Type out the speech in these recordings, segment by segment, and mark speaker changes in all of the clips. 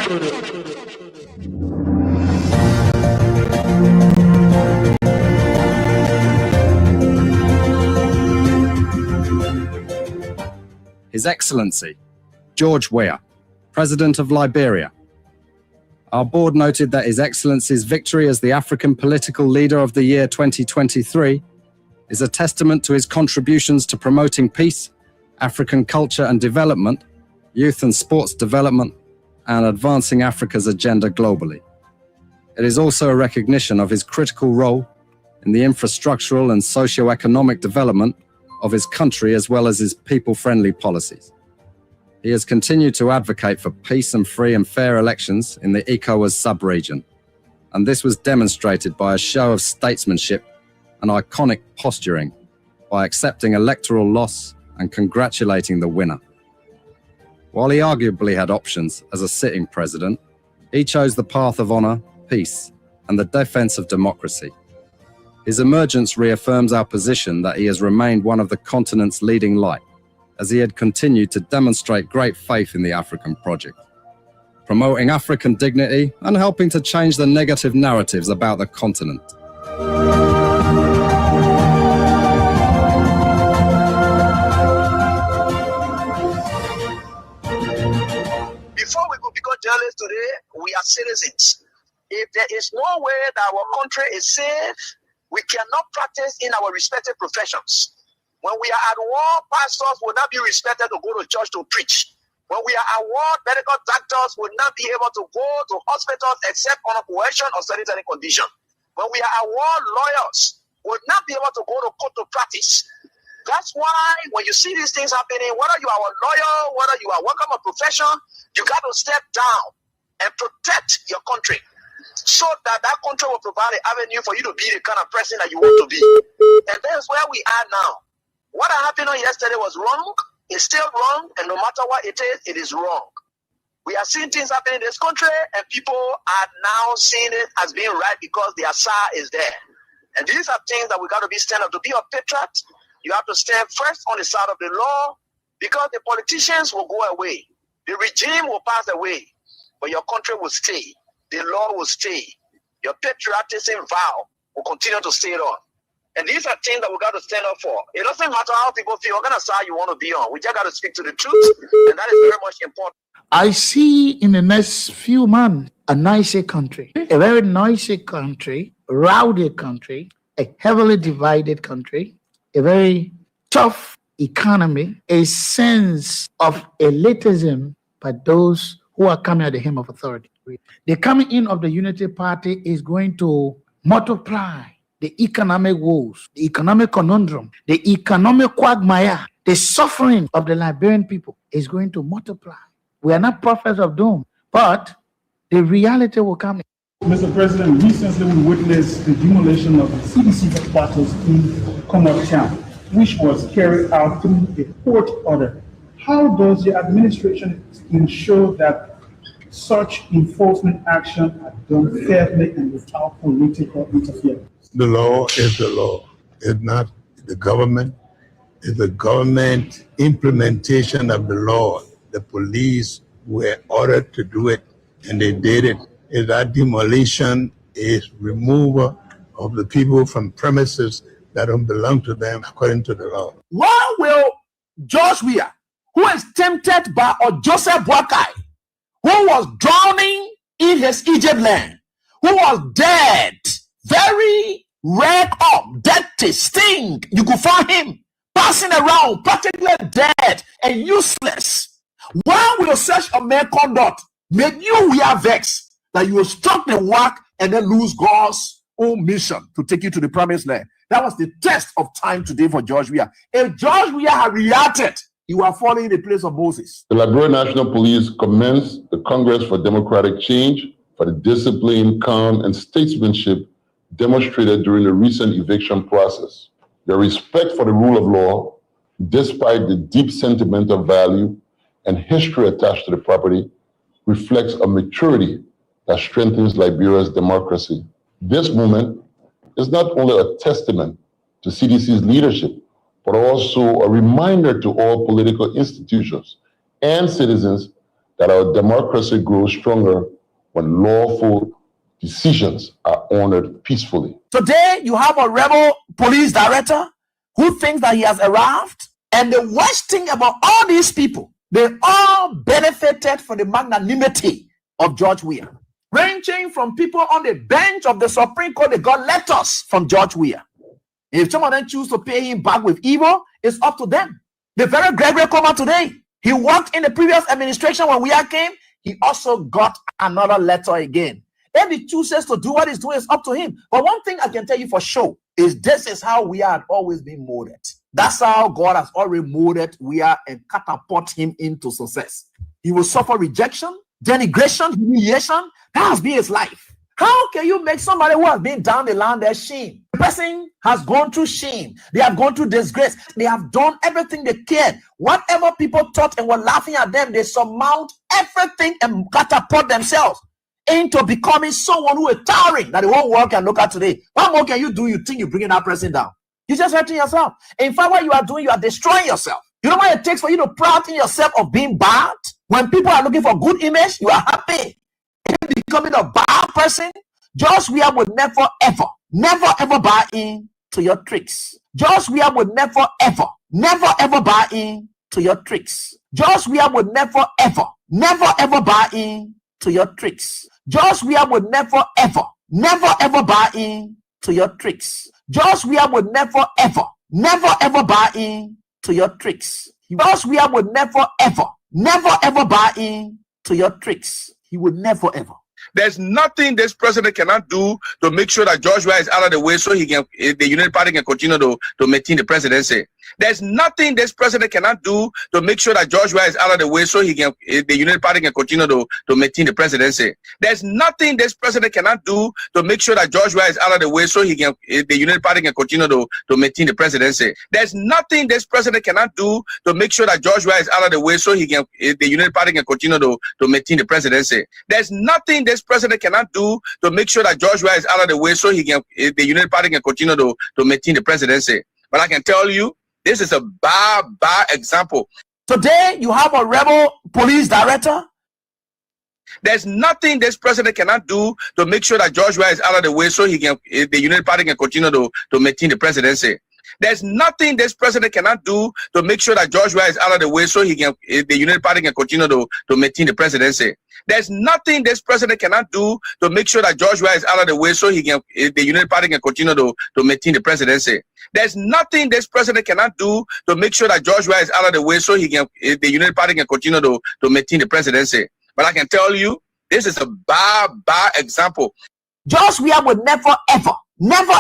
Speaker 1: His Excellency, George Weah, President of Liberia. Our board noted that His Excellency's victory as the African Political Leader of the Year 2023 is a testament to his contributions to promoting peace, African culture and development, youth and sports development, and advancing Africa's agenda globally. It is also a recognition of his critical role in the infrastructural and socio-economic development of his country as well as his people-friendly policies. He has continued to advocate for peace and free and fair elections in the ECOWAS sub-region, and this was demonstrated by a show of statesmanship and iconic posturing by accepting electoral loss and congratulating the winner. While he arguably had options as a sitting president, he chose the path of honor, peace, and the defense of democracy. His emergence reaffirms our position that he has remained one of the continent's leading light, as he had continued to demonstrate great faith in the African project, promoting African dignity and helping to change the negative narratives about the continent.
Speaker 2: Before we could become journalists today, we are citizens. If there is no way that our country is safe, we cannot practice in our respective professions. When we are at war, pastors will not be respected to go to church to preach. When we are at war, medical doctors will not be able to go to hospitals except on a coercion or sanitary condition. When we are at war, lawyers will not be able to go to court to practice. That's why when you see these things happening, whether you are a lawyer, whether you are working a profession, you got to step down and protect your country, so that that country will provide an avenue for you to be the kind of person that you want to be. And that's where we are now. What happened on yesterday was wrong. It's still wrong. And no matter what it is wrong. We are seeing things happening in this country, and people are now seeing it as being right because the Asa is there. And these are things that we got to be stand up. To be a patriot, you have to stand first on the side of the law, because the politicians will go away. The regime will pass away, but your country will stay. The law will stay. Your patriotism vow will continue to stay on. And these are things that we got to stand up for. It doesn't matter how people feel, what kind of side you want to be on. We just got to speak to the truth, and that is very much important.
Speaker 3: I see in the next few months a nicer country, a very noisy country, rowdy country, a heavily divided country, a very tough economy, a sense of elitism by those who are coming at the hem of authority. The coming in of the Unity Party is going to multiply the economic woes, the economic conundrum, the economic quagmire, the suffering of the Liberian people is going to multiply. We are not prophets of doom, but the reality will come.
Speaker 4: Mr. President, recently we witnessed the demolition of the CDC headquarters in Comot Town, which was carried out through a court order. How does the administration ensure that such enforcement action are done fairly and without political interference?
Speaker 5: The law is the law. It's not the government. It's the government implementation of the law. The police were ordered to do it, and they did it. Is that demolition is removal of the people from premises that don't belong to them according to the law.
Speaker 6: Why will George Weah, who is tempted by Joseph Boakai, who was drowning in his Egypt land, who was dead, very red up, dirty, stink, you could find him passing around, practically dead and useless. Why will such a man conduct make you wear vex that you will struck the whack and then lose God's own mission to take you to the promised land? That was the test of time today for George Weah. If George Weah had reacted, you are falling in the place of Moses.
Speaker 7: The Liberian National Police commenced the Congress for Democratic Change for the discipline, calm, and statesmanship demonstrated during the recent eviction process. Their respect for the rule of law, despite the deep sentimental value and history attached to the property, reflects a maturity that strengthens Liberia's democracy. This movement is not only a testament to CDC's leadership, but also a reminder to all political institutions and citizens that our democracy grows stronger when lawful decisions are honored peacefully.
Speaker 6: Today, you have a rebel police director who thinks that he has arrived. And the worst thing about all these people, they all benefited from the magnanimity of George Weah. Ranging from people on the bench of the Supreme Court, they got letters from George Weah. If some of them choose to pay him back with evil, it's up to them. The very Gregory Coma today, he worked in the previous administration when Weah came, he also got another letter again. If he chooses to do what he's doing, it's up to him. But one thing I can tell you for sure is this is how we had always been molded. That's how God has already molded Weah and catapult him into success. He will suffer rejection, denigration, humiliation. That has been his life. How can you make somebody who has been down the line their shame? The person has gone through shame. They have gone through disgrace. They have done everything they cared. Whatever people thought and were laughing at them, they surmount everything and catapult themselves into becoming someone who is towering that the whole world can look at today. What more can you do? You think you're bringing that person down? You're just hurting yourself. In fact, what you are doing, you are destroying yourself. You know what it takes for you to pride in yourself of being bad? When people are looking for good image, you are happy. Becoming a bad person, George Weah would never ever buy in to your tricks. George Weah would never ever buy in to your tricks. George Weah would never ever buy in to your tricks. George Weah would never ever buy in to your tricks. George Weah would never ever buy in to your tricks. George Weah would never ever buy in to your tricks. He would never ever.
Speaker 2: There's nothing this president cannot do to make sure that George Weah is out of the way so he can, the United Party can continue to maintain the presidency. There's nothing this president cannot do to make sure that George Weah is out of the way so he can, the United Party can continue to maintain the presidency. There's nothing this president cannot do to make sure that George Weah is out of the way so he can, the United Party can continue to maintain the presidency. There's nothing this president cannot do to make sure that George Weah is out of the way so he can, the United Party can continue to maintain the presidency. There's nothing this president cannot do to make sure that George Weah is out of the way so he can, the United Party can continue to maintain the presidency. But I can tell you, this is a bad example.
Speaker 6: Today, you have a rebel police director.
Speaker 2: There's nothing this president cannot do to make sure that George Weah is out of the way so he can, the United Party can continue to maintain the presidency. There's nothing this president cannot do to make sure that George Weah is out of the way so he can, the United Party can continue to maintain the presidency. There's nothing this president cannot do to make sure that George Weah is out of the way so he can, the United Party can continue to maintain the presidency. There's nothing this president cannot do to make sure that George Weah is out of the way so he can, the United Party can continue to maintain the presidency. But I can tell you, this is a bad example.
Speaker 6: George Weah would never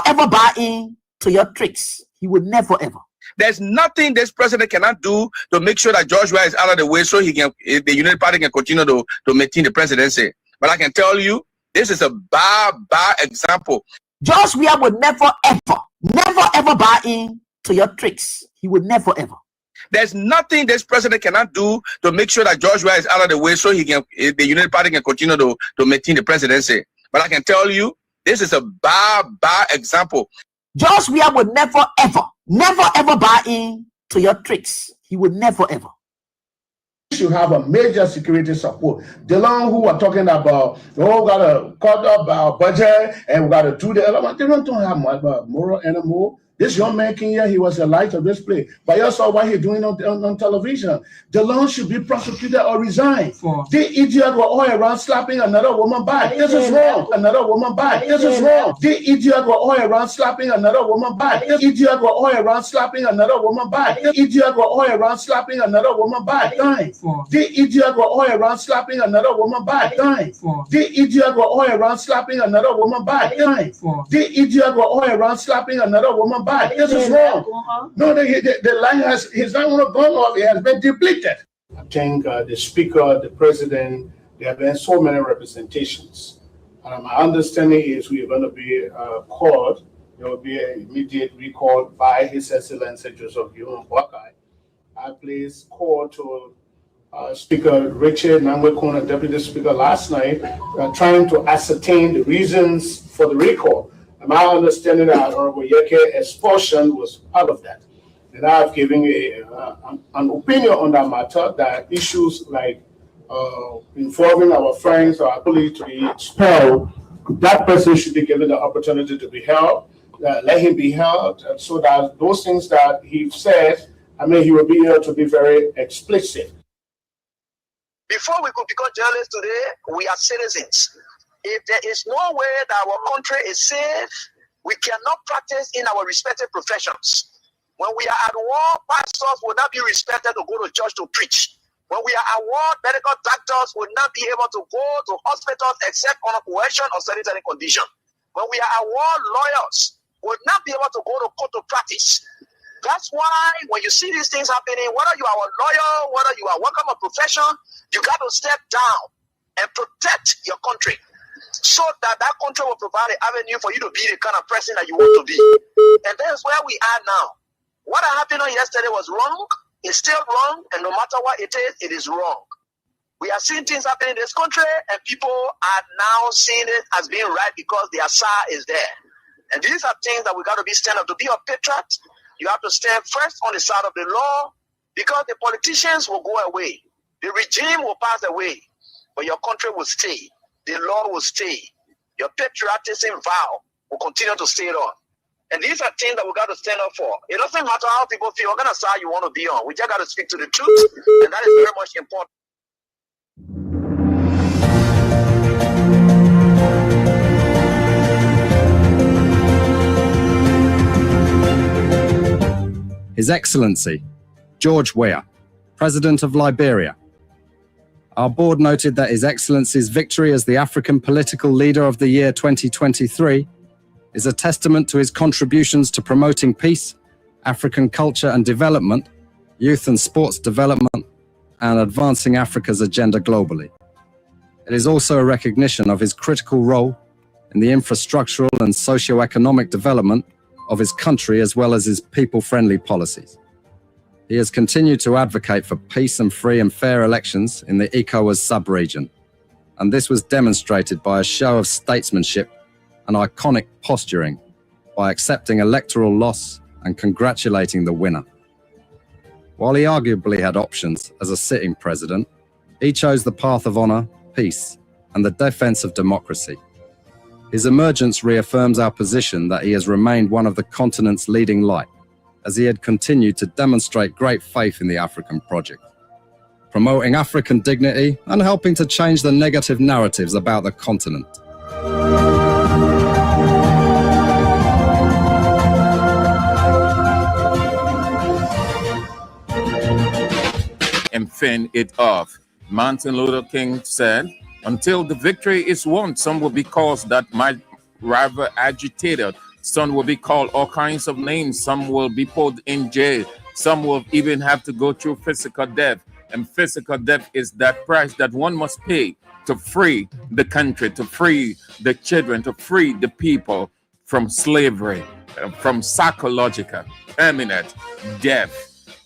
Speaker 6: ever buy in to your tricks. He would never ever.
Speaker 2: There's nothing this president cannot do to make sure that George Weah is out of the way so he can, the United Party can continue to maintain the presidency. But I can tell you, this is a bad example.
Speaker 6: George Weah would never ever buy in to your tricks. He would never ever.
Speaker 2: There's nothing this president cannot do to make sure that George Weah is out of the way so he can, the United Party can continue to maintain the presidency. But I can tell you, this is a bad example.
Speaker 6: George Weah would never ever buy in to your tricks. He would never ever.
Speaker 3: We should have a major security support. The long who are talking about, oh, we gotta cut up our budget and we gotta do that. They don't have much moral anymore. This young man came here, he was the light of this place. But you saw what he's doing on television. The long should be prosecuted or resign. The idiot were all around slapping another woman back. This is wrong. Another woman back. This is wrong. The idiot were all around slapping another woman back. The idiot were all around slapping another woman back. The idiot were all around slapping another woman back. The idiot were all around slapping another woman back. The idiot were all around slapping another woman back. The idiot were all around slapping another woman back. This is wrong. No, the line has, he's not going to go off. It has been depleted. I think the speaker, the president, there have been so many representations. My understanding is we are going to be called. There will be an immediate recall by His Excellency Joseph Boakai. I placed call to Speaker Richard Nangwekona, Deputy Speaker, last night, trying to ascertain the reasons for the recall. My understanding that Honorable Yeke expulsion was part of that. And I've given an opinion on that matter, that issues like
Speaker 8: involving our friends or our colleagues to be expelled, that person should be given the opportunity to be held. Let him be held, so that those things that he says, he will be able to be very explicit.
Speaker 2: Before we could become journalists today, we are citizens. If there is no way that our country is safe, we cannot practice in our respective professions. When we are at war, pastors will not be respected to go to church to preach. When we are at war, medical doctors will not be able to go to hospitals except on a coercion or sanitary condition. When we are at war, lawyers will not be able to go to court to practice. That's why when you see these things happening, whether you are a lawyer, whether you are working a profession, you got to step down and protect your country so that that country will provide an avenue for you to be the kind of person that you want to be. And that's where we are now. What happened on yesterday was wrong. It's still wrong. And no matter what it is wrong. We are seeing things happening in this country, and people are now seeing it as being right because the Asa is there. And these are things that we got to be stand up. To be a patriot, you have to stand first on the side of the law, because the politicians will go away. The regime will pass away, but your country will stay. The law will stay. Your patriotism vow will continue to stay on. And these are things that we got to stand up for. It doesn't matter how people feel, what kind of side you want to be on. We just got to speak to the truth, and that is very much important.
Speaker 1: His Excellency, George Weah, President of Liberia. Our board noted that His Excellency's victory as the African Political Leader of the Year 2023 is a testament to his contributions to promoting peace, African culture and development, youth and sports development, and advancing Africa's agenda globally. It is also a recognition of his critical role in the infrastructural and socio-economic development of his country, as well as his people-friendly policies. He has continued to advocate for peace and free and fair elections in the ECOWAS sub-region, and this was demonstrated by a show of statesmanship and iconic posturing by accepting electoral loss and congratulating the winner. While he arguably had options as a sitting president, he chose the path of honor, peace, and the defense of democracy. His emergence reaffirms our position that he has remained one of the continent's leading light, as he had continued to demonstrate great faith in the African project, promoting African dignity and helping to change the negative narratives about the continent.
Speaker 9: And fend it off. Martin Luther King said, until the victory is won, some will be caused that might rather agitated. Some will be called all kinds of names. Some will be put in jail. Some will even have to go through physical death. And physical death is that price that one must pay to free the country, to free the children, to free the people from slavery, from psychological, permanent death.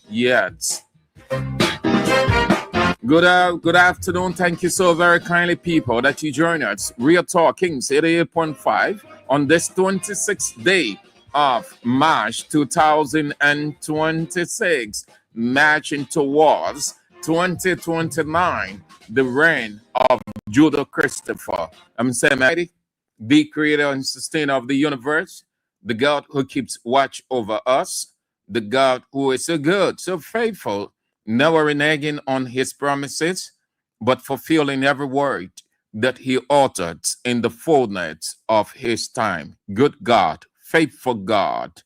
Speaker 9: Yes. Good afternoon. Thank you so very kindly, people, that you join us. Real Talk Kings 88.5 on this 26th day of March 2026, marching towards 2029, the reign of Judah Christopher. I'm saying, the creator and sustainer of the universe, the God who keeps watch over us, the God who is so good, so faithful, never reneging on his promises, but fulfilling every word that he uttered in the fullness of his time. Good God, faithful God,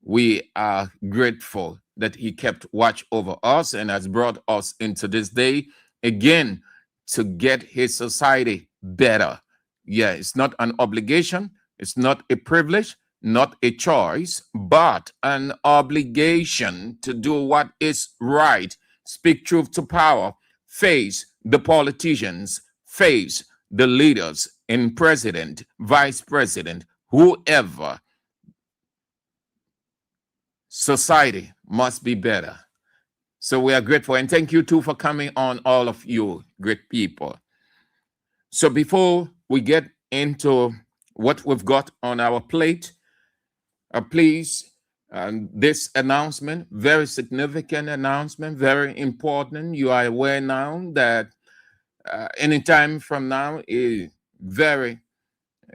Speaker 9: we are grateful that he kept watch over us and has brought us into this day again to get his society better. Yeah, it's not an obligation, it's not a privilege, not a choice, but an obligation to do what is right, speak truth to power, face the politicians, face the leaders in president, vice president, whoever. Society must be better. So we are grateful, and thank you too for coming on, all of you great people. So before we get into what we've got on our plate, please, this announcement, very significant announcement, very important. You are aware now that any time from now, a very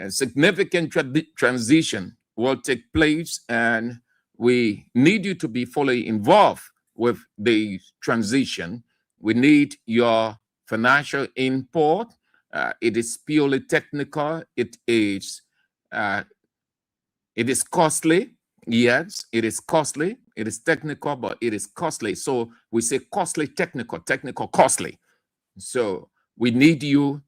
Speaker 9: significant transition will take place, and we need you to be fully involved with the transition. We need your financial input. It is purely technical. It is costly. Yes, it is costly. It is technical, but it is costly. So we say costly, technical, technical, costly. So we need you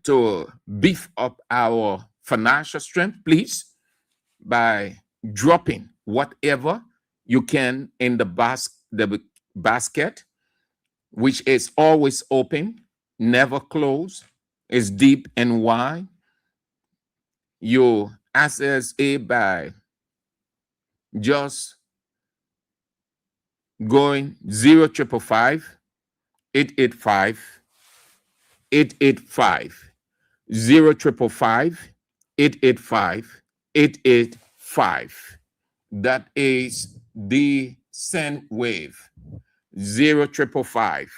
Speaker 9: to beef up our financial strength, please, by dropping whatever you can in the basket, which is always open, never closed, is deep and wide. You access it by just going 0555 885 885 0555 885 885. That is the send wave. 0555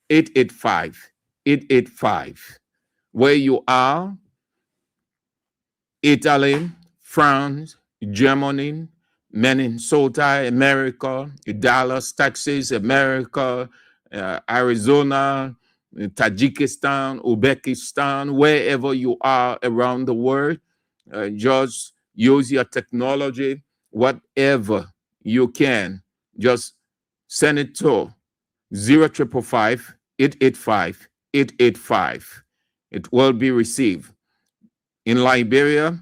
Speaker 9: 885 885. Where you are, Italy, France, Germany, Minnesota, America, Dallas, Texas, America, Arizona, Tajikistan, Uzbekistan, wherever you are around the world, just use your technology, whatever you can, just send it to 0555 885 885. It will be received. In Liberia,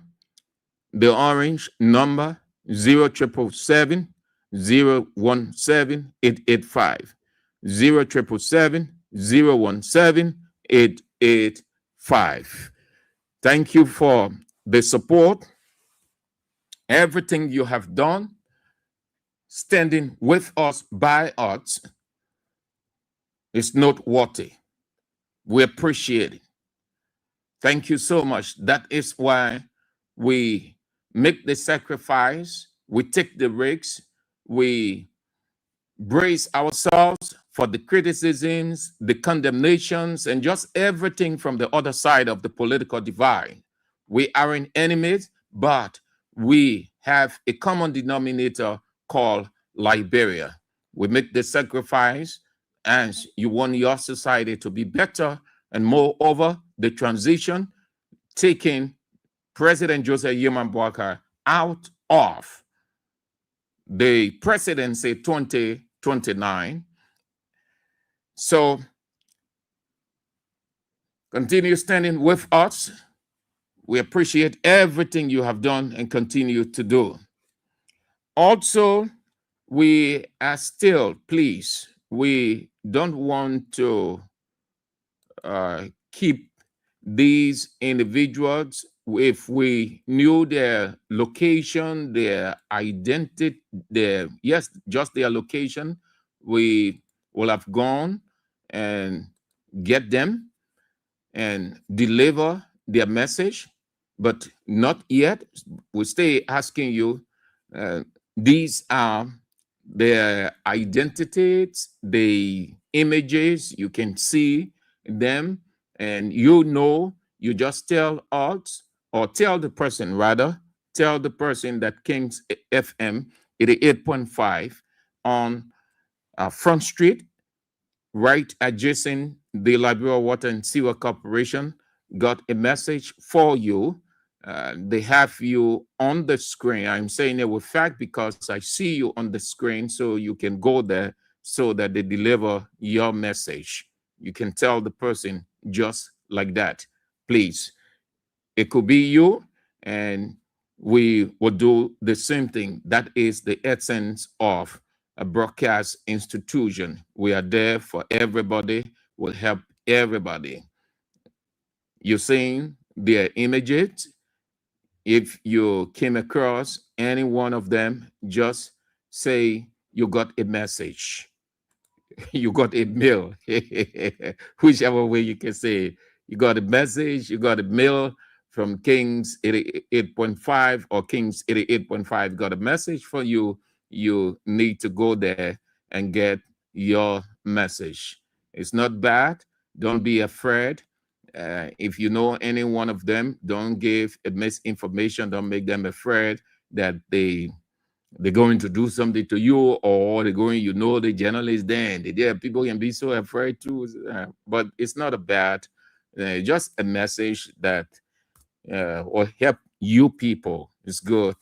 Speaker 9: the orange number 0777 017 885. 0777 017 885. Thank you for the support. Everything you have done, standing with us, by us, is noteworthy. We appreciate it. Thank you so much. That is why we make the sacrifice, we take the risks, we brace ourselves for the criticisms, the condemnations, and just everything from the other side of the political divide. We aren't enemies, but we have a common denominator called Liberia. We make the sacrifice as you want your society to be better, and moreover, the transition, taking President Joseph Yeman Boakai out of the presidency 2029. So continue standing with us. We appreciate everything you have done and continue to do. Also, we are still, please, we don't want to keep these individuals. If we knew their location, their identity, just their location, we will have gone and get them and deliver their message, but not yet. We stay asking you, these are their identities, the images, you can see them, and you just tell us, or tell the person that Kings FM 88.5 on Front Street, right adjacent the Liberia Water and Sewer Corporation, got a message for you. They have you on the screen. I'm saying it with fact because I see you on the screen, so you can go there so that they deliver your message. You can tell the person just like that, please. It could be you, and we will do the same thing. That is the essence of a broadcast institution. We are there for everybody. We'll help everybody. You're seeing their images. If you came across any one of them, just say you got a message. You got a mail. Whichever way you can say it. You got a message, you got a mail from Kings 88.5 or Kings 88.5 got a message for you. You need to go there and get your message. It's not bad. Don't be afraid. If you know any one of them, don't give misinformation. Don't make them afraid that they're going to do something to you, or they're going, the journalist then. People can be so afraid too. But it's not a bad, just a message that will help you people. It's good.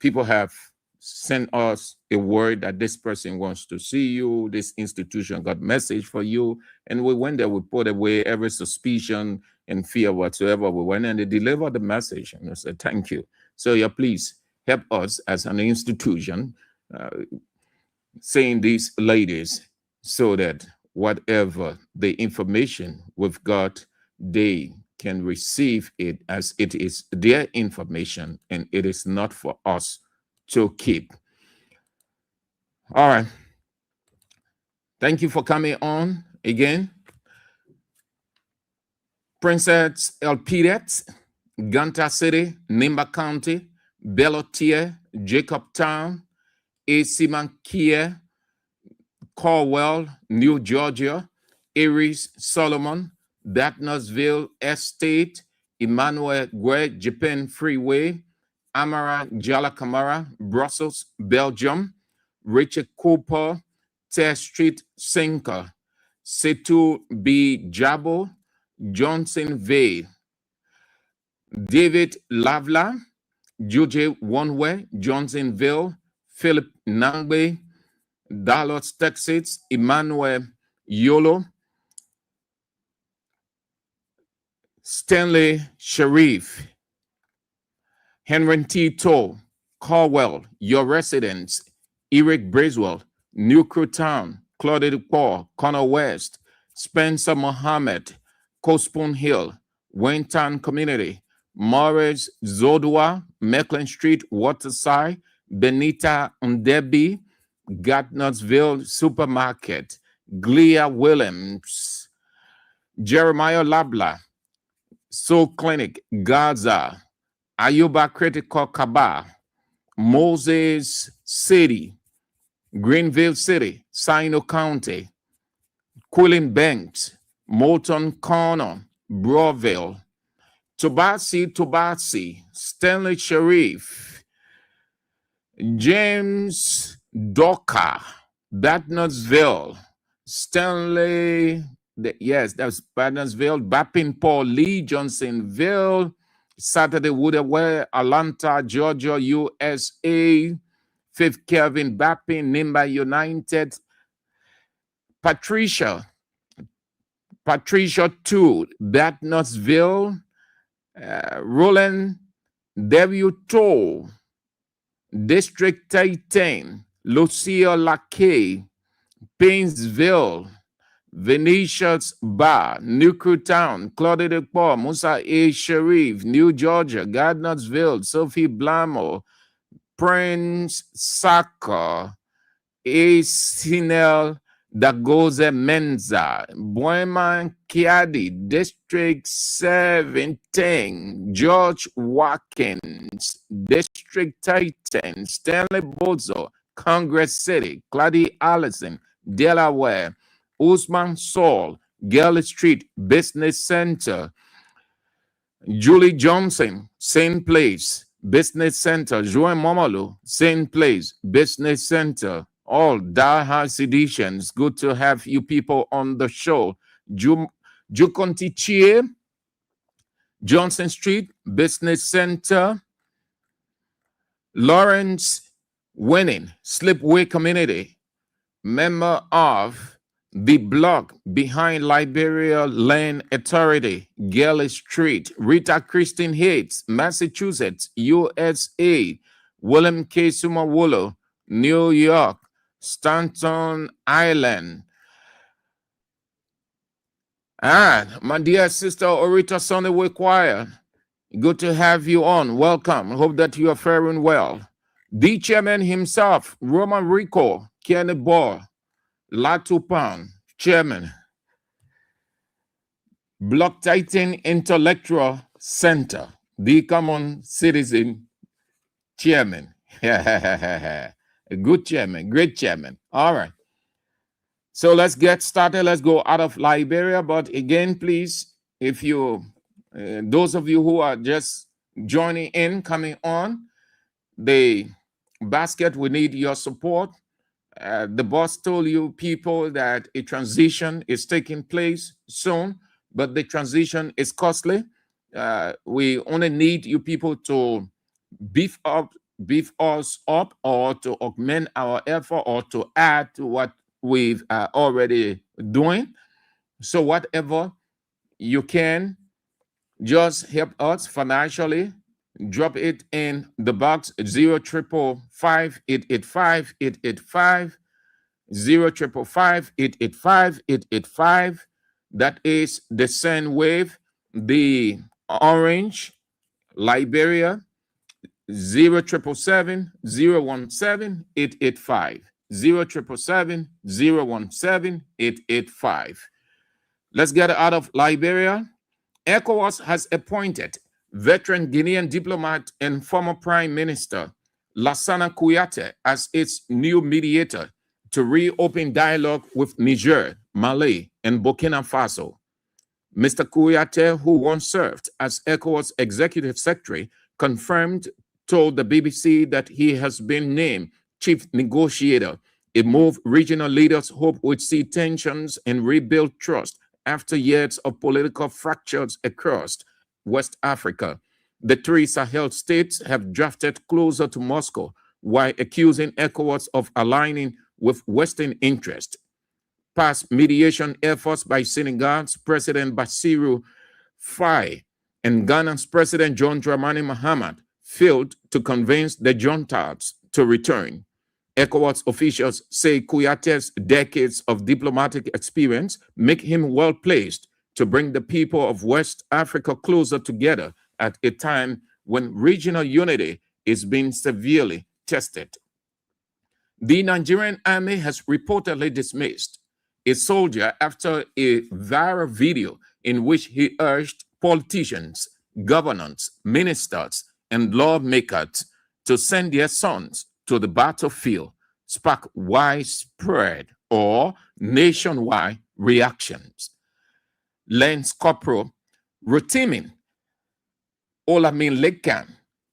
Speaker 9: People have sent us a word that this person wants to see you, this institution got message for you, and we went there, we put away every suspicion and fear whatsoever. We went and they delivered the message, and I said, thank you. So yeah, please help us as an institution saying these ladies, so that whatever the information we've got, they can receive it as it is their information, and it is not for us to keep. All right. Thank you for coming on again. Princess Elpidet, Ganta City, Nimba County, Bellotier, Jacobtown, Asimankia, Caldwell, New Georgia, Eries, Solomon, Batnasville Estate, Emmanuel Gwe, Japan Freeway, Amara Jalakamara, Brussels, Belgium, Richard Cooper, Test Street, Sinker, Setu B. Jabo, Johnsonville, David Lavla, Juje Oneway, Johnsonville, Philip Nangbe, Dallas, Texas, Emmanuel Yolo, Stanley Sharif, Henry T. Toll, Caldwell, your residents, Eric Briswell, New Crew Town, Claudia Paul, Connor West, Spencer Mohammed, Cospon Hill, Wayne Community, Morris Zodua, Mecklin Street, Waterside, Benita Ndebi, Gardnersville Supermarket, Glia Williams, Jeremiah Labla, Soul Clinic, Gaza, Ayuba Critical Kaba, Moses City, Greenville City, Sino County, Quillen Banks, Moulton Corner, Broville, Tobasi, Stanley Sharif, James Docker, Batnasville, Stanley, yes, that's Batnasville, Bappin Paul Lee, Johnsonville, Saturday Woodaway, Atlanta, Georgia, USA, Fifth Kelvin Bappin, Nimba United, Patricia 2, Batnasville, Roland W. Toll, District 10, Lucia Lackey, Painesville, Venetia's Bar, New Crew Town, Claudia de Paul, Musa A. Sharif, New Georgia, Gardnersville, Sophie Blamo, Prince Saka, A. Sinel Dagoze Menza, Buema Kiadi, District 17, George Watkins, District 10, Stanley Bozo, Congress City, Clady Allison, Delaware, Usman Saul, Gale Street Business Center, Julie Johnson, same place, Business Center, Joan Momolo, same place, Business Center, all die-hard seditions. Good to have you people on the show. Jukonti Chie, Johnson Street, Business Center, Lawrence Winning, Slipway Community, member of the block behind Liberia Land Authority, Gale Street, Rita Christine Hates, Massachusetts, USA, William K. Sumawolo, New York, Stanton Island. And my dear sister Orita Sunday Choir, good to have you on. Welcome. Hope that you are faring well. The chairman himself, Roman Rico, Kenny Ball, Latupan, chairman, Block Titan Intellectual Center, the common citizen chairman. A good chairman, great chairman. All right. So let's get started. Let's go out of Liberia. But again, please, if you, those of you who are just joining in, coming on the basket, we need your support. The boss told you people that a transition is taking place soon, but the transition is costly. We only need you people to beef us up, or to augment our effort, or to add to what we've already doing. So whatever you can, just help us financially. Drop it in the box 0555885 0555885. That is the send wave. The orange, Liberia, 0777 017 885. 0777 017 885. Let's get out of Liberia. ECOWAS has appointed veteran Guinean diplomat and former Prime Minister Lassana Kouyaté as its new mediator to reopen dialogue with Niger, Mali, and Burkina Faso. Mr. Kouyaté, who once served as ECOWAS executive secretary, told the BBC that he has been named chief negotiator, a move regional leaders hope would see tensions and rebuild trust after years of political fractures across West Africa. The three Sahel states have drifted closer to Moscow while accusing ECOWAS of aligning with Western interests. Past mediation efforts by Senegal's President Bassirou Faye and Ghana's President John Dramani Mahama failed to convince the juntas to return. ECOWAS officials say Kouyaté's decades of diplomatic experience make him well-placed to bring the people of West Africa closer together at a time when regional unity is being severely tested. The Nigerian army has reportedly dismissed a soldier after a viral video in which he urged politicians, governors, ministers, and lawmakers to send their sons to the battlefield, spark widespread or nationwide reactions. Lance Corporal Rotimi Olamin Lekan,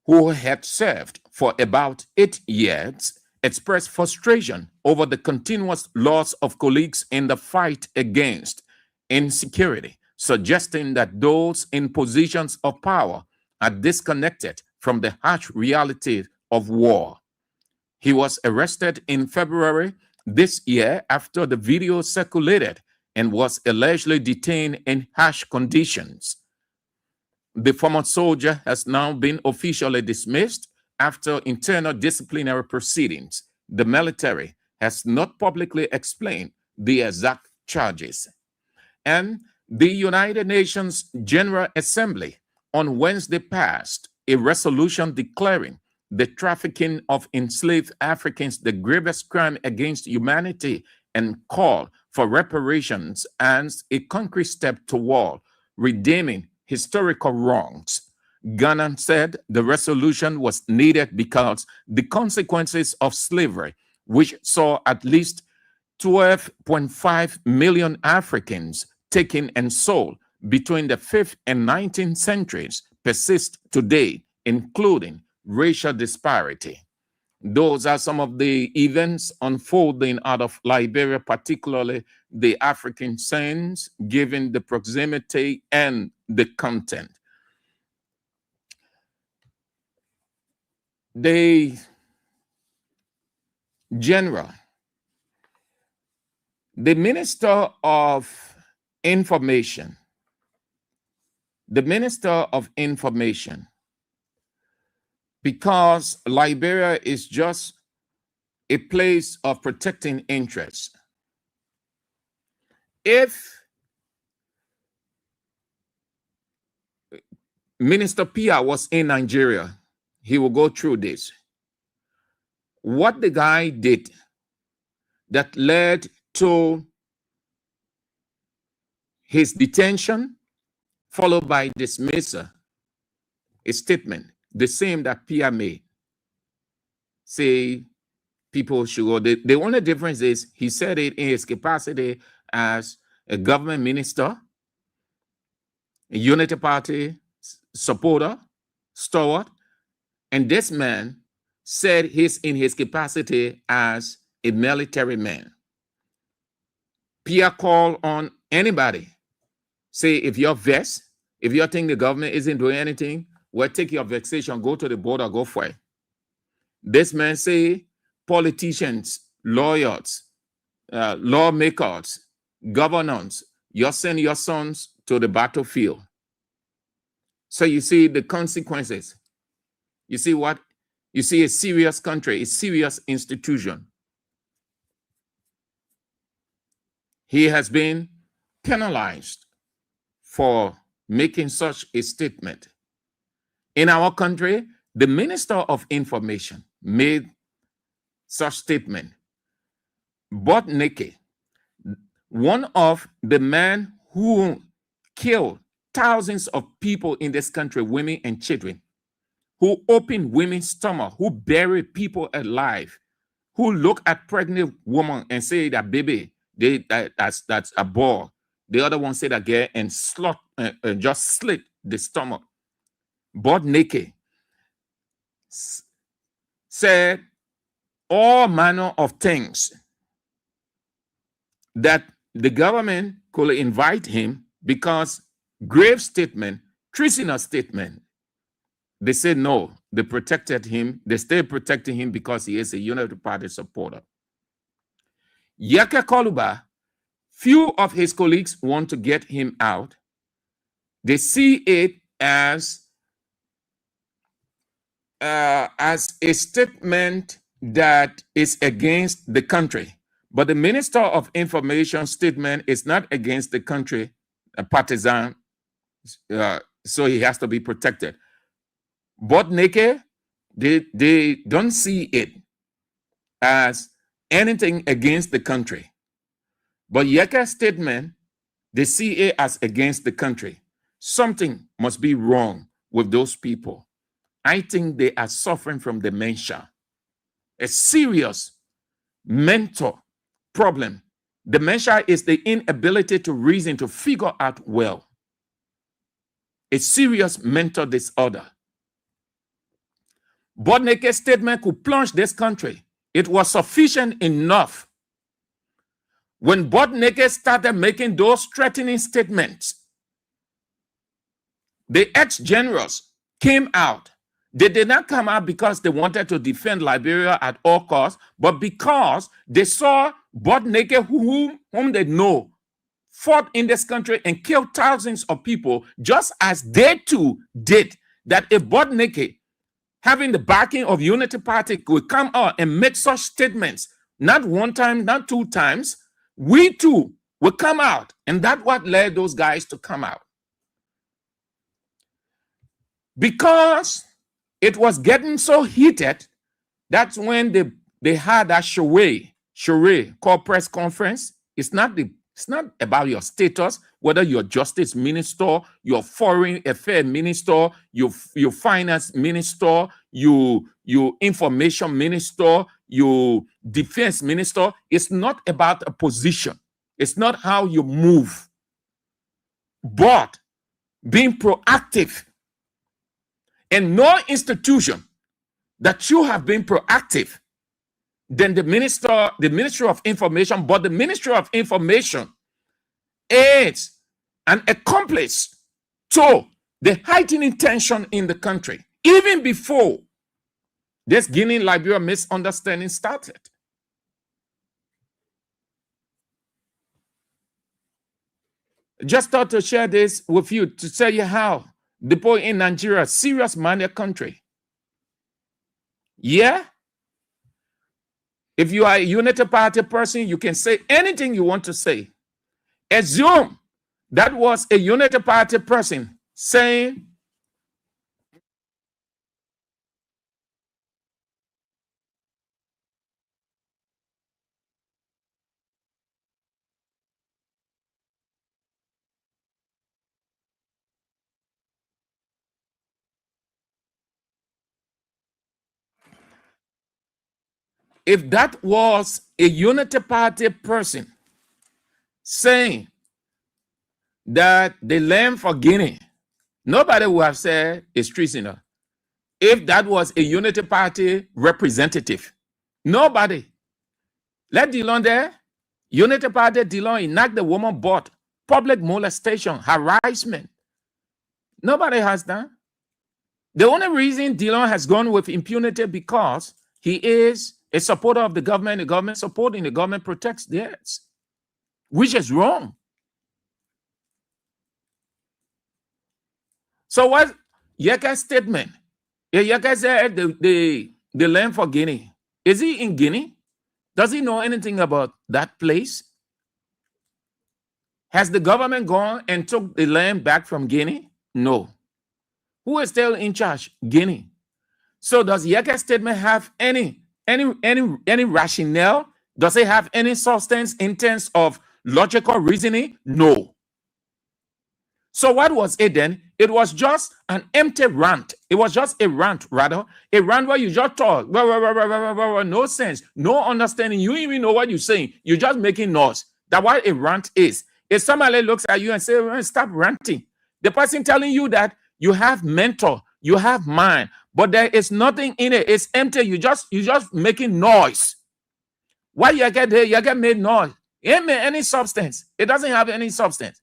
Speaker 9: who had served for about 8 years, expressed frustration over the continuous loss of colleagues in the fight against insecurity, suggesting that those in positions of power are disconnected from the harsh reality of war. He was arrested in February this year after the video circulated and was allegedly detained in harsh conditions. The former soldier has now been officially dismissed after internal disciplinary proceedings. The military has not publicly explained the exact charges. And the United Nations General Assembly on Wednesday passed a resolution declaring the trafficking of enslaved Africans the gravest crime against humanity and called for reparations as a concrete step toward redeeming historical wrongs. Ghana said the resolution was needed because the consequences of slavery, which saw at least 12.5 million Africans taken and sold between the 5th and 19th centuries, persist today, including racial disparity. Those are some of the events unfolding out of Liberia, particularly the African scenes, given the proximity and the content. The general, the Minister of Information, because Liberia is just a place of protecting interests. If Minister Pia was in Nigeria, he will go through this. What the guy did that led to his detention, followed by dismissal, a statement, the same that Pia made. Say, people should go. The only difference is he said it in his capacity as a government minister, a Unity Party supporter, stalwart, and this man said he's in his capacity as a military man. Pierre called on anybody. Say, if you're vexed, if you think the government isn't doing anything, well, take your vexation, go to the border, go for it. This man say, politicians, lawyers, lawmakers, governors, you send your sons to the battlefield. So you see the consequences. You see what? You see a serious country, a serious institution. He has been penalized for making such a statement. In our country, the Minister of Information made such statement. But Neke, one of the men who killed thousands of people in this country, women and children, who opened women's stomach, who buried people alive, who look at pregnant woman and say that baby, that's a boy. The other one said that girl and just slit the stomach. But Neke said all manner of things that the government could invite him because grave statement, treasonous statement. They said no, they protected him. They stayed protecting him because he is a Unity Party supporter. Yaka Koluba, few of his colleagues want to get him out. They see it as a statement that is against the country. But the Minister of Information statement is not against the country, a partisan, so he has to be protected. But Neke, they don't see it as anything against the country. But Yeka's statement, they see it as against the country. Something must be wrong with those people. I think they are suffering from dementia, a serious mental problem. Dementia is the inability to reason, to figure out well. A serious mental disorder. Bodneke's statement could plunge this country. It was sufficient enough. When Bodneke started making those threatening statements, the ex-generals came out. They did not come out because they wanted to defend Liberia at all costs, but because they saw Bodneke, whom they know, fought in this country and killed thousands of people, just as they too did. That if Bodneke, having the backing of Unity Party, would come out and make such statements, not one time, not two times, we too will come out. And that's what led those guys to come out. Because it was getting so heated, that's when they had that charade called press conference. It's not about your status, whether you're justice minister, your foreign affairs minister, your finance minister, your information minister, your defense minister. It's not about a position. It's not how you move, but being proactive. And no institution that you have been proactive than the Ministry of Information, but the Ministry of Information is an accomplice to the heightening tension in the country, even before this Guinea-Liberia misunderstanding started. Just thought to share this with you to tell you how the boy in Nigeria, serious-minded country. Yeah? If you are a Unity Party person, you can say anything you want to say. Assume that was a Unity Party person saying, if that was a Unity Party person saying that the land for Guinea, nobody would have said it's treasonous. If that was a Unity Party representative, nobody. Let Dillon there. Unity Party Dillon enact the woman bought public molestation, harassment. Nobody has that. The only reason Dillon has gone with impunity because he is a supporter of the government supporting, the government protects theirs, which is wrong. So what Yeka's statement? Yeka said the land for Guinea. Is he in Guinea? Does he know anything about that place? Has the government gone and took the land back from Guinea? No. Who is still in charge? Guinea. So does Yeka's statement have any rationale? Does it have any substance in terms of logical reasoning? No. So what was it then? It was just an empty rant. It was just a rant, rather. A rant where you just talk. No sense, no understanding. You even know what you're saying. You're just making noise. That's what a rant is. If somebody looks at you and says, stop ranting, the person telling you that you have mentor, you have mind, but there is nothing in it. It's empty. You just making noise. Why you get there? You get made noise. It ain't made any substance. It doesn't have any substance.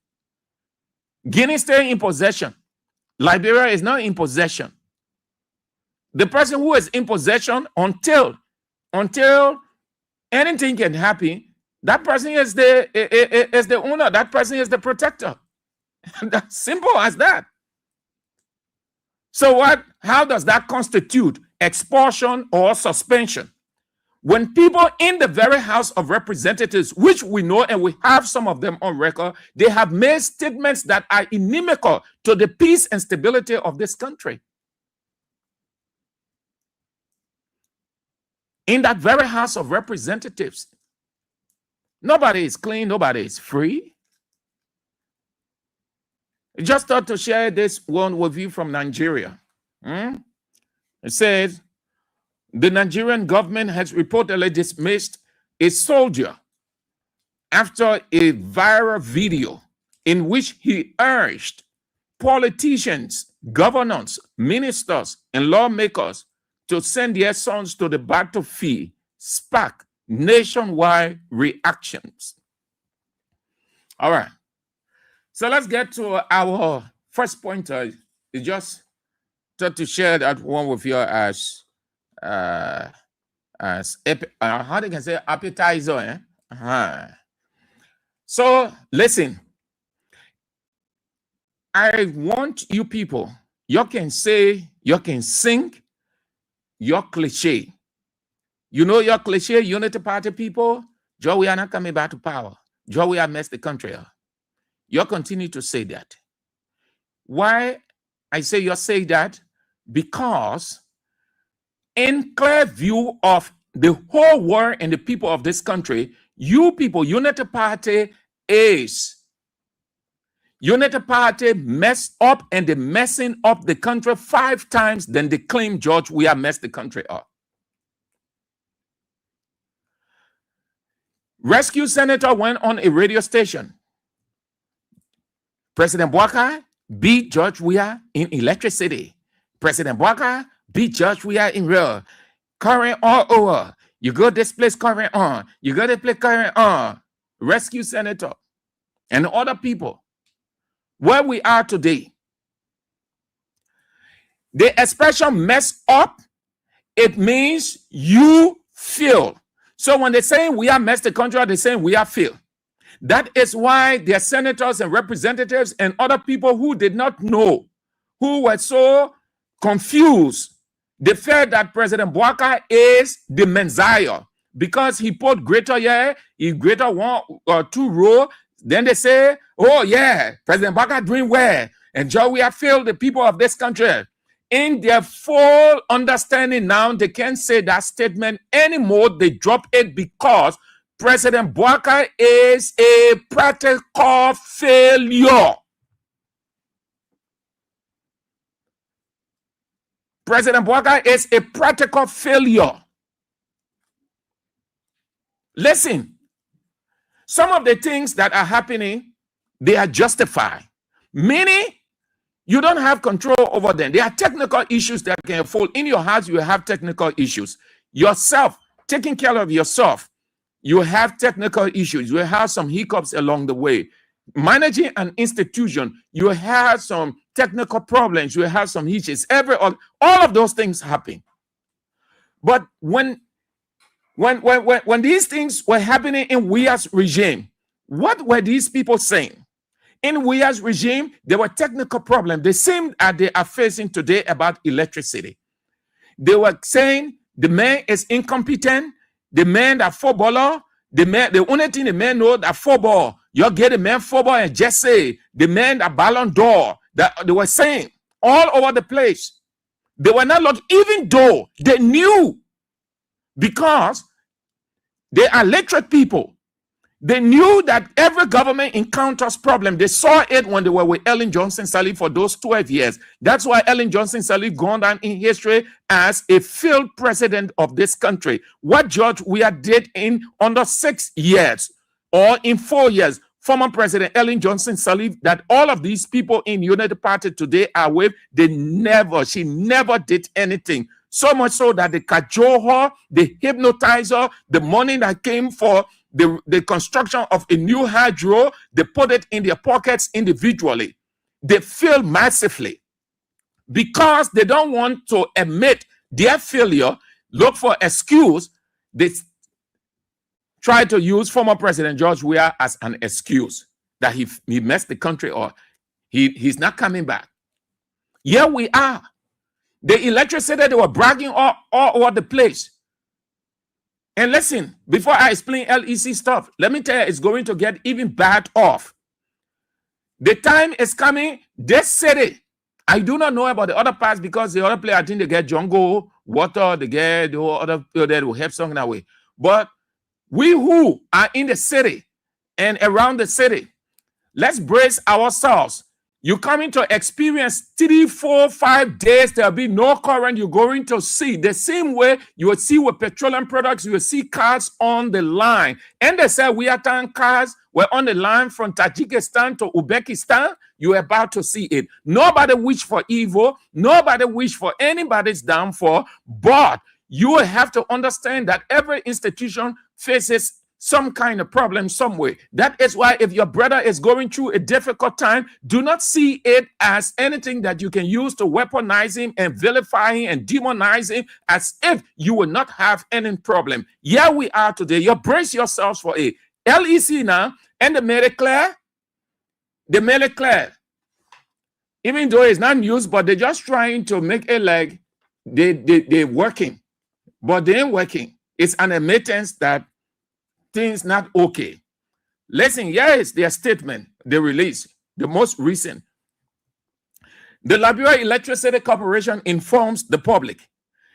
Speaker 9: Guinea staying in possession. Liberia is not in possession. The person who is in possession until anything can happen, that person is the owner. That person is the protector. That's simple as that. So how does that constitute expulsion or suspension? When people in the very House of Representatives, which we know and we have some of them on record, they have made statements that are inimical to the peace and stability of this country. In that very House of Representatives, nobody is clean, nobody is free. I just thought to share this one with you from Nigeria. It says, the Nigerian government has reportedly dismissed a soldier after a viral video in which he urged politicians, governors, ministers, and lawmakers to send their sons to the battlefield, spark nationwide reactions. All right. So let's get to our first pointer. It's just to share that one with you as how they can say appetizer. So listen, I want you people, you can say, you can sing your cliche. You know your cliche, Unity Party people? Joe, we are not coming back to power. Joe, we have messed the country up. You continue to say that. Why I say you say that? Because in clear view of the whole world and the people of this country, you people, Unity Party messed up, and they messing up the country 5 times than they claim George Weah messed the country up. Rescue Senator went on a radio station. President Boakai beat George Weah in electricity. President Boakai beat George Weah in rail. Current all over. You go this place, current on. You go this place, current on. Rescue Senator and other people. Where we are today, the expression mess up, it means you feel. So when they say we are messed the country, they say we are feel. That is why their senators and representatives and other people who did not know, who were so confused, they felt that President Boakai is the Messiah because he put greater here, he greater 1 or 2 row. Then they say, oh yeah, President Boakai doing well. And Joe, we have failed the people of this country. In their full understanding now, they can't say that statement anymore. They drop it because President Boakai is a practical failure. President Boakai is a practical failure. Listen, some of the things that are happening, they are justified. Many, you don't have control over them. There are technical issues that can fall in your house. You have technical issues. Yourself, taking care of yourself, you have technical issues. You have some hiccups along the way. Managing an institution, you have some technical problems. You have some issues. All of those things happen. But when these things were happening in Weah's regime, what were these people saying? In Weah's regime, there were technical problems, the same as they are facing today about electricity. They were saying the man is incompetent, the man that footballer, the only thing the man know that football, you get the man football and just say the man that Ballon d'Or, that they were saying all over the place. They were not looking, even though they knew, because they are literate people. They knew that every government encounters problems. They saw it when they were with Ellen Johnson Sirleaf for those 12 years. That's why Ellen Johnson Sirleaf gone down in history as a failed president of this country. What George Weah did in under 6 years or in 4 years, former President Ellen Johnson Sirleaf, that all of these people in United Party today are with, she never did anything. So much so that they cajole her, they hypnotize her, the money that came for the construction of a new hydro, they put it in their pockets individually. They fail massively because they don't want to admit their failure, look for excuse. They try to use former President George Weah as an excuse that he messed the country or he's not coming back. Here we are. The electricity, they were bragging all over the place. And listen, before I explain LEC stuff, let me tell you, it's going to get even bad off. The time is coming, this city, I do not know about the other parts because the other place, I think they get jungle, water, they get the other people that will help something that way. But we who are in the city and around the city, let's brace ourselves. You're coming to experience 3, 4, 5 days. There'll be no current. You're going to see the same way you will see with petroleum products. You will see cars on the line. And they said Weah cars were on the line from Tajikistan to Uzbekistan. You're about to see it. Nobody wish for evil. Nobody wish for anybody's downfall. But you have to understand that every institution faces some kind of problem some way. That is why if your brother is going through a difficult time, do not see it as anything that you can use to weaponize him and vilify him and demonize him as if you will not have any problem. Here we are today. You brace yourselves for it. LEC now and the Marie Claire, even though it's not news, but they're just trying to make it like they're working, but they ain't working. It's an admittance that things not okay. Listen, here is their statement they released, the most recent. The Liberia Electricity Corporation informs the public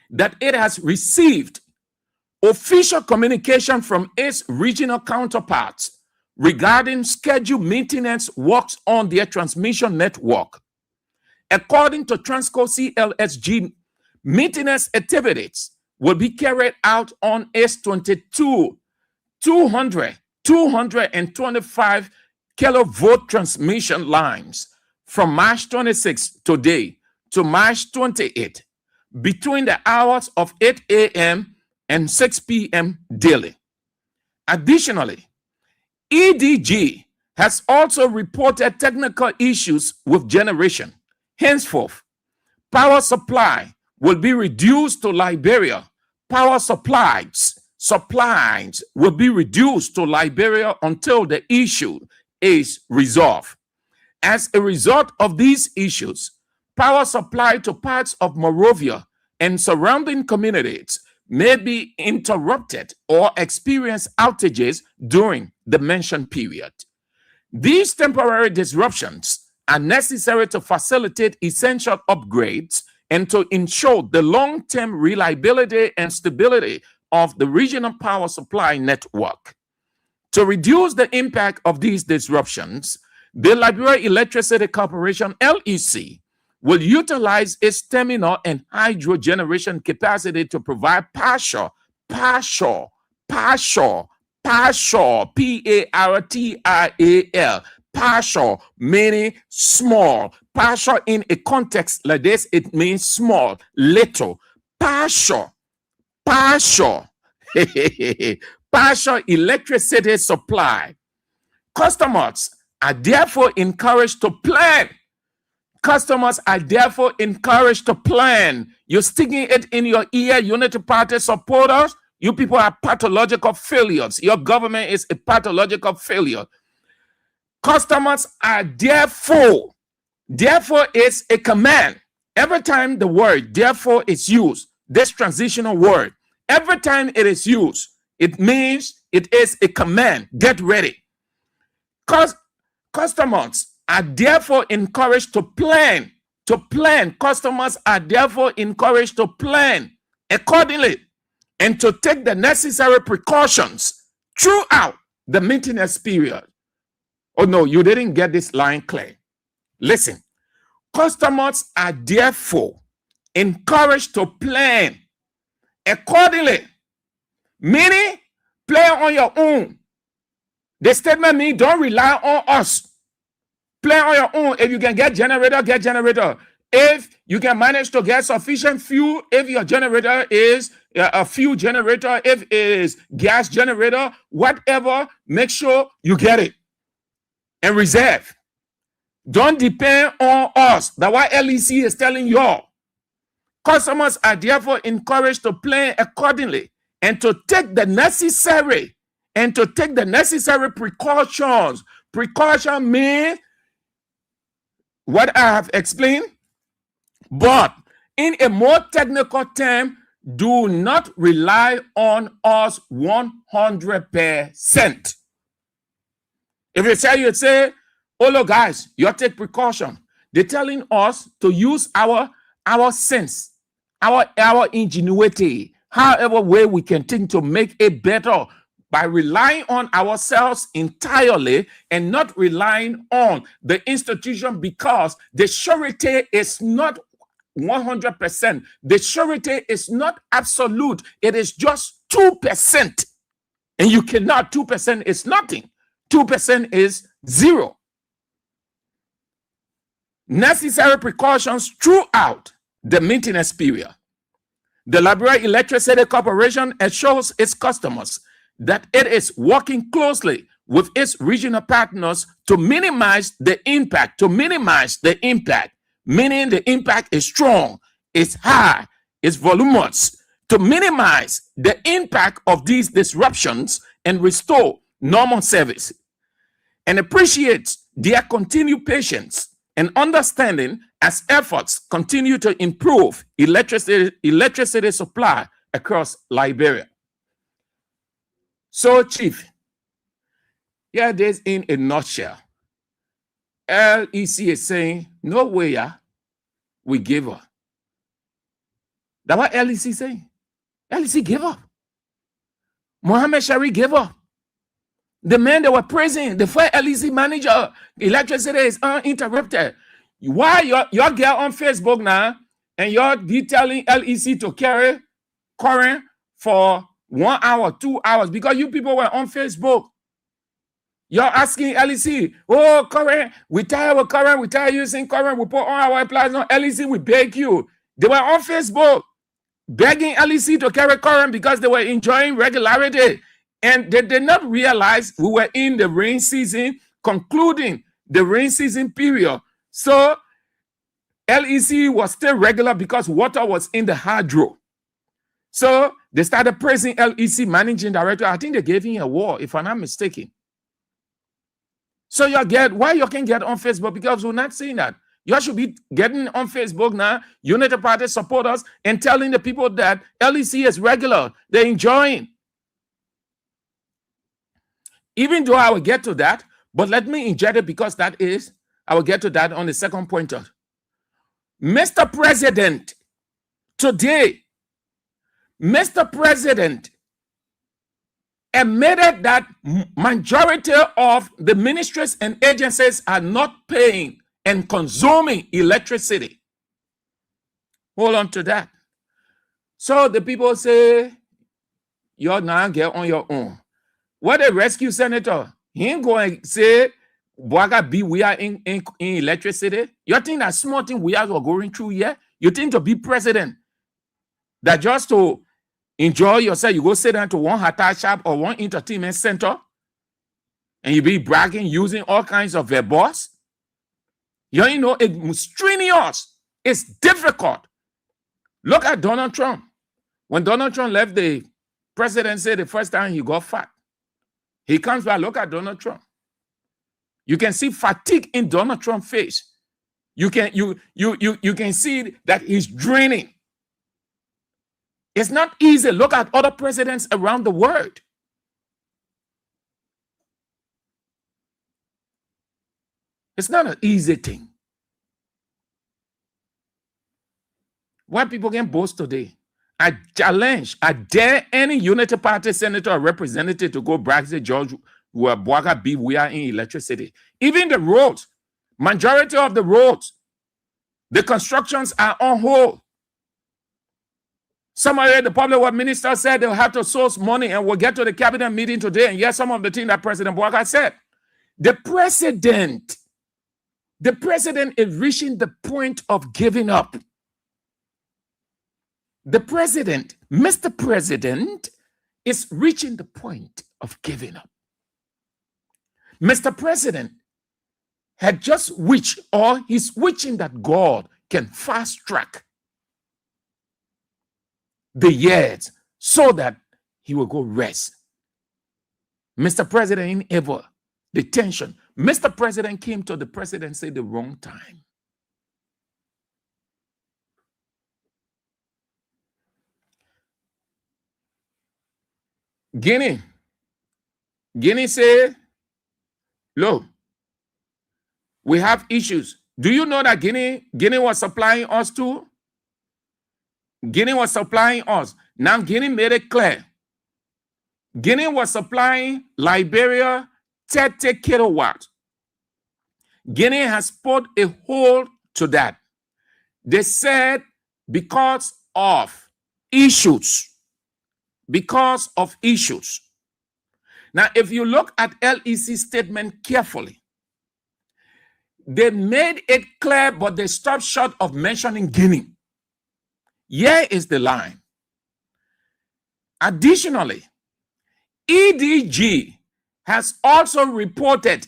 Speaker 9: that it has received official communication from its regional counterparts regarding scheduled maintenance works on their transmission network. According to Transco CLSG, maintenance activities will be carried out on S22 225 kilovolt transmission lines from March 26 today to March 28 between the hours of 8 a.m. and 6 p.m. daily. Additionally, EDG has also reported technical issues with generation. Henceforth, power supply will be reduced to Liberia. Power supplies will be reduced to Liberia until the issue is resolved. As a result of these issues, power supply to parts of Monrovia and surrounding communities may be interrupted or experience outages during the mentioned period. These temporary disruptions are necessary to facilitate essential upgrades and to ensure the long-term reliability and stability of the regional power supply network. To reduce the impact of these disruptions, the Liberia Electricity Corporation, LEC, will utilize its terminal and hydro generation capacity to provide partial partial, P-A-R-T-I-A-L, partial, meaning small. Partial in a context like this, it means small, little. Partial, partial, partial electricity supply. Customers are therefore encouraged to plan. Customers are therefore encouraged to plan. You're sticking it in your ear, Unity Party supporters. You people are pathological failures. Your government is a pathological failure. Customers are therefore is a command. Every time the word therefore is used, this transitional word, every time it is used, it means it is a command. Get ready. Customers are therefore encouraged to plan. To plan. Customers are therefore encouraged to plan accordingly and to take the necessary precautions throughout the maintenance period. Oh no, you didn't get this line clear. Listen, customers are therefore encouraged to plan accordingly, meaning plan on your own. The statement means don't rely on us. Plan on your own. If you can get generator, get generator. If you can manage to get sufficient fuel, if your generator is a fuel generator, if it is gas generator, whatever, make sure you get it and reserve. Don't depend on us. That's why LEC is telling y'all. Customers are therefore encouraged to plan accordingly and to take the necessary precautions. Precaution means what I have explained, but in a more technical term, do not rely on us 100%. If you say, oh, look, guys, you take precaution. They're telling us to use our sense, our ingenuity, however way we can think to make it better by relying on ourselves entirely and not relying on the institution, because the surety is not 100%. The surety is not absolute. It is just 2%. And you cannot, 2% is nothing. 2% is zero. Necessary precautions throughout the maintenance period. The Liberia Electricity Corporation assures its customers that it is working closely with its regional partners to minimize the impact, meaning the impact is strong, it's high, it's voluminous, to minimize the impact of these disruptions and restore normal service, and appreciates their continued patience and understanding as efforts continue to improve electricity supply across Liberia. So, Chief, here it is in a nutshell. LEC is saying, no way we give up. That's what LEC is saying. LEC give up. Mohammed Shari gave up. The man that were praising, the first LEC manager, electricity is uninterrupted. Why your girl on Facebook now and you're detailing LEC to carry current for 1 hour, 2 hours, because you people were on Facebook. You're asking LEC, oh, current, we tired using current, we put on our appliance on LEC, we beg you. They were on Facebook begging LEC to carry current because they were enjoying regularity. And they did not realize we were in the rain season, concluding the rain season period. So LEC was still regular because water was in the hydro. So they started praising LEC managing director. I think they gave him a award, if I'm not mistaken. So why you can get on Facebook? Because we're not seeing that. You should be getting on Facebook now, Unity Party supporters, and telling the people that LEC is regular. They're enjoying. Even though I will get to that, but let me inject it because I will get to that on the second pointer. Mr. President, today, Mr. President admitted that majority of the ministries and agencies are not paying and consuming electricity. Hold on to that. So the people say, you're now get on your own. What a rescue senator. He ain't going to say, Boaga be we are in electricity. You think that small thing we are going through here? You think to be president, that just to enjoy yourself, you go sit down to one hotel shop or one entertainment center and you be bragging using all kinds of verbos? You know, it's strenuous. It's difficult. Look at Donald Trump. When Donald Trump left the presidency the first time, he got fat. He comes back, look at Donald Trump. You can see fatigue in Donald Trump's face. You can see that he's draining. It's not easy. Look at other presidents around the world. It's not an easy thing. Why people can boast today? I challenge, I dare any Unity Party senator or representative to go brag the George Boaga be we are in electricity. Even the roads, majority of the roads, the constructions are on hold. Somebody, the public works minister said they'll have to source money, and we'll get to the cabinet meeting today and hear some of the things that President Boaga said. The president is reaching the point of giving up. The president, Mr. President, is reaching the point of giving up. Mr. President had just wished, or he's wishing that God can fast track the years so that he will go rest. Mr. President, in ever detention, Mr. President came to the presidency the wrong time. Guinea said, look, we have issues. Do you know that Guinea was supplying us too? Guinea was supplying us. Now Guinea made it clear. Guinea was supplying Liberia 30 kilowatts. Guinea has put a hold to that. They said because of issues. Because of issues. Now, if you look at LEC's statement carefully, they made it clear, but they stopped short of mentioning Guinea. Here is the line. Additionally, EDG has also reported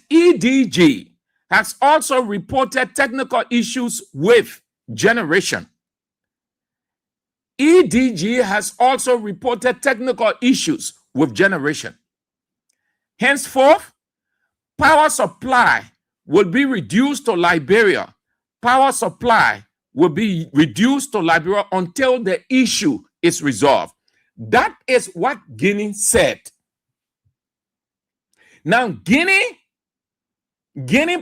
Speaker 9: technical issues with generation. EDG has also reported technical issues with generation. Henceforth, power supply will be reduced to Liberia. Power supply will be reduced to Liberia until the issue is resolved. That is what Guinea said. Now, Guinea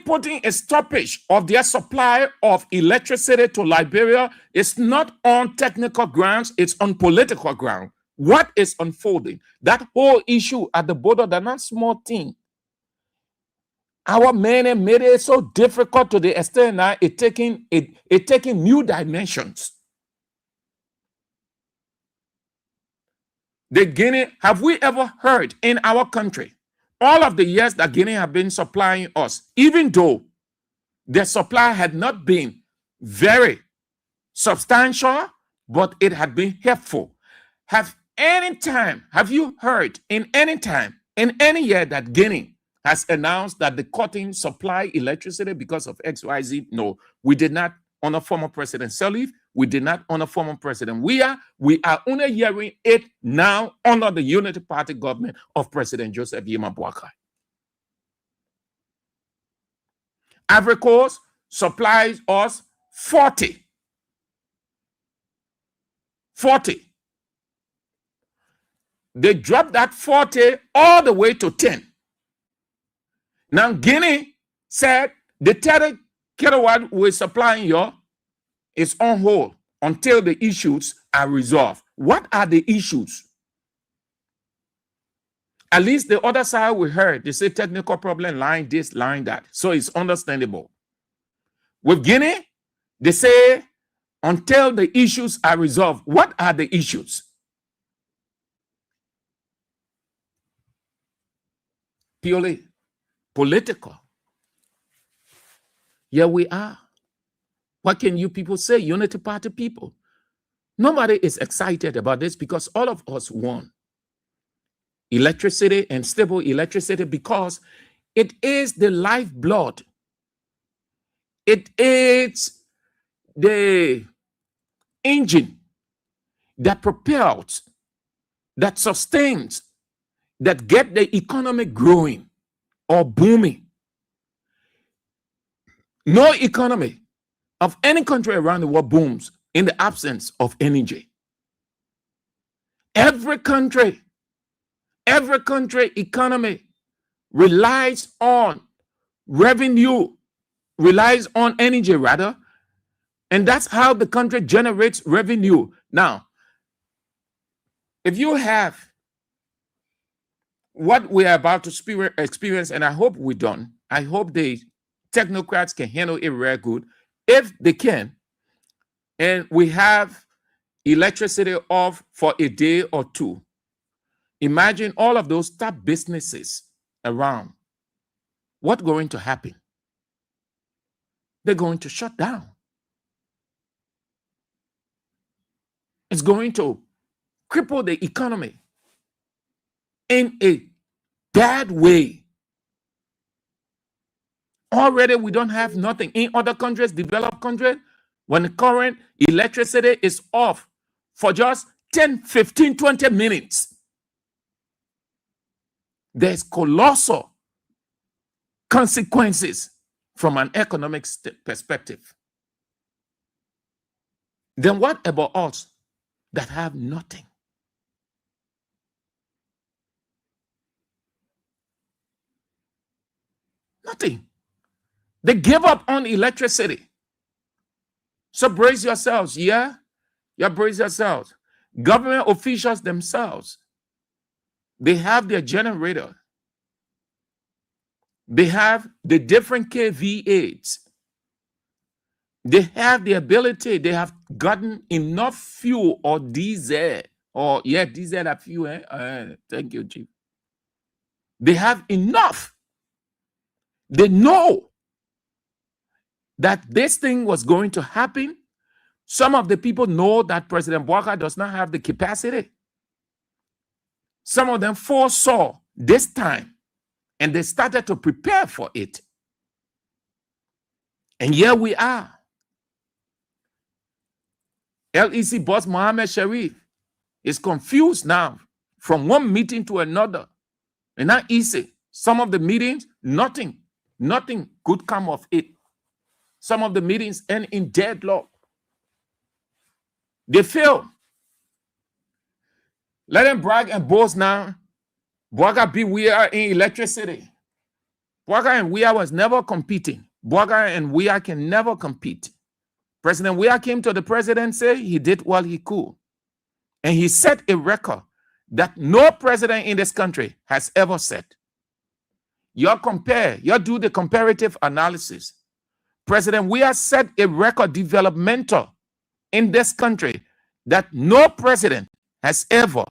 Speaker 9: putting a stoppage of their supply of electricity to Liberia is not on technical grounds, it's on political ground. What is unfolding? That whole issue at the border, they're not small thing. Our men made it so difficult to the extent that it's taking new dimensions. The Guinea, have we ever heard in our country, all of the years that Guinea have been supplying us, even though their supply had not been very substantial, but it had been helpful. Have you heard in any time, in any year that Guinea has announced that the cutting supply electricity because of XYZ? No, we did not honor former President Sirleaf. We did not honor former President Weah. We are only hearing it now under the Unity Party government of President Joseph Yema Boakai. Ivory Coast supplies us 40. They dropped that 40 all the way to 10. Now Guinea said the 30 kilowatt we're supplying you is on hold until the issues are resolved. What are the issues? At least the other side we heard, they say technical problem, line this, line that. So it's understandable. With Guinea, they say until the issues are resolved. What are the issues? purely political. Here we are. What can you people say, Unity Party people? Nobody is excited about this because all of us want electricity and stable electricity because it is the lifeblood. It is the engine that propels, that sustains, that get the economy growing or booming. No economy of any country around the world booms in the absence of energy. Every country economy relies on revenue, relies on energy rather, and that's how the country generates revenue. Now, if you have what we are about to experience, and I hope we're done, I hope the technocrats can handle it very good. If they can, and we have electricity off for a day or two, imagine all of those top businesses around. What's going to happen? They're going to shut down. It's going to cripple the economy in a bad way. Already we don't have nothing. In other countries, developed countries, when the current electricity is off for just 10, 15, 20 minutes, there's colossal consequences from an economic perspective. Then what about us that have nothing? Nothing. They give up on electricity. So brace yourselves, yeah? Yeah, brace yourselves. Government officials themselves, they have their generator. They have the different KVAs. They have the ability, they have gotten enough fuel or diesel, or diesel and fuel. Thank you, Chief. They have enough. They know that this thing was going to happen. Some of the people know that President Weah does not have the capacity. Some of them foresaw this time, and they started to prepare for it. And here we are. LEC boss Mohammed Sharif is confused now from one meeting to another. And not easy. Some of the meetings, nothing could come of it. Some of the meetings end in deadlock. They fail. Let them brag and boast now. Weah beat Weah in electricity. Weah and Weah was never competing. Weah and Weah can never compete. President Weah came to the presidency. He did what he could. And he set a record that no president in this country has ever set. You do the comparative analysis. President Weah set a record developmental in this country that no president has ever,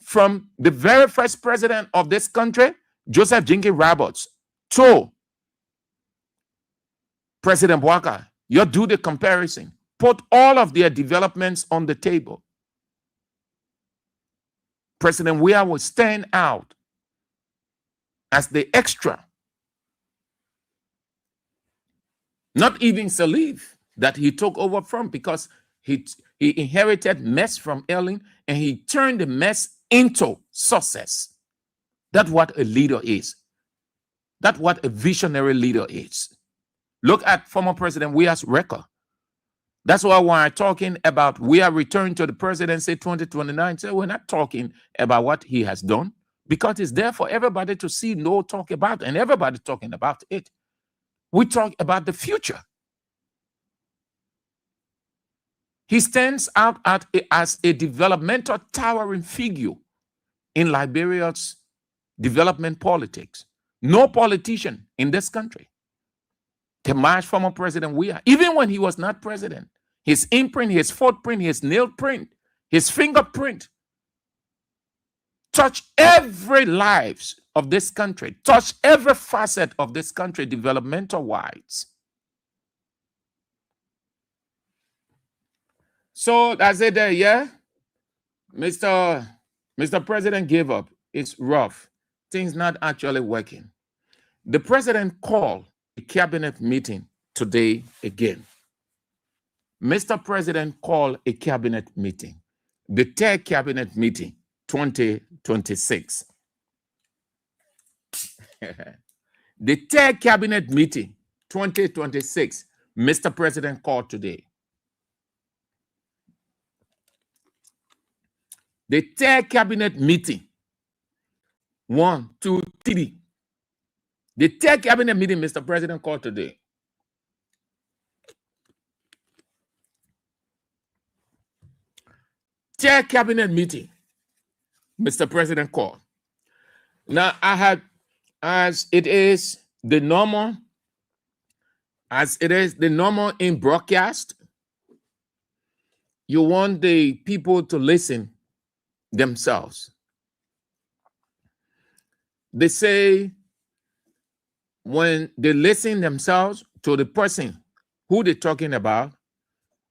Speaker 9: from the very first president of this country, Joseph Jenkins Roberts, to President Weah. You do the comparison. Put all of their developments on the table. President Weah will stand out as the extra. Not even Salif that he took over from, because he inherited mess from Ellen and he turned the mess into success. That's what a leader is. That's what a visionary leader is. Look at former President Weah's record. That's why when I'm talking about Weah return to the presidency 2029, so we're not talking about what he has done, because it's there for everybody to see, know, talk about, and everybody talking about it. We talk about the future. He stands out as a developmental towering figure in Liberia's development politics. No politician in this country can match former President Weah, even when he was not president. His imprint, his footprint, his nail print, his fingerprint touch every lives of this country, touch every facet of this country developmental wise. So that's it there, yeah? Mr. President gave up. It's rough. Things not actually working. The president called a cabinet meeting today again. Mr. President called a cabinet meeting, the third cabinet meeting, 2026. The third cabinet meeting, 2026, Mr. President called today. The third cabinet meeting, 1, 2, 3. The third cabinet meeting Mr. President called today. Third cabinet meeting Mr. President called. Now, I had, as it is the normal in broadcast, you want the people to listen themselves. They say when they listen themselves to the person who they're talking about,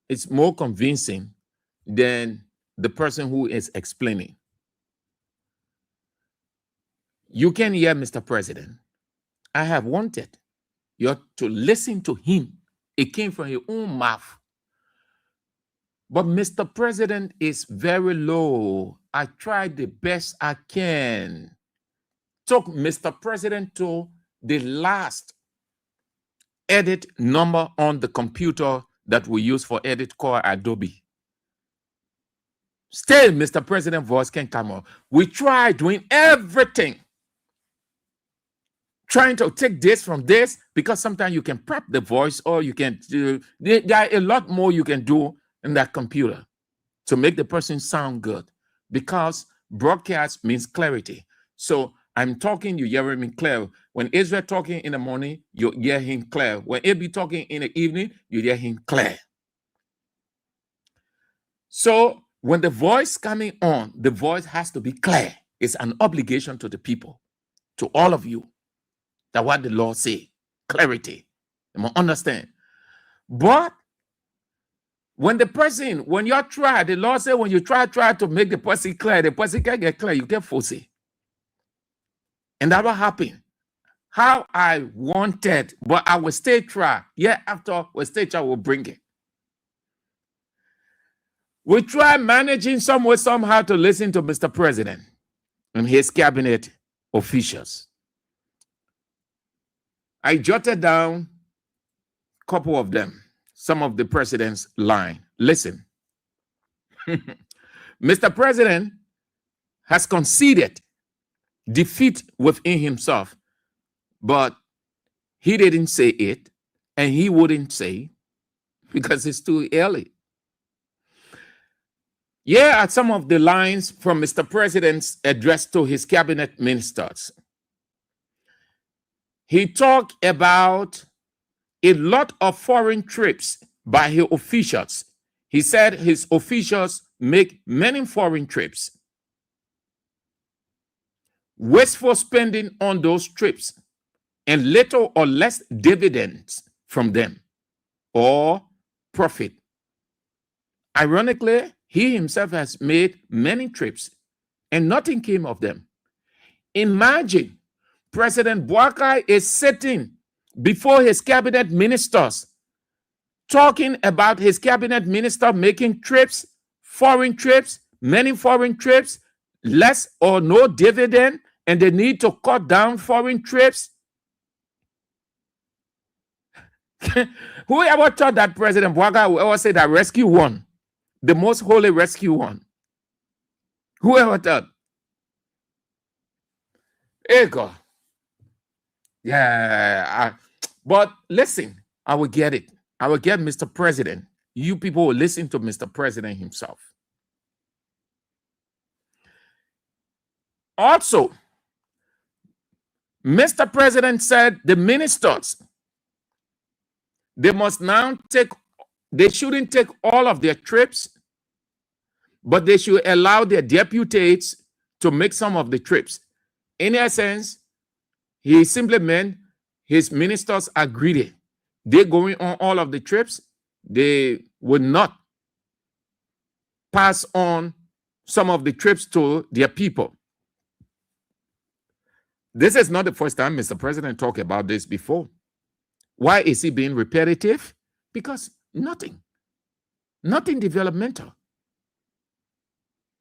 Speaker 9: it's more convincing than the person who is explaining. You can hear Mr. President. I have wanted you to listen to him. It came from your own mouth. But Mr. President is very low. I tried the best I can. Took Mr. President to the last edit number on the computer that we use for edit called Adobe. Still, Mr. President voice can't come up. We tried doing everything. Trying to take this from this, because sometimes you can prep the voice, or you can do, there are a lot more you can do in that computer to make the person sound good, because broadcast means clarity. So I'm talking, you hear me clear. When Israel talking in the morning, you hear him clear. When it be talking in the evening, you hear him clear. So when the voice coming on, the voice has to be clear. It's an obligation to the people, to all of you. That's what the law say, clarity. You must understand. But when the person, when you try, the law say when you try to make the person clear, the person can't get clear, you can't force it. And that will happen. How I wanted, but I will stay try. Yeah, after we stay try, we'll bring it. We try managing some way, somehow to listen to Mr. President and his cabinet officials. I jotted down a couple of them, some of the president's line. Listen, Mr. President has conceded defeat within himself, but he didn't say it, and he wouldn't say because it's too early. Here are some of the lines from Mr. President's address to his cabinet ministers. He talked about a lot of foreign trips by his officials. He said his officials make many foreign trips. Wasteful spending on those trips and little or less dividends from them or profit. Ironically, he himself has made many trips and nothing came of them. Imagine President Weah is sitting before his cabinet ministers, talking about his cabinet minister making trips, foreign trips, many foreign trips, less or no dividend, and they need to cut down foreign trips. Whoever thought that President Weah will ever say that rescue one, the most holy rescue one? Whoever thought? Hey God. Yeah, but listen, I will get it. I will get Mr. President. You people will listen to Mr. President himself. Also, Mr. President said the ministers, they must now they shouldn't take all of their trips, but they should allow their deputies to make some of the trips. In essence, he simply meant his ministers are greedy. They're going on all of the trips. They would not pass on some of the trips to their people. This is not the first time Mr. President talked about this before. Why is he being repetitive? Because nothing developmental.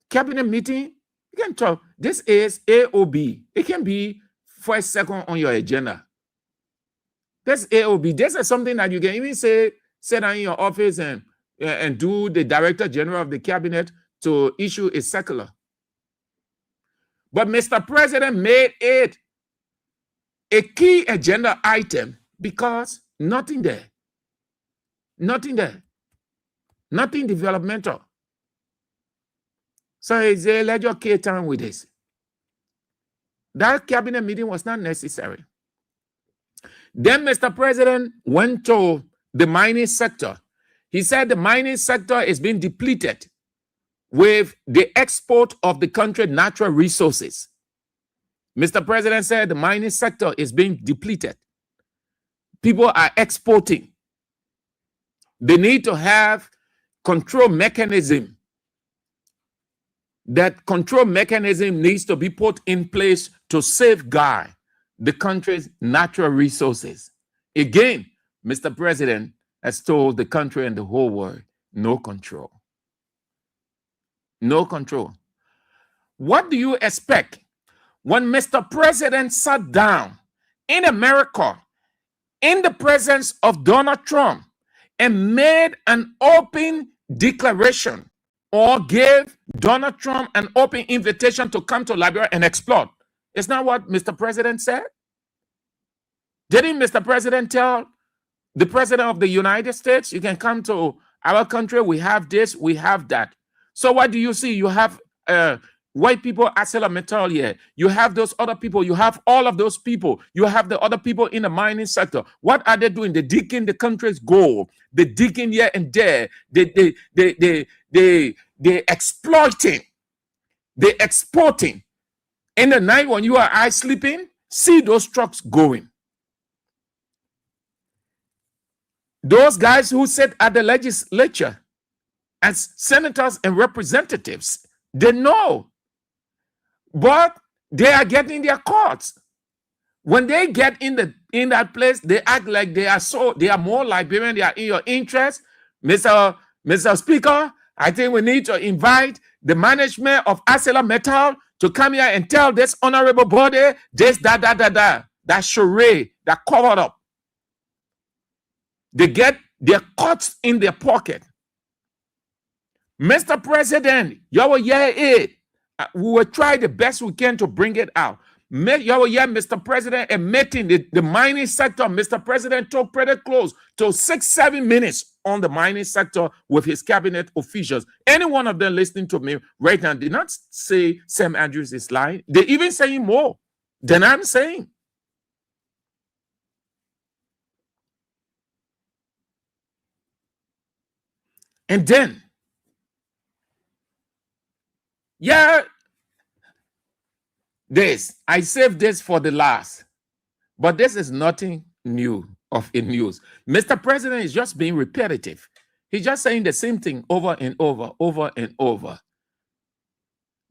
Speaker 9: Cabinet meeting, you can talk. This is AOB. It can be first, second on your agenda. That's AOB. This is something that you can even say, sit down in your office and do the Director General of the Cabinet to issue a circular. But Mr. President made it a key agenda item because nothing there. Nothing there. Nothing developmental. So he said, let your kid time with this. That cabinet meeting was not necessary. Then Mr. President went to the mining sector. He said the mining sector is being depleted with the export of the country's natural resources. Mr. President said the mining sector is being depleted. People are exporting. They need to have control mechanism. That control mechanism needs to be put in place to safeguard the country's natural resources. Again, Mr. President has told the country and the whole world, no control. No control. What do you expect when Mr. President sat down in America in the presence of Donald Trump and made an open declaration or gave Donald Trump an open invitation to come to Liberia and explore? Isn't that what Mr. President said? Didn't Mr. President tell the President of the United States, you can come to our country, we have this, we have that. So what do you see? You have white people at ArcelorMittal here. You have those other people. You have all of those people. You have the other people in the mining sector. What are they doing? They're digging the country's gold. They're digging here and there. They're exploiting. They're exporting. In the night when you are sleeping, see those trucks going. Those guys who sit at the legislature as senators and representatives, they know. But they are getting their courts. When they get in that place, they act like they are more Liberian, they are in your interest. Mr. Speaker, I think we need to invite the management of ArcelorMittal to come here and tell this honorable body this, that charade, that covered up. They get their cuts in their pocket. Mr. President, you will hear it. We will try the best we can to bring it out. You will hear Mr. President admitting the mining sector. Mr. President talked pretty close to 6-7 minutes on the mining sector with his cabinet officials. Any one of them listening to me right now did not say Sam Andrews is lying. They even saying more than I'm saying. And then, I saved this for the last, but this is nothing new in news. Mr. President is just being repetitive. He's just saying the same thing over and over.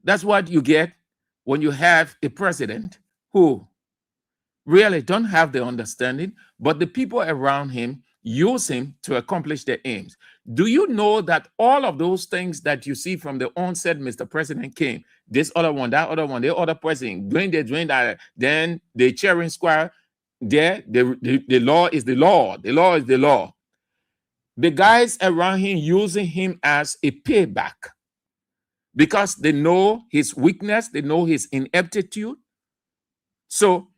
Speaker 9: That's what you get when you have a president who really don't have the understanding, but the people around him use him to accomplish their aims. Do you know that all of those things that you see from the onset, Mr. President came, this other one, that other one, the other president, doing that, then the cheering square, there, the law is the law. The law is the law. The guys around him using him as a payback because they know his weakness, they know his ineptitude. So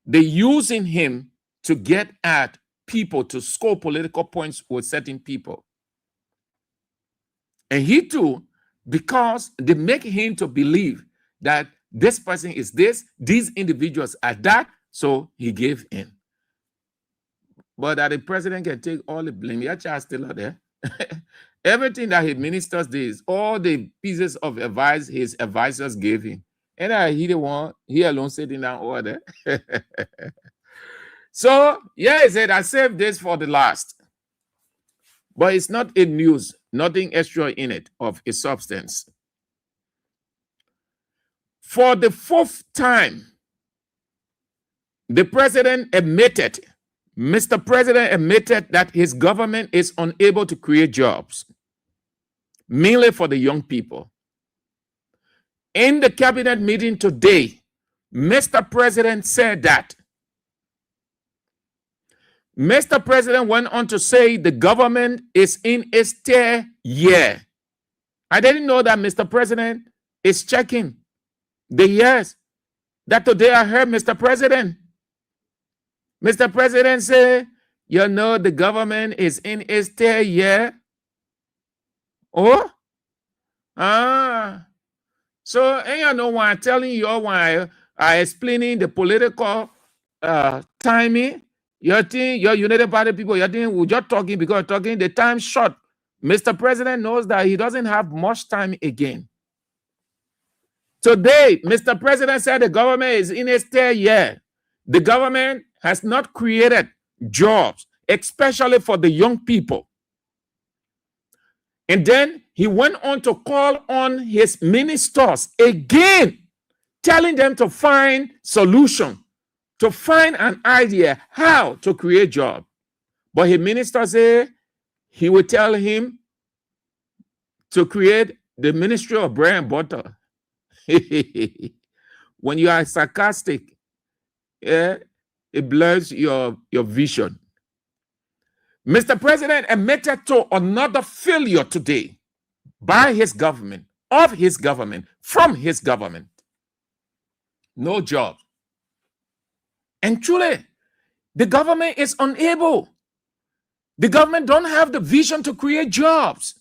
Speaker 9: they're using him to get at people, to score political points with certain people. And he too, because they make him to believe that this person is this, these individuals are that, so he gave in. But that the president can take all the blame. Your child still out there. Everything that his ministers did, all the pieces of advice his advisors gave him, And he the one, he alone sitting down order. So, yeah, he said, I saved this for the last. But it's not in news, nothing extra in it of its substance. For the fourth time, the president admitted, Mr. President admitted that his government is unable to create jobs, mainly for the young people. In the cabinet meeting today, Mr. President said that. Mr. President went on to say the government is in its third year. I didn't know that Mr. President is checking the years. That today I heard Mr. President. Mr. President said, you know, the government is in its third year. Oh? So, and you know why I'm telling you why I explaining the political timing. You think your United Party people, you think we're just talking because talking the time short. Mr. President knows that he doesn't have much time again. Today, Mr. President said the government is in its third year. The government has not created jobs, especially for the young people. And then he went on to call on his ministers again, telling them to find solution, to find an idea how to create jobs. But his minister said he would tell him to create the ministry of bread and butter. When you are sarcastic, it blurs your vision. Mr. President admitted to another failure today by his government, of his government, from his government. No jobs. And truly, the government is unable. The government don't have the vision to create jobs.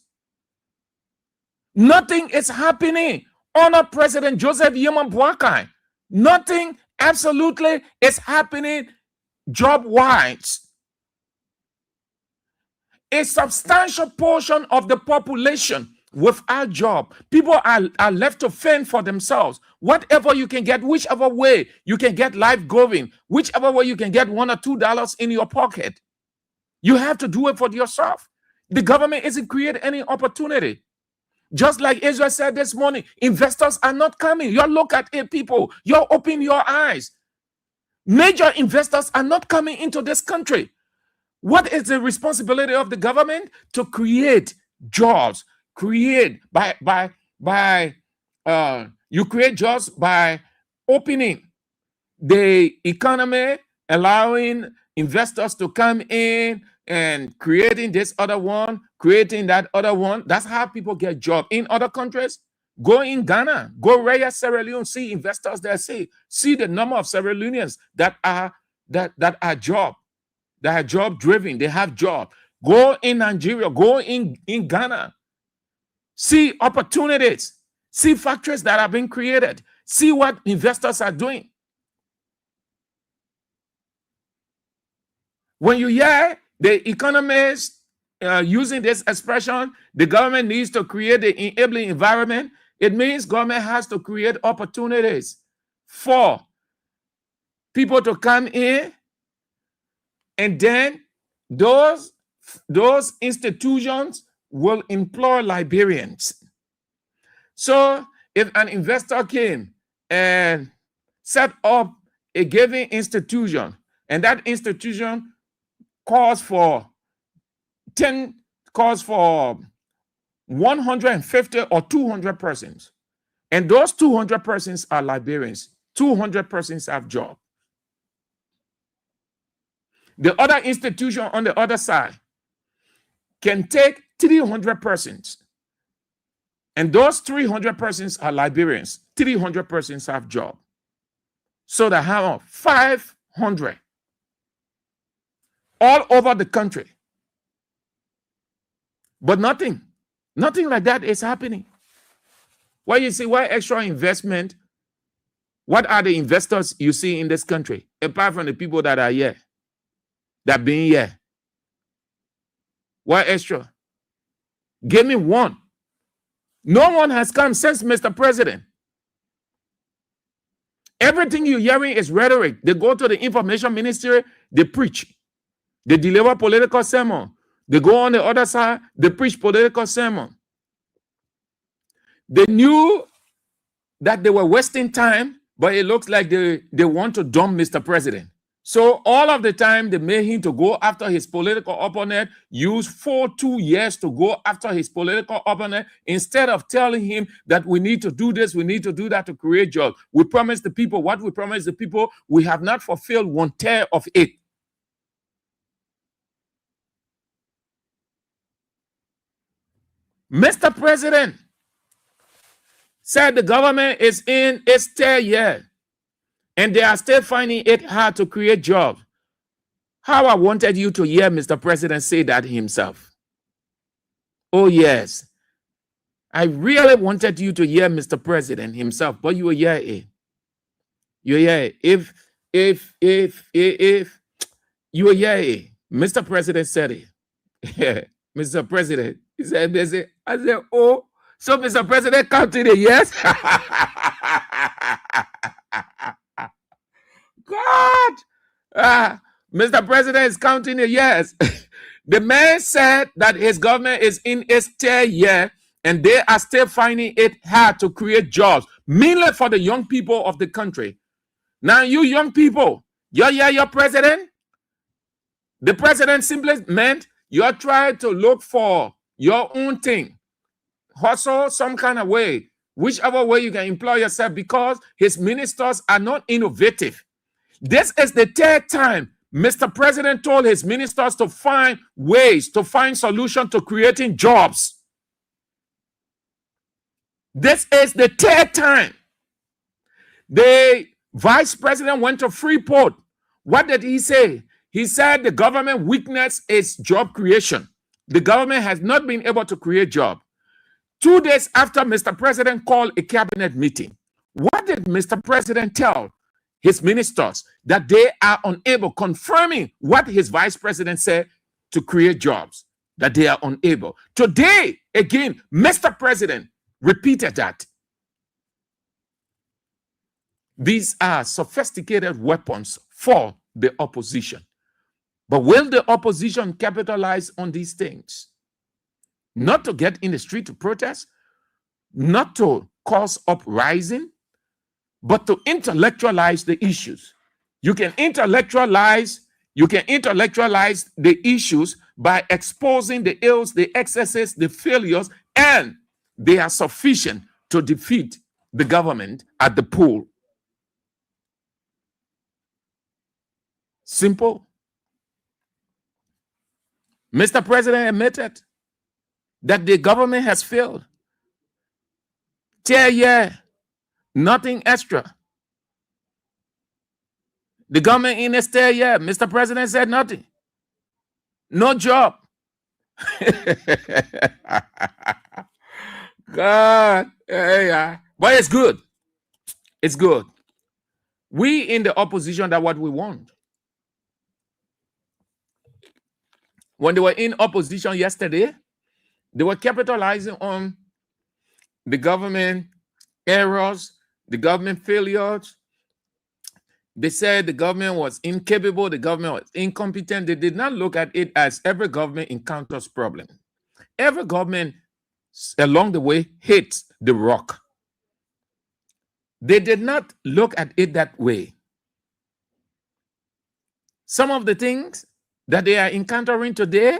Speaker 9: Nothing is happening under President Joseph Yeman Boakai. Nothing absolutely is happening job-wise. A substantial portion of the population without job. People are left to fend for themselves. Whatever you can get, whichever way you can get life going, whichever way you can get $1 or $2 in your pocket, you have to do it for yourself. The government isn't creating any opportunity. Just like Israel said this morning, investors are not coming. You look at it, people. You open your eyes. Major investors are not coming into this country. What is the responsibility of the government? To create jobs. Create you create jobs by opening the economy, allowing investors to come in and creating this other one, creating that other one. That's how people get jobs. In other countries, go in Ghana, go right at Sierra Leone, see investors there, see the number of Sierra Leoneans that are job driven, they have job. Go in Nigeria, go in Ghana, see opportunities, see factories that are being created, see what investors are doing. When you hear the economists using this expression, the government needs to create the enabling environment, it means government has to create opportunities for people to come in, and then those institutions will employ Liberians. So if an investor came and set up a given institution, and that institution calls for 150 or 200 persons, and those 200 persons are Liberians, 200 persons have jobs. The other institution on the other side can take 300 persons, and those 300 persons are Liberians. 300 persons have job. So they have 500 all over the country. But nothing like that is happening. Why you see, why extra investment? What are the investors you see in this country, apart from the people that are here? That being here. Why extra? Give me one. No one has come since Mr. President. Everything you're hearing is rhetoric. They go to the information ministry, they preach. They deliver political sermon. They go on the other side, they preach political sermon. They knew that they were wasting time, but it looks like they want to dump Mr. President. So all of the time they made him to go after his political opponent, use 2 years to go after his political opponent, instead of telling him that we need to do this, we need to do that to create jobs. We promised the people what we promised the people. We have not fulfilled 1/3 of it. Mr. President said the government is in its 3rd year and they are still finding it hard to create jobs. How I wanted you to hear Mr. President say that himself. Oh, yes. I really wanted you to hear Mr. President himself, but you will hear it. You hear it. If you will hear it. Mr. President said it. Mr. President, he said, I said, oh, so Mr. President counting the yes? God, Mr. President is counting the years. The man said that his government is in its 3rd year and they are still finding it hard to create jobs, mainly for the young people of the country. Now, you young people, your president, the president simply meant you're trying to look for your own thing, hustle some kind of way, whichever way you can employ yourself, because his ministers are not innovative. This is the 3rd time Mr. President told his ministers to find ways, to find solutions to creating jobs. This is the 3rd time. The vice president went to Freeport. What did he say? He said the government weakness is job creation. The government has not been able to create jobs. 2 days after Mr. President called a cabinet meeting, what did Mr. President tell his ministers? That they are unable, confirming what his vice president said, to create jobs, that they are unable. Today, again, Mr. President repeated that. These are sophisticated weapons for the opposition. But will the opposition capitalize on these things? Not to get in the street to protest, not to cause uprising, but to intellectualize the issues. You can intellectualize the issues by exposing the ills, the excesses, the failures, and they are sufficient to defeat the government at the poll. Simple. Mr. President admitted that the government has failed. 3rd year, nothing extra. The government in its 3rd year, Mr. President said nothing. No job. God, yeah. But it's good. It's good. We in the opposition, that's what we want. When they were in opposition yesterday, they were capitalizing on the government errors, the government failures. They said the government was incapable, the government was incompetent. They did not look at it as every government encounters problems. Every government along the way hits the rock. They did not look at it that way. Some of the things that they are encountering today,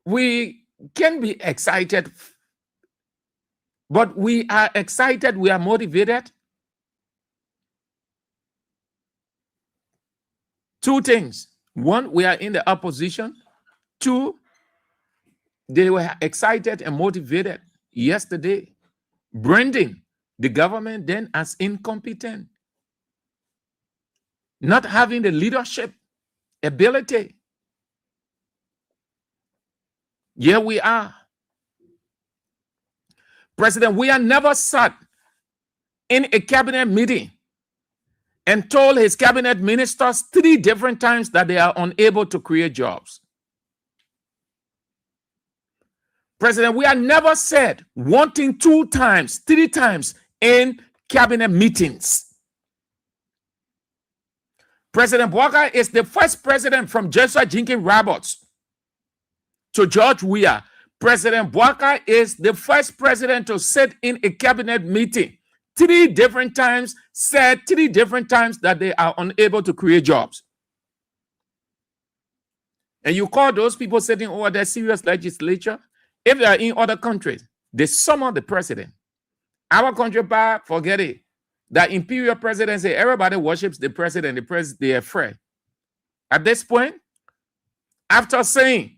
Speaker 9: we can be excited, but we are excited, we are motivated. 2 things. 1, we are in the opposition. 2, they were excited and motivated yesterday, branding the government then as incompetent, not having the leadership ability. Here we are. President Weah never sat in a cabinet meeting and told his cabinet ministers 3 different times that they are unable to create jobs. President Weah never said one thing 2 times, 3 times in cabinet meetings. President Walker is the first president from Joshua Jenkins Roberts to George Weah. President Walker is the first president to sit in a cabinet meeting 3 different times, said 3 different times that they are unable to create jobs. And you call those people sitting over there serious legislature? If they are in other countries, they summon the president. Our country, forget it. That imperial presidency, everybody worships the president. They are afraid. At this point, after saying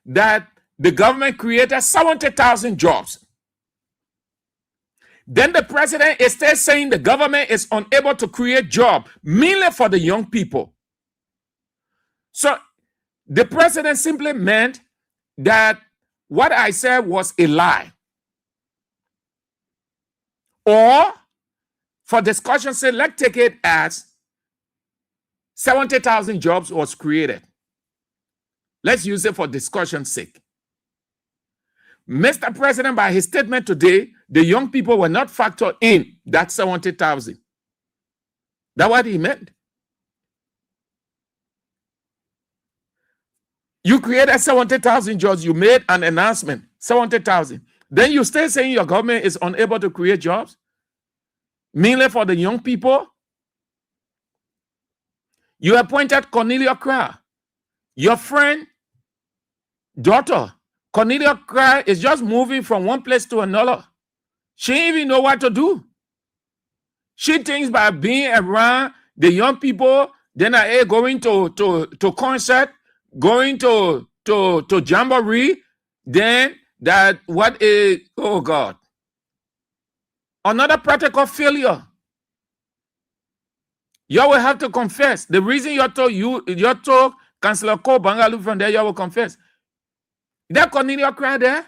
Speaker 9: that the government created 70,000 jobs, then the president is still saying the government is unable to create jobs, mainly for the young people. So the president simply meant that what I said was a lie. Or, for discussion's sake, let's take it as 70,000 jobs was created. Let's use it for discussion's sake. Mr. President, by his statement today, the young people were not factored in that 70,000. That's what he meant. You created 70,000 jobs. You made an announcement, 70,000. Then you still saying your government is unable to create jobs, mainly for the young people. You appointed Cornelia Cry, your friend, daughter. Cornelia Cry is just moving from one place to another. She didn't even know what to do. She thinks by being around the young people, then going to concert, going to jamboree, then that what is, oh God, another practical failure. You will have to confess. The reason you told Councillor Cole Bangalu from there, you will confess. That Cornelia Cry there,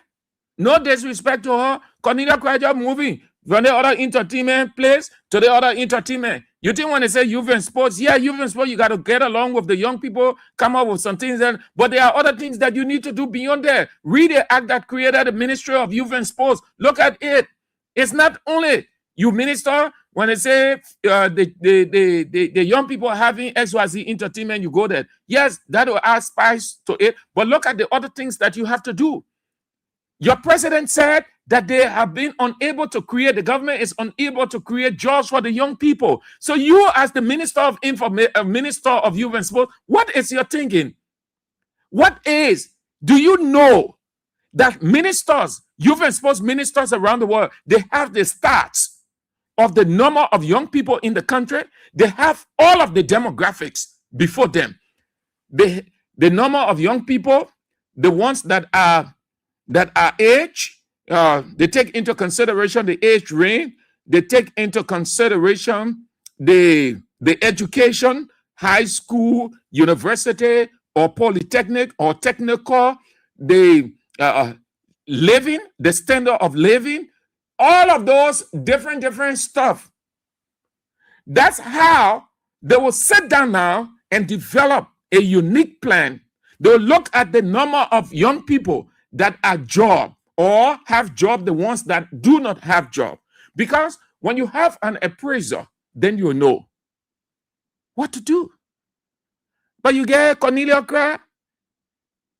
Speaker 9: no disrespect to her. Cornelia Cry just moving from the other entertainment place to the other entertainment. You think when they say youth and sports, yeah, youth and sports, you got to get along with the young people, come up with some things, but there are other things that you need to do beyond that. Read the act that created the Ministry of Youth and Sports. Look at it. It's not only you minister, when they say the young people having XYZ entertainment, you go there. Yes, that will add spice to it, but look at the other things that you have to do. Your president said that they have been unable to create, the government is unable to create jobs for the young people. So you, as the Minister of Minister of Youth and Sport, what is your thinking? Do you know that ministers, youth and sports ministers around the world, they have the stats of the number of young people in the country? They have all of the demographics before them. The number of young people, the ones that are age, they take into consideration the age range, they take into consideration the education, high school, university, or polytechnic, or technical, the living, the standard of living, all of those different stuff. That's how they will sit down now and develop a unique plan. They'll look at the number of young people that are job or have job, the ones that do not have job. Because when you have an appraiser, then you know what to do. But you get Cornelia Cry,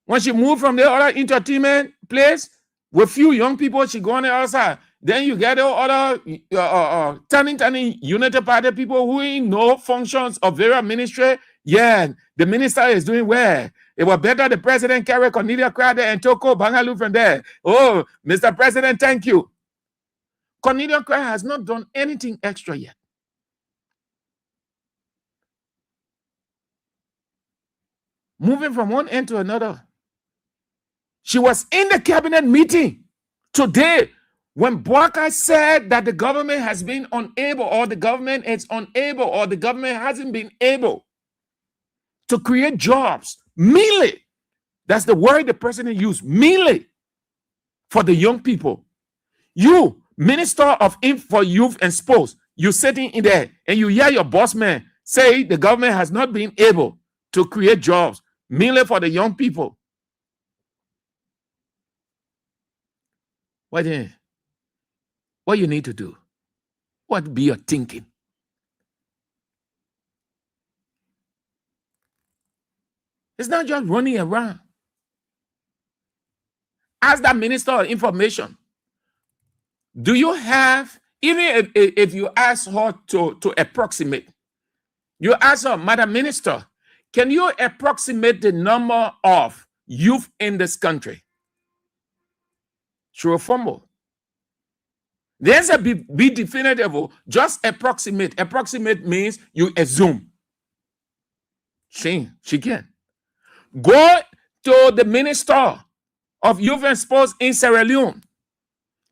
Speaker 9: when she moved from the other entertainment place with few young people, she go on the outside. Then you get the other turning Unity Party people who ain't no functions of various ministry. Yeah, the minister is doing well. It was better the president carry Cornelia Cry there and Toko Bangalu from there. Oh, Mr. President, thank you. Cornelia Cry has not done anything extra yet. Moving from one end to another. She was in the cabinet meeting today when Bwaka said that the government has been unable, or the government is unable, or the government hasn't been able to create jobs, mainly, that's the word the president used, mainly for the young people. You, Minister for Youth and Sports, you sitting in there and you hear your boss man say the government has not been able to create jobs, mainly for the young people. What you need to do? What be your thinking? It's not just running around. Ask that Minister of Information. Do you have, even if you ask her to approximate, you ask her, Madam Minister, can you approximate the number of youth in this country? She will fumble. The answer be definitive. Just approximate. Approximate means you assume. She can. Go to the Minister of Youth and Sports in Sierra Leone,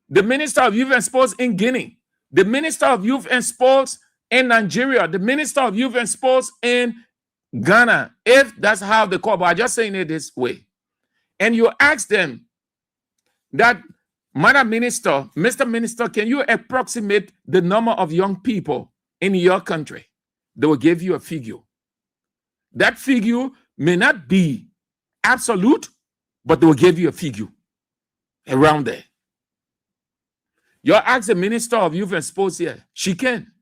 Speaker 9: the Minister of Youth and Sports in Guinea, the Minister of Youth and Sports in Nigeria, the Minister of Youth and Sports in Ghana, if that's how they call, but I'm just saying it this way. And you ask them that, Madam Minister, Mr. Minister, can you approximate the number of young people in your country? They will give you a figure. That figure may not be absolute, but they will give you a figure around there. You ask the Minister of Youth and Sports here, she can.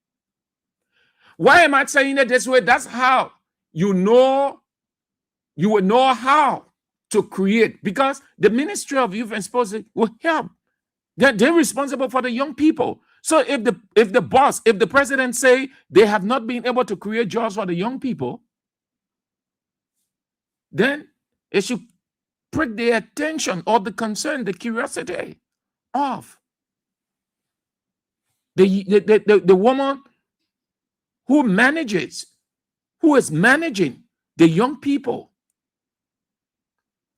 Speaker 9: Why am I saying it this way? That's how you will know how to create, because the Ministry of Youth and Sports will help. They're responsible for the young people. So if the president say they have not been able to create jobs for the young people, then it should prick the attention or the concern, the curiosity of the woman who is managing the young people.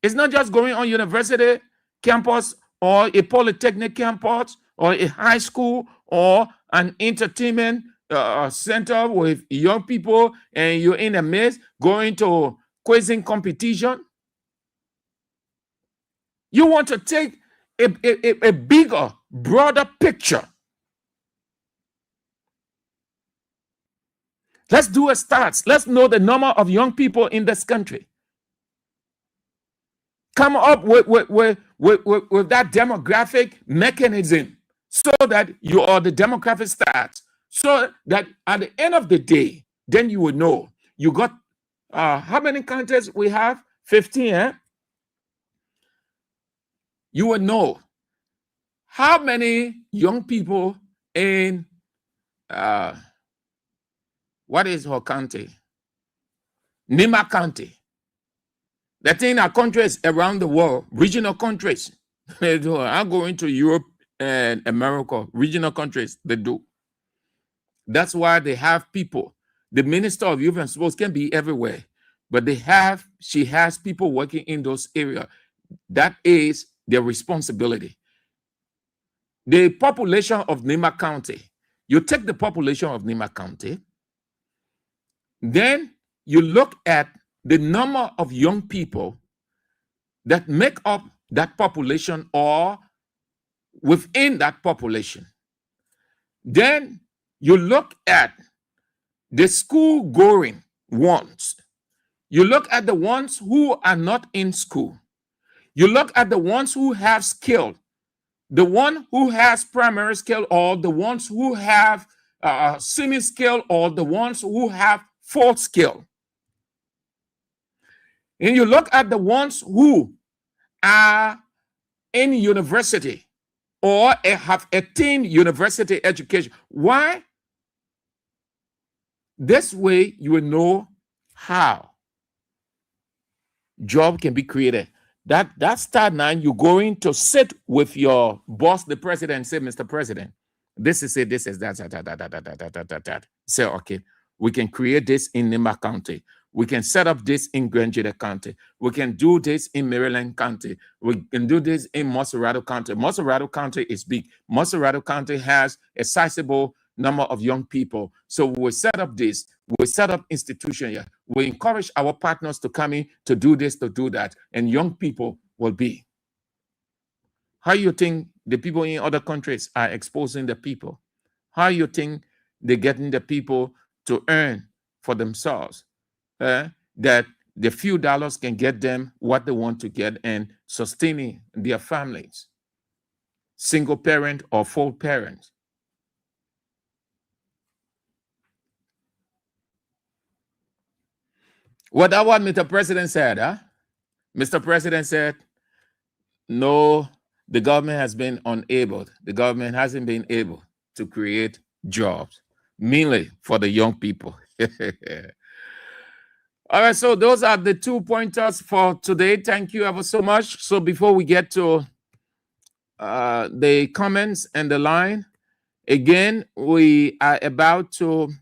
Speaker 9: It's not just going on university campus or a polytechnic campus or a high school or an entertainment center with young people and you're in the midst going to quizzing competition. You want to take a bigger, broader picture. Let's do a start. Let's know the number of young people in this country. Come up with that demographic mechanism so that you are the demographic stats, so that at the end of the day, then you will know you got how many counties we have? 15, eh? You will know how many young people in what is her county? Nima County. The thing are countries around the world, regional countries. I'm going to Europe and America, regional countries, they do. That's why they have people. The Minister of Youth and Sports can be everywhere, but she has people working in those areas. That is their responsibility. The population of Nima County, you take the population of Nima County, then you look at the number of young people that make up that population or within that population. Then you look at the school-going ones. You look at the ones who are not in school. You look at the ones who have skill, the one who has primary skill, or the ones who have semi-skill, or the ones who have full skill. And you look at the ones who are in university or have attained university education. Why? This way you will know how job can be created. That start 9, you're going to sit with your boss, the president, and say, Mr. President, this is it, this is that. Say, okay, we can create this in Nima County. We can set up this in Grangeda County. We can do this in Maryland County. We can do this in Moserado County. Moserado County is big. Moserado County has a sizable number of young people. So we set up this. We set up institution here. We encourage our partners to come in to do this, to do that. And young people will be. How you think the people in other countries are exposing the people? How you think they're getting the people to earn for themselves? That the few dollars can get them what they want to get and sustaining their families. single parent or full parent. What Mr. President said, huh? Mr. President said, no, the government has been unable. The government hasn't been able to create jobs, mainly for the young people. All right, so those are the 2 pointers for today. Thank you ever so much. So before we get to the comments and the line, again, we are about to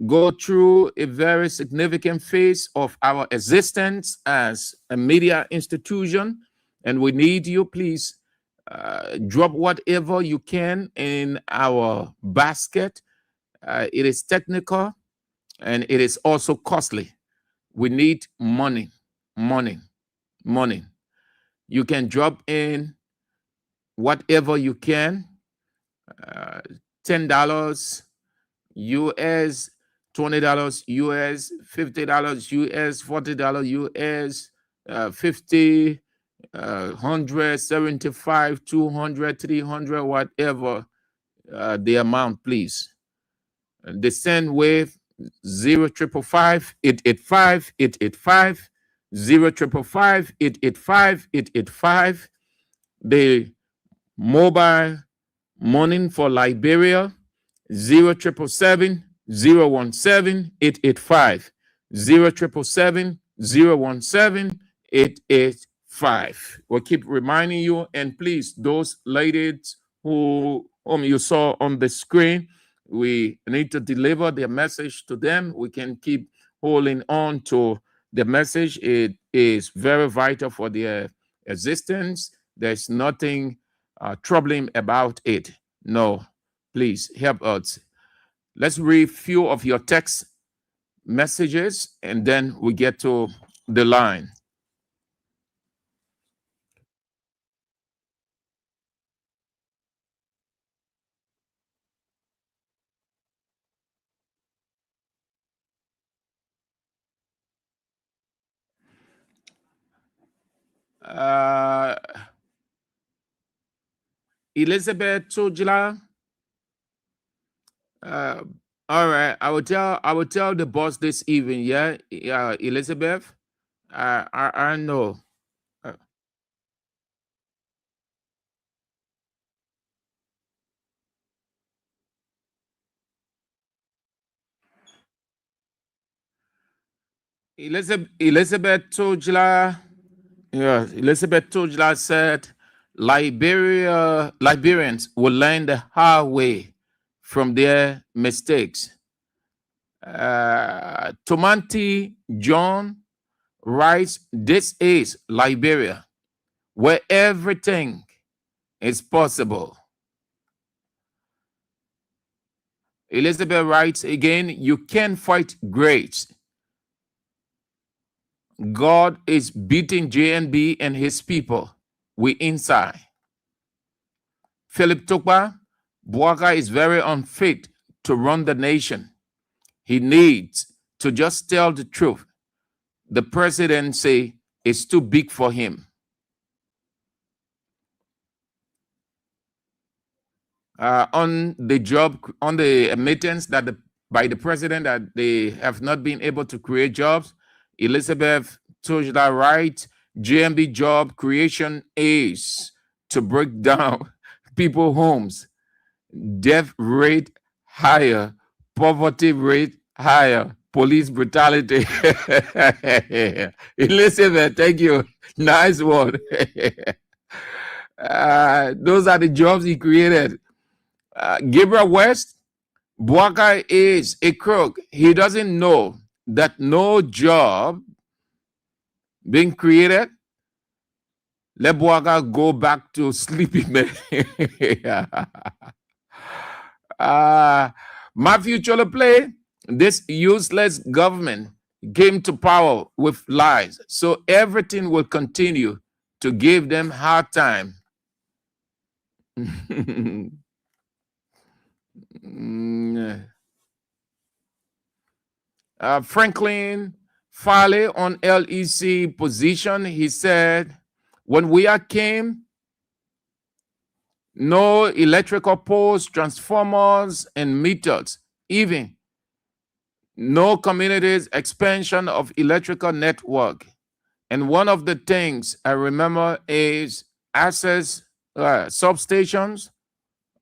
Speaker 9: go through a very significant phase of our existence as a media institution, and we need you. Please drop whatever you can in our basket. It is technical and it is also costly. We need money. You can drop in whatever you can, $10 US, $20 US, $50 US, $40 US, 50, 100, 75, 200, 300, whatever the amount, please. The send wave 0555 885 885 0555 885 885. The mobile money for Liberia 0777 017 885 0777 017 885. We'll keep reminding you, and please, those ladies whom you saw on the screen, we need to deliver their message to them. We can keep holding on to the message. It is very vital for their existence. There's nothing troubling about it. No, please help us. Let's read a few of your text messages, and then we get to the line. Elizabeth Tujla. All right, I will tell the boss this evening. Yeah, Elizabeth. I know. Elizabeth Tujla. Yeah, Elizabeth Tujla said Liberians will learn the hard way from their mistakes. Tomanti John writes, this is Liberia, where everything is possible. Elizabeth writes again, you can fight great. God is beating JNB and his people. We inside. Philip Tukba, Bwaka is very unfit to run the nation. He needs to just tell the truth. The presidency is too big for him. On the admittance that by the president that they have not been able to create jobs, Elizabeth Tujla writes, GMB job creation is to break down people's homes, death rate higher, poverty rate higher, police brutality. Elizabeth, thank you. Nice one. Those are the jobs he created. Gabriel West, Bwaka is a crook. He doesn't know that no job being created. Let Bwaka go back to sleeping, man. Matthew Choloplay, this useless government came to power with lies, so everything will continue to give them hard time. Franklin Farley on LEC position, he said, when Weah came, no electrical poles, transformers, and meters, even no communities expansion of electrical network. And one of the things I remember is access substations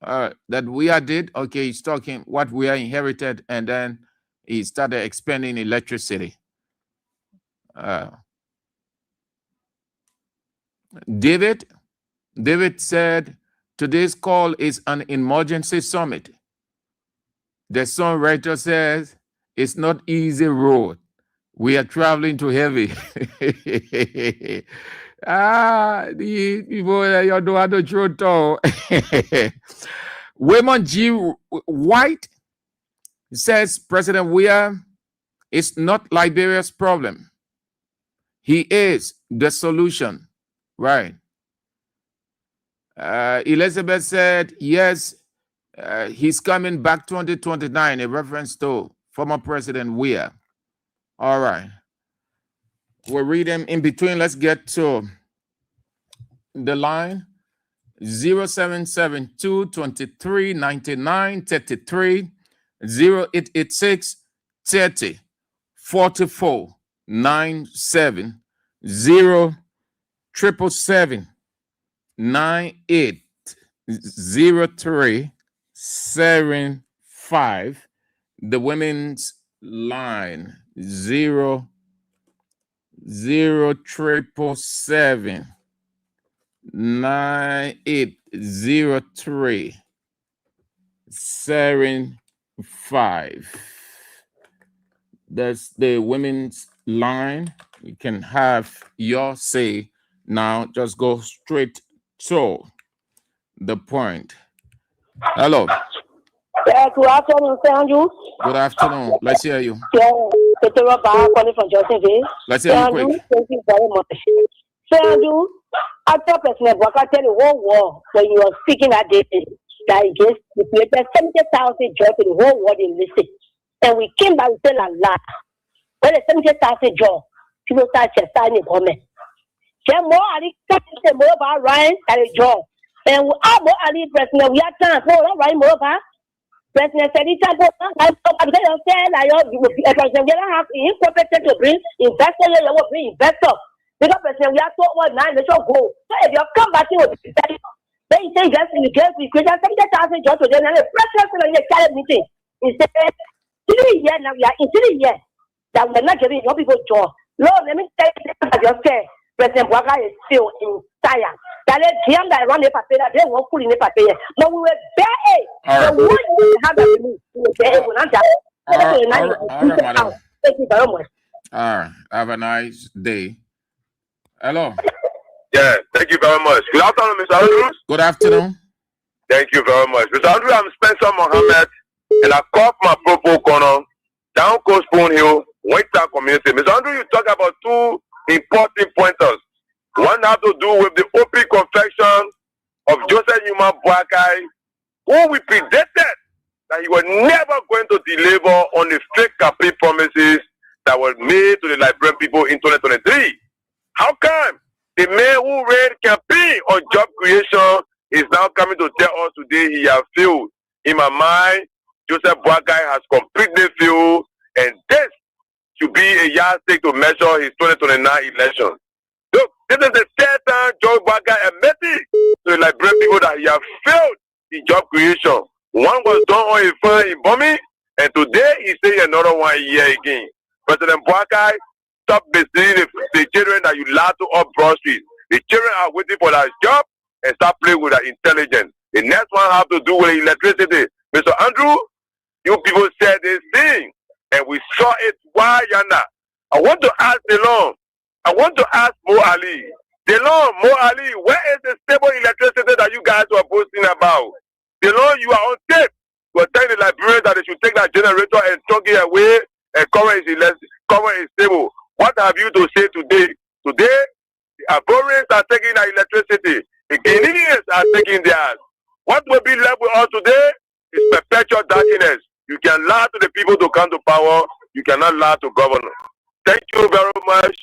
Speaker 9: that Weah did. Okay, he's talking what Weah inherited, and then he started expanding electricity. David said, today's call is an emergency summit. The songwriter says, it's not easy road. We are traveling to heavy. The people you know how to truth. Raymond G. White says President Weah is not Liberia's problem. He is the solution. Right. Elizabeth said, yes, he's coming back 2029, a reference to former President Weah. All right. We'll read them in between. Let's get to the line. 0772 23 99 33 0886 30 44 97 0777 98 0375. The women's line 0777 980375. That's the women's line. You can have your say now. Just go straight to the point. Hello.
Speaker 10: Good afternoon, Sandra.
Speaker 9: Good afternoon. Let's hear you.
Speaker 10: Peter calling from Johnsonville.
Speaker 9: Let's hear you quick.
Speaker 10: Thank you very much. Sandra, after President Bwaka tell the whole world when you were speaking that day, that he gave the created 70,000 jobs to the whole world in listen. And we came back and said a lot. When the 70,000 jobs, people start signing government. Then more Ali say more about Ryan and a job. And we are more Ali President, we are trying to Ryan more about President said it's about I said I President have incompetent to bring investors, you will bring investors. Because President we are so what now they should go. So if you come back to then you say just in the case we create 70,000 jobs to them and the president in the cabinet meeting. He said 3 years now we are in 3 years that we're not giving your people jobs. Lord, let me tell you as you say, President Bwaka is still in science. That is him that run the paper, they won't put in the paper. But we were there. The one we have that we were there. Thank you very much.
Speaker 9: All right. Have a nice day. Hello.
Speaker 11: Yeah, thank you very much. Good afternoon, Mr. Andrews.
Speaker 9: Good afternoon.
Speaker 11: Thank you very much. Mr. Andrews, I'm Spencer Mohammed, and I call my Popo Corner, down Coast Spoon Hill, Winter Community. Mr. Andrews, you talk about two important pointers. One has to do with the open confession of Joseph Newman Boakai, who we predicted that he was never going to deliver on the fake campaign promises that were made to the Liberian people in 2023. How come the man who ran campaign on job creation is now coming to tell us today he has failed? In my mind, Joseph Boakai has completely failed, and this should be a yardstick to measure his 2029 election. Look, this is the third time Joe Boakai admitted to the Liberian people that he has failed in job creation. One was done on a farm in Bomi, and today he's saying another one here again. President Boakai, stop misleading the children that you lie to up Broad Street. The children are waiting for their job and start playing with their intelligence. The next one have to do with electricity. Mr. Andrew, you people said this thing, and we saw it while Yana. I want to ask DeLon. I want to ask Mo Ali. DeLon, Mo Ali, where is the stable electricity that you guys were posting about? DeLon, you are on tape. You are telling the Liberians that they should take that generator and chuck it away and cover it stable. What have you to say today? Today, the Ivorians are taking our electricity. The Guineans are taking theirs. What will be left with us today is perpetual darkness. You can lie to the people to come to power. You cannot lie to governors. Thank you very much,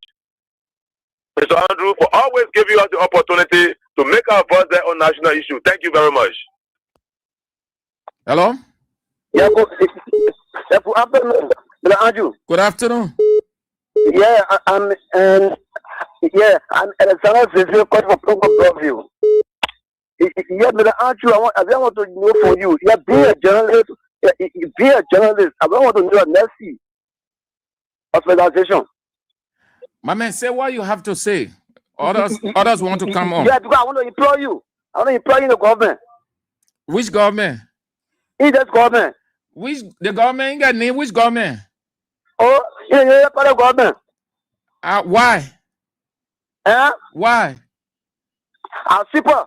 Speaker 11: Mr. Andrew, for always giving us the opportunity to make our voice there on national issue. Thank you very much.
Speaker 9: Hello?
Speaker 11: Yeah, good afternoon, Andrew.
Speaker 9: Good afternoon.
Speaker 11: Yeah, I'm Alexander Zezio, coach for Program Broadview. Yeah, Mr. Andrew, I want to know for you. Yeah, be a journalist. Be a journalist. I want to know your next hospitalization.
Speaker 9: My man, say what you have to say. Others want to come on.
Speaker 11: Yeah, because I want to employ you. I want to employ you in the government.
Speaker 9: Which government?
Speaker 11: In this government.
Speaker 9: The government ain't got name. Which government?
Speaker 11: Oh, yeah, part of government.
Speaker 9: Why? Why?
Speaker 11: I'm super.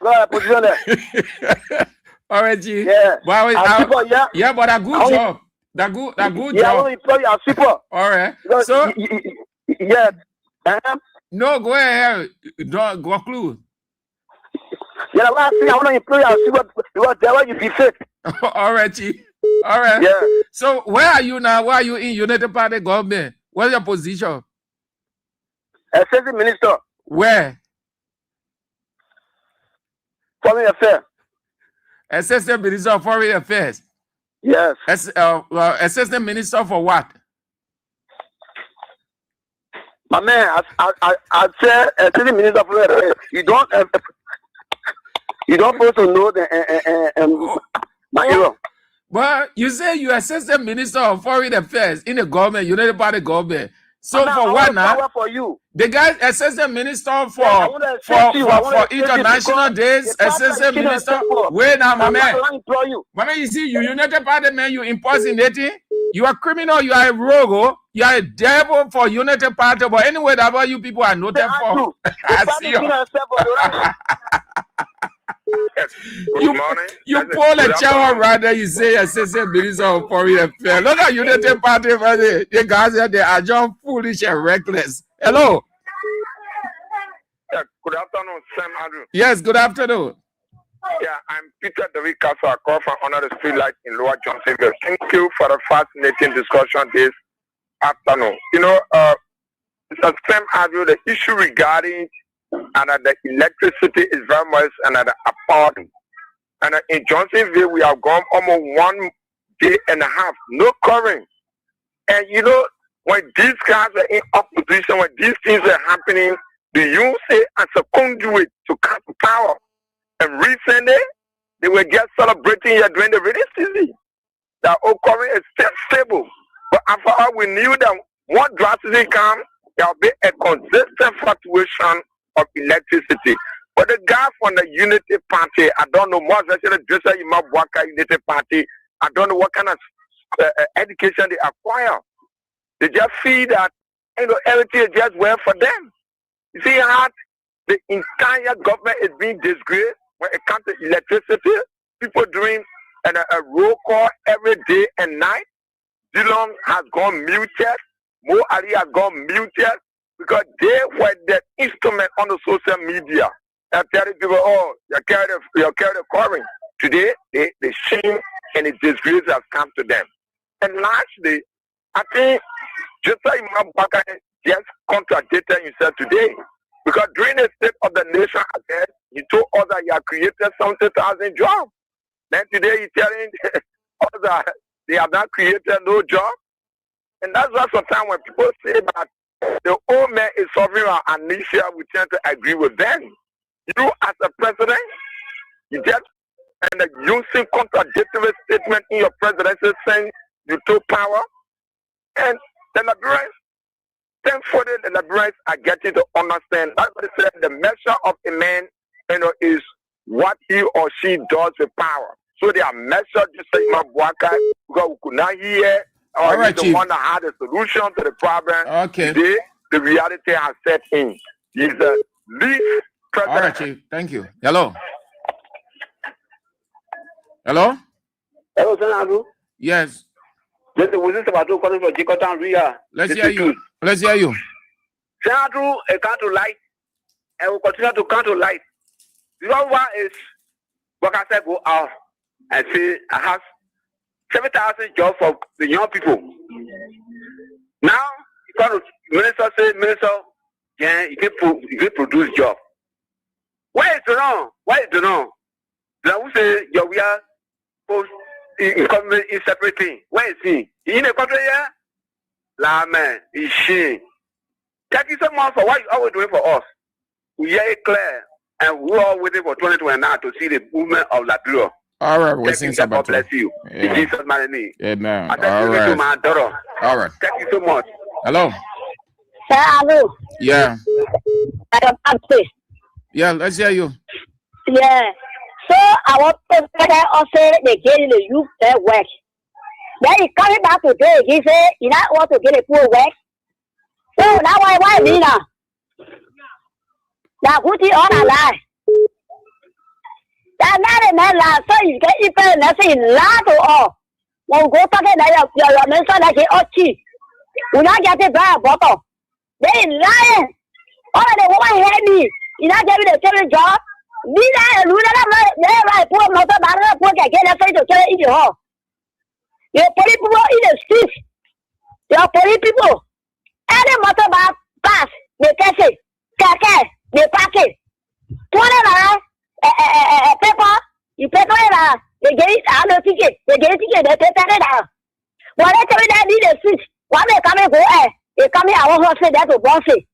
Speaker 11: Go ahead, position there.
Speaker 9: All right, G.
Speaker 11: Yeah.
Speaker 9: Super, yeah. Yeah, but a good job. That good
Speaker 11: yeah,
Speaker 9: job.
Speaker 11: I want to employ you. I'm super.
Speaker 9: All right.
Speaker 11: Because,
Speaker 9: So
Speaker 11: yeah.
Speaker 9: No, go ahead. Don't go clue.
Speaker 11: Yeah, I want to employ you. I'm super. Because there will you be fit.
Speaker 9: All right, G. All right.
Speaker 11: Yeah.
Speaker 9: So where are you now? Where are you in United Party government? What's your position?
Speaker 11: Assistant Minister.
Speaker 9: Where?
Speaker 11: Foreign Affairs.
Speaker 9: Assistant Minister of Foreign Affairs.
Speaker 11: Yes.
Speaker 9: Assistant Minister for what?
Speaker 11: My man, I said Assistant Minister of Foreign Affairs. You don't supposed to know the my hero.
Speaker 9: But you say you Assistant Minister of Foreign Affairs in the government, United Party government. So for what now?
Speaker 11: For you.
Speaker 9: The guy Assistant Minister for international days, Assistant Minister. Wait now, my man. My man, you see, you United Party man, you impersonating. You are criminal, you are a rogue, you are a devil for United Party. But anyway, that's what you people are noted for. I see you. You pull a shower rather you say Assistant Minister of Foreign Affairs. Look at United Party, the guys here, they are just foolish and reckless. Hello.
Speaker 11: Yeah, good afternoon, Sam Andrew.
Speaker 9: Yes, good afternoon.
Speaker 11: Yeah, I'm Peter David Castle. I call from Honor the Street Light in Lower Johnsonville. Thank you for the fascinating discussion this afternoon. You know, Mr. Sam Andrew, the issue regarding the electricity is very much appalling. And in Johnsonville, we have gone almost 1 day and a half, no current. And you know, when these guys are in opposition, when these things are happening, the youth say as a conduit to cut power. And recently, they were just celebrating here during the rainy season. That old current is still stable. But after all, we knew that once drastically come, there will be a consistent fluctuation of electricity. But the guy from the Unity Party, I don't know, more especially Joseph Imabwaka Unity Party, I don't know what kind of education they acquire. They just feel that, you know, everything is just well for them. You see how the entire government is being disgraced when it comes to electricity. People doing a roll call every day and night. Dillon has gone muted. Mo Ali has gone muted because they were the instrument on the social media. They're telling people, oh, you carry the current. Today, the shame and the disgrace has come to them. And lastly, I think just like Imabwaka just contradicted himself today. Because during the State of the Nation address, he told us that he had created 70,000 jobs. Then today he's telling us that they have not created no job. And that's why sometimes when people say that the old man is suffering an amnesia, we tend to agree with them. You as a president, you just and using contradictory statement in your presidency saying you took power. And the Liberians, thankfully, the Liberians are getting to understand. That's what they said, the measure of a man, you know, is what he or she does with power. So they are measured to say Imabwaka because we could not hear or right, the one that had a solution to the problem.
Speaker 9: Okay.
Speaker 11: Today, the reality has set in. He's the least president.
Speaker 9: All right, Chief. Thank you. Hello. Hello?
Speaker 11: Hello, Senator.
Speaker 9: Yes.
Speaker 11: This is about to call for Jikotan Weah.
Speaker 9: Let's hear you. Let's hear you.
Speaker 11: Senator, a count to light, and will continue to count to light. The other one is what I said go out and say I have 7,000 jobs for the young people. Now, minister say, minister, yeah, you can produce job. Why is wrong? Why is wrong? Now we say we are post in separate thing. Where is he? In a country here? La man, is she? Thank you so much for what you always doing for us. We hear it clear, and we're all waiting for 2029 to see the movement of Liberia.
Speaker 9: All right, we're seeing
Speaker 11: God bless you. In Jesus' name.
Speaker 9: Amen.
Speaker 11: I thank you to my daughter.
Speaker 9: All right.
Speaker 11: Thank you so much.
Speaker 9: Hello.
Speaker 10: Hello.
Speaker 9: Yeah.
Speaker 10: Yeah,
Speaker 9: let's hear you.
Speaker 10: Yeah. So I want to say they get in the youth their work. Then he coming back today. He said he not want to get a poor work. So now why me now? Now who's the on a lie? That not a man last so you get even nothing lie to all. When go talking that your mention that he cheap. We not get it by a bottle. They lying. All of the woman heard me. You not get me the same job. Neither never poor mother barrel poor get afraid to tell in the hall. Your police people in the streets. Your police people. Any motor bar pass, they catch it. They pack it. 20 paper, you paper it, they get it out of ticket. They get a ticket, they paper it out. Well, they tell me that need a switch. Why they come and go they come here, I want to say that to boss it.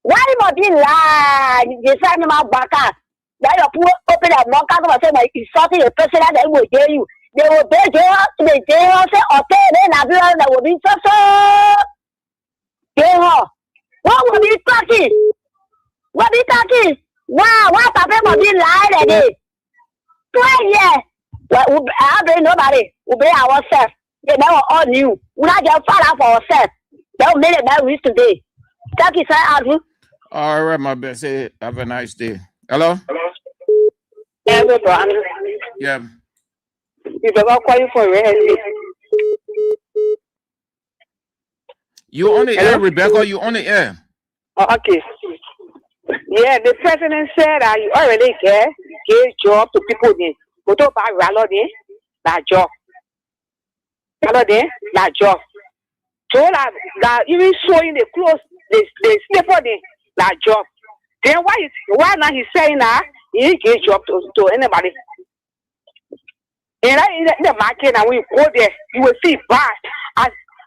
Speaker 10: Why must be lie? They say my back up. That your poor open up more customer say my insulting the person that they will dare you. They will dare you, they dare say, okay, then I feel that will be so. What will be talking? What be talking? Wow, what happened must be lying at it. 12 years. Well, I bring nobody. We bring ourselves. They never all knew. We not just find out for ourselves. They will make it that we today. Thank you, sir, Andrew.
Speaker 9: All right, my best. Say, have a nice day. Hello?
Speaker 10: Yeah, Andrew.
Speaker 9: Yeah.
Speaker 10: You better call you for real.
Speaker 9: You on the air, Rebecca? You on the air?
Speaker 10: Oh, okay. Yeah, the president said that you already gave job to people there. Go to buy that job. That job. So that even showing the clothes, they stay for that job. Then why not he saying that he gave job to anybody? And in the market, and we go there, you will see bad.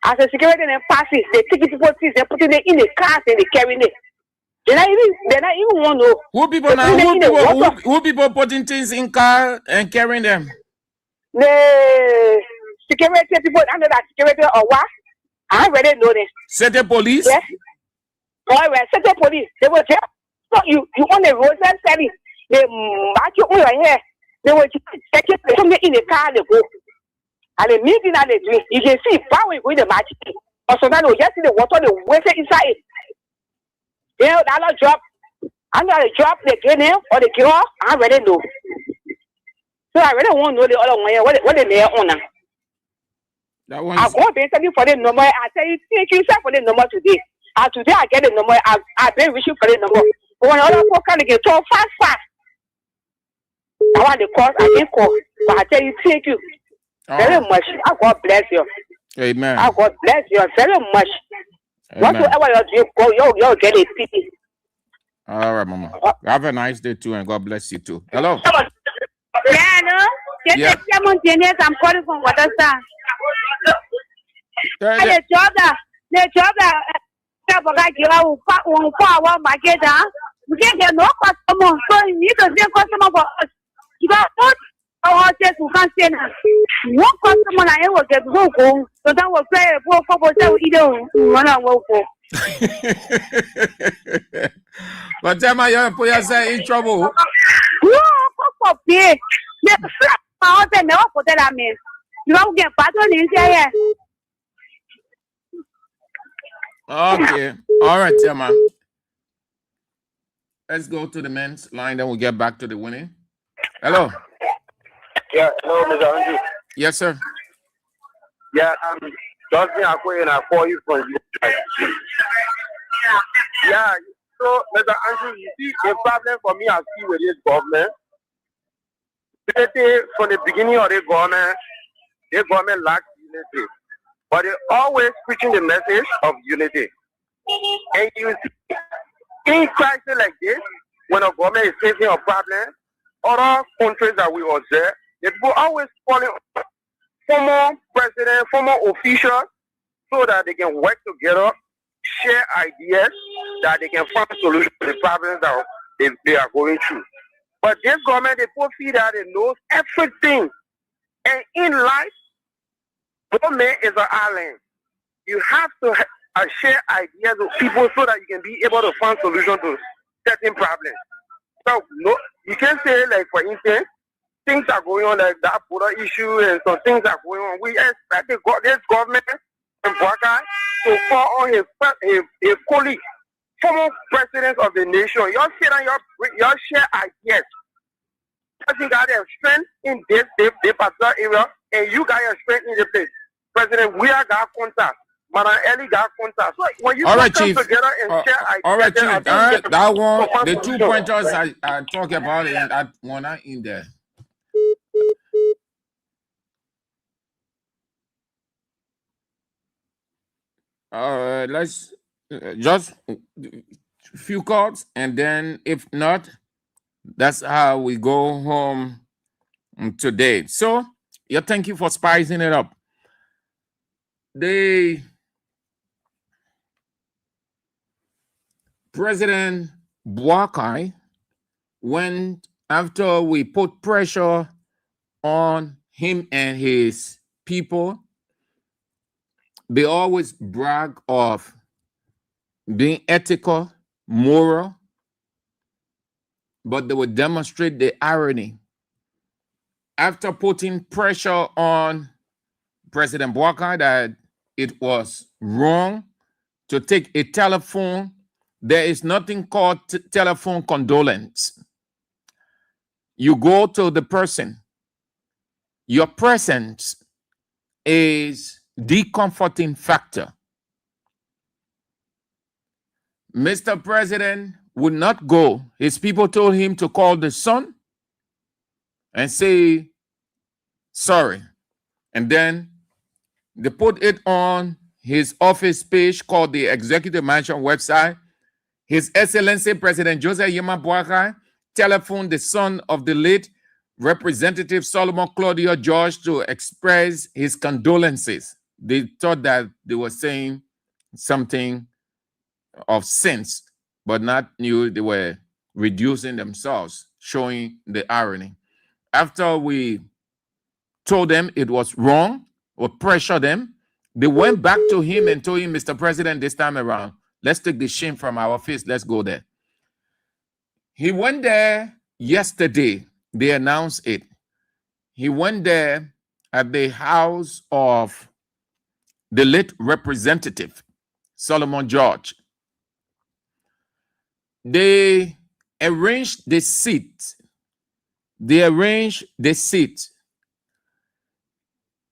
Speaker 10: As a security and passes, they take people things, they put it in the cars and they carry it. They not even want to.
Speaker 9: Who people putting things in car and carrying them?
Speaker 10: The security people under that security or what? I already know this.
Speaker 9: Set the police?
Speaker 10: Yes. All right, set the police. They will tell you on the road and selling. They mark you over here. They will check it something in the car they go. And the meeting that they do, you can see power with the market. Or sometimes you just see the water, the waste inside it. You know, that job. Under the job they get in or the girl, I already know. So I really want to know the other one, what they lay on. I'll go and tell you for the number. I tell you, thank you for the number today. And today I get the number. I've been wishing for the number. But when other people can get so fast. I want the call, I didn't call. But I tell you, thank you very much. God bless you.
Speaker 9: Amen.
Speaker 10: God bless you very much.
Speaker 9: Amen.
Speaker 10: Whatever you go, you'll get a pity.
Speaker 9: All right, Mama. Have a nice day too, and God bless you too. Hello.
Speaker 10: Yeah, no.
Speaker 9: Yeah.
Speaker 10: I'm calling from Waterstar. The job that market, we can't get no customer, so you need to get customer for us. You got what? Our test we can't say now. One customer I will get go, so that will play for either one will go.
Speaker 9: But tell me, you put yourself in trouble.
Speaker 10: No, for pay. The slap out and never put that I mean. You don't get pattern in here.
Speaker 9: Okay. All right, Tema. Let's go to the men's line, then we'll get back to the winning. Hello.
Speaker 11: Yeah, hello, Mr. Andrew.
Speaker 9: Yes, sir.
Speaker 11: Yeah, just me, I call you from you. Yeah, so, Mr. Andrew, you see, the problem for me, I see with this government. From the beginning of the government lacks unity. But they're always preaching the message of unity. And you see, in crisis like this, when a government is facing a problem, other countries that we observe, they people always calling former president, former officials, so that they can work together, share ideas, that they can find solutions to the problems that they are going through. But this government, they put feet out, they know everything. And in life, no man is an island. You have to share ideas with people so that you can be able to find solutions to certain problems. So no, you can say, like, for instance, things are going on, like that border issue and some things are going on. We expect this government and Weah to call on his colleagues, former presidents of the nation. Y'all sit down, y'all share ideas. You got your strength in this particular area, and you got your strength in the place. President Weah got contact. Madam Ellie got contact. So when you come together and share ideas,
Speaker 9: all right, Chief. All right, that one, the 2 pointers I talk about in that one are in there. Let's just a few cards, and then if not, that's how we go home today. So, yeah, thank you for spicing it up. President Weah went after we put pressure on him and his people. They always brag of being ethical, moral, but they would demonstrate the irony. After putting pressure on President Weah that it was wrong to take a telephone, there is nothing called telephone condolence. You go to the person. Your presence is the comforting factor. Mr. President would not go. His people told him to call the son and say sorry. And then they put it on his office page called the Executive Mansion website. His Excellency President Joseph Yema Weah telephoned the son of the late Representative Solomon Claudio George to express his condolences. They thought that they were saying something of sense, but not knew they were reducing themselves, showing the irony. After we told them it was wrong or pressured them, they went back to him and told him, Mr. President, this time around, let's take the shame from our face. Let's go there. He went there yesterday. They announced it. He went there at the house of the late Representative Solomon George. They arranged the seat.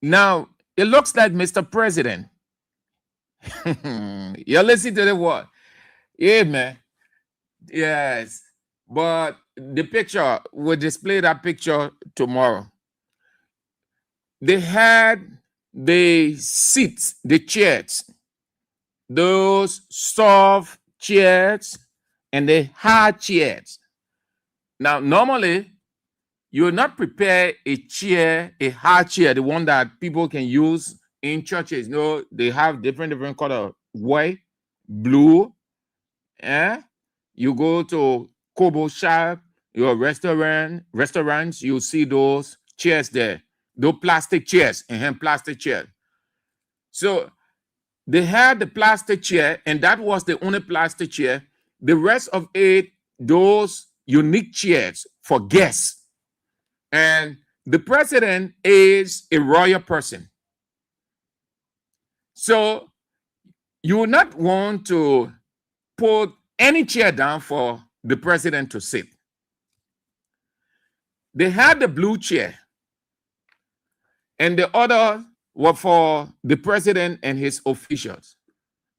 Speaker 9: Now, it looks like Mr. President. You listen to the word. Yeah, man. Yes. But the picture, we'll display that picture tomorrow. They had the seats, the chairs, those soft chairs and the hard chairs. Now, normally, you will not prepare a chair, a hard chair, the one that people can use in churches. No, they have different color, white, blue. You go to Kobo shop, your restaurants, you see those chairs there, those plastic chairs and plastic chairs. So they had the plastic chair, and that was the only plastic chair. The rest of it, those unique chairs for guests. And the president is a royal person. So you will not want to put any chair down for the president to sit. They had the blue chair, and the other were for the president and his officials.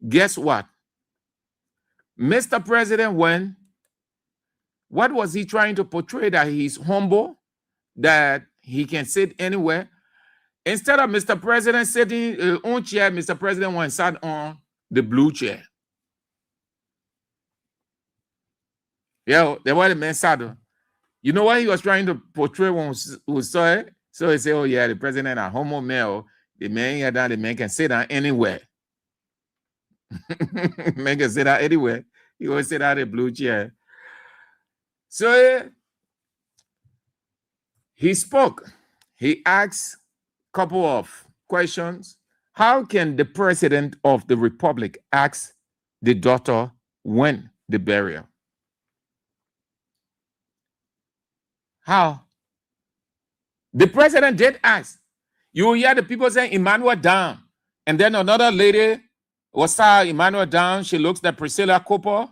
Speaker 9: Guess what? Mr. President went. What was he trying to portray? That he's humble, that he can sit anywhere. Instead of Mr. President sitting on chair, Mr. President went and sat on the blue chair. Yeah, the way the man said, you know what he was trying to portray when we saw it? So he said, oh yeah, the president a homo male. The man here down, the man can sit down anywhere. Man can sit down anywhere. He will sit down in a blue chair. So he spoke. He asked a couple of questions. How can the president of the republic ask the daughter when the burial? How? The president did ask. You hear the people saying Emmanuel down. And then another lady was Emmanuel down. She looks like Priscilla Cooper.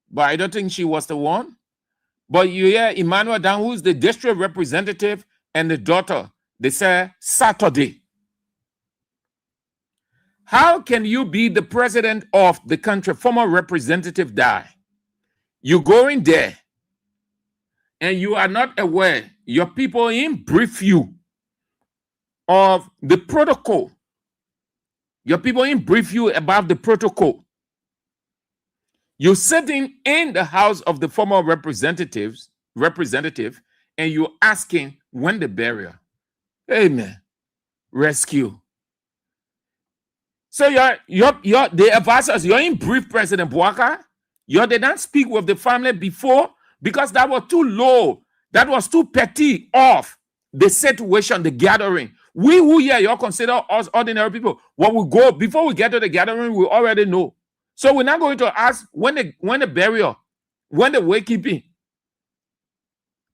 Speaker 9: But I don't think she was the one. But you hear Emmanuel down, who's the district representative, and the daughter. They say Saturday. How can you be the president of the country, former representative die? You go in there and you are not aware. Your people in brief you of the protocol. Your people in brief you about the protocol. You're sitting in the house of the former representative, and you're asking when the burial. Amen. Rescue. So the advisors, you're in brief President Bouaka. You did not speak with the family before because that was too low. That was too petty of the situation, the gathering. We who here, you consider us ordinary people. What we go before we get to the gathering, we already know. So we're not going to ask when the burial, when the wakekeeping.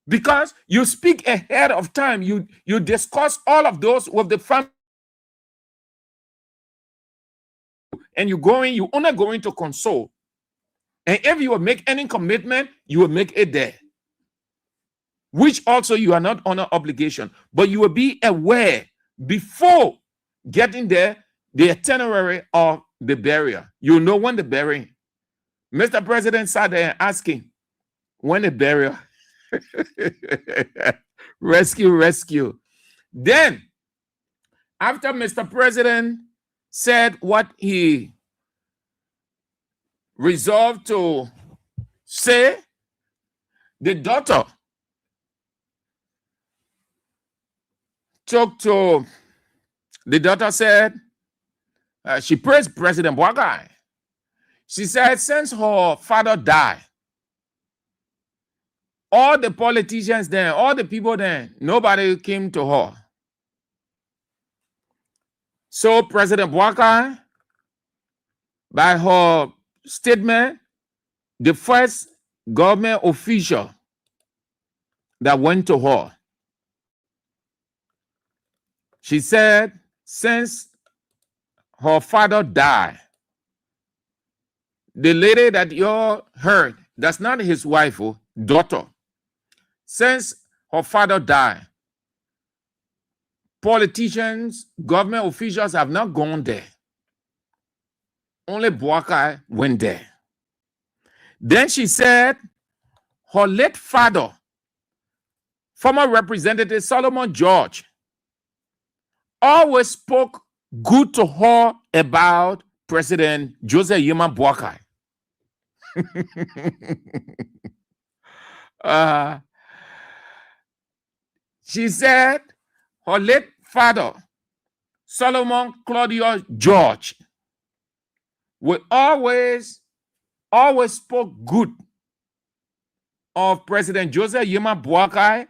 Speaker 9: Because you speak ahead of time. You discuss all of those with the family. And you're only going to console. And if you will make any commitment, you will make it there. Which also you are not under obligation. But you will be aware before getting there, the itinerary of the burial. You know when the burying. Mr. President sat there asking, when the burial? Rescue. Then, after Mr. President said what he resolved to say, the daughter said, she praised President Bouaka. She said, since her father died, all the politicians then, all the people then, nobody came to her. So President Bouaka, by her statement, the first government official that went to her, she said, since her father died, the lady that you heard, that's not his wife, daughter. Since her father died, politicians, government officials have not gone there. Only Bouaka went there. Then she said, her late father, former Representative Solomon George, always spoke good to her about President Joseph Yema Bouaka. She said her late father, Solomon Claudius George, would always spoke good of President Joseph Yema Bouaka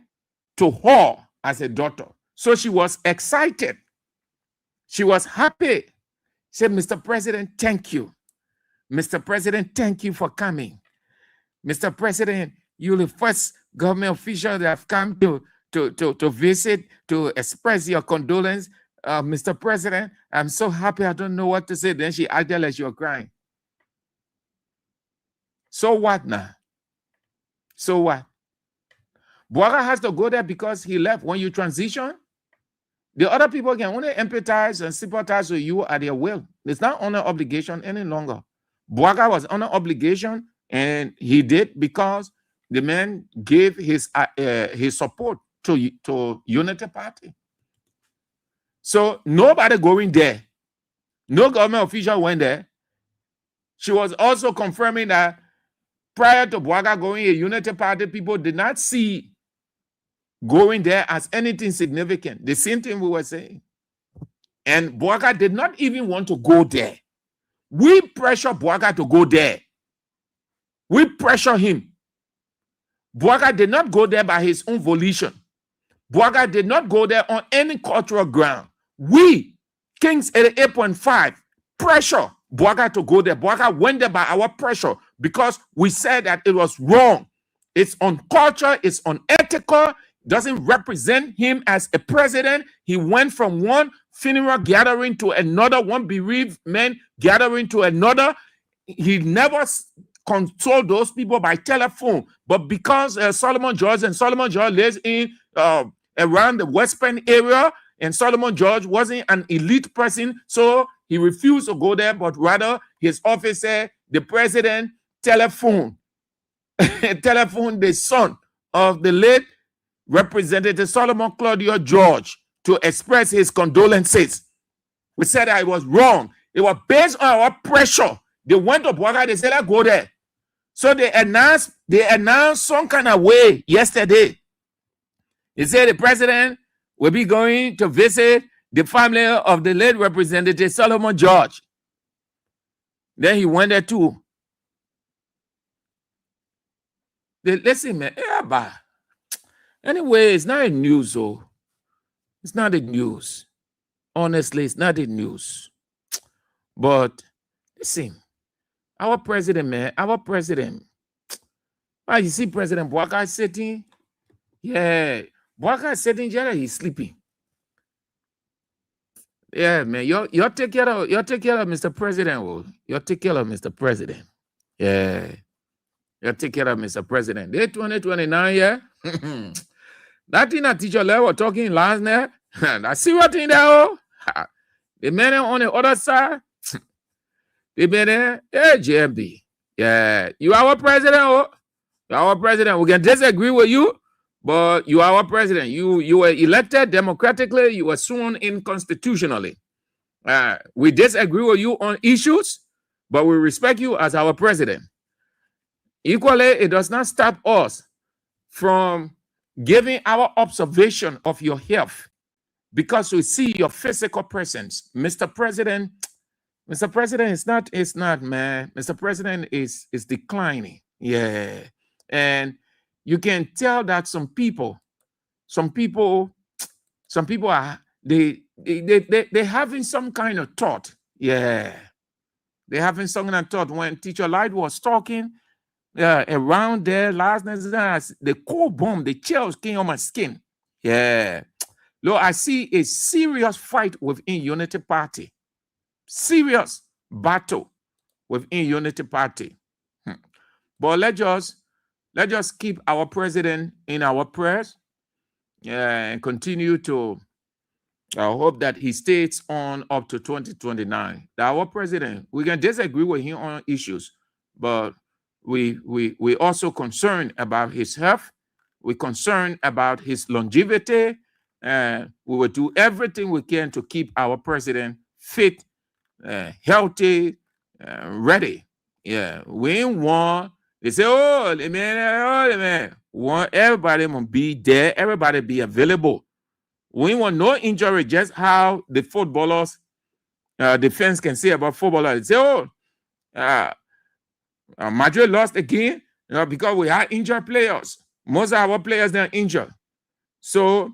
Speaker 9: to her as a daughter. So she was excited. She was happy. She said, Mr. President, thank you. Mr. President, thank you for coming. Mr. President, you're the first government official that have come to visit, to express your condolence. Mr. President, I'm so happy. I don't know what to say. Then she acted like she was crying. So what now? So what? Bouaka has to go there because he left. When you transition, the other people can only empathize and sympathize with you at their will. It's not under obligation any longer. Bouaka was under obligation, and he did because the man gave his support to Unity Party. So nobody going there. No government official went there. She was also confirming that prior to Boaga going a Unity Party, people did not see going there as anything significant. The same thing we were saying. And Boaga did not even want to go there. We pressure Boaga to go there. We pressure him. Boaga did not go there by his own volition. Boaga did not go there on any cultural ground. We, Kings 88.5, pressure Boaga to go there. Boaga went there by our pressure because we said that it was wrong. It's uncultured, it's unethical, doesn't represent him as a president. He went from one funeral gathering to another, one bereaved man gathering to another. He never consoled those people by telephone, but because Solomon George lives in around the West Penn area, and Solomon George wasn't an elite person, so he refused to go there, but rather his office said the president telephoned the son of the late Representative Solomon Claudio George to express his condolences. We said that it was wrong. It was based on our pressure. They went to Boaga, they said, let's go there. So they announced some kind of way yesterday. He said the president will be going to visit the family of the late Representative Solomon George. Then he went there too. Listen, man. Yeah, anyway, it's not a news, though. It's not the news. Honestly, it's not the news. But listen, our president, man, our president. Why you see President Boaga sitting? Yeah, Boaga sitting there, he's sleeping. Yeah, man, you take care of Mr. President. Oh. You take care of Mr. President. Yeah. You take care of Mr. President. Day 2029, yeah. That thing that teacher level talking last night. I see what in there. Oh. The man on the other side. The man, yeah, JMB. Yeah. You are our president. Oh. You are our president. We can disagree with you, but you are our president. You were elected democratically. You were sworn in constitutionally. We disagree with you on issues, but we respect you as our president. Equally, it does not stop us from giving our observation of your health because we see your physical presence. Mr. President is not, man. Mr. President is declining. Yeah. And you can tell that some people are they having some kind of thought. Yeah. They're having some kind of thought. When Teacher Light was talking, around there last night, the cold bomb, the chills came on my skin. Yeah. Look, I see a serious fight within Unity Party. Serious battle within Unity Party. But let's just keep our president in our prayers and continue to hope that he stays on up to 2029. Our president, we can disagree with him on issues, but we also concerned about his health. We're concerned about his longevity. We will do everything we can to keep our president fit, healthy, ready. Yeah, we want. They say, oh, man, want everybody to be there, everybody be available. We want no injury, just how the footballers, the fans can say about footballers. They say, oh, Madrid lost again, because we had injured players. Most of our players, they're injured. So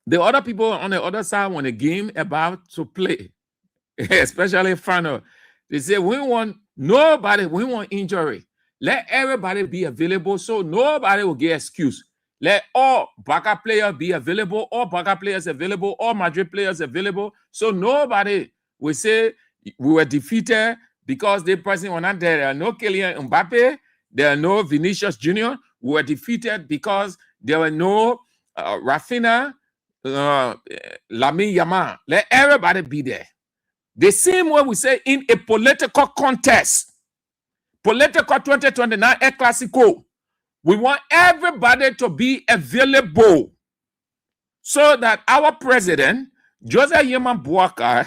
Speaker 9: the other people on the other side, when the game about to play, especially final, they say, we want injury. Let everybody be available so nobody will get excuse. Let all backup players be available, all backup players available, all Madrid players available. So nobody will say we were defeated because the person was not there. There are no Kylian Mbappe, there are no Vinicius Jr. We were defeated because there were no Rafinha, Lamine Yamal. Let everybody be there. The same way we say in a political contest. Political 2029 El Clasico. We want everybody to be available so that our president, Joseph Yeman Boakai,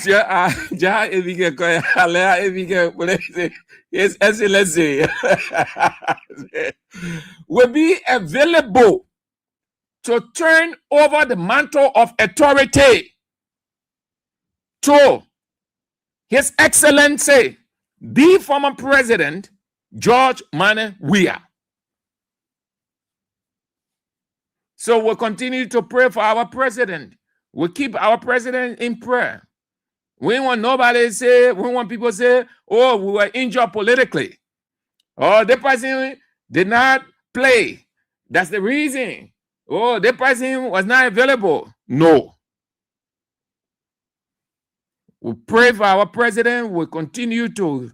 Speaker 9: Ja evige ko alea evige His Excellency will be available to turn over the mantle of authority to His Excellency, the former President George Weah. So we'll continue to pray for our president. We'll keep our president in prayer. We want nobody say, we want people to say, oh, we were injured politically. Oh, the person did not play. That's the reason. Oh, the person was not available. No. We pray for our president. We continue to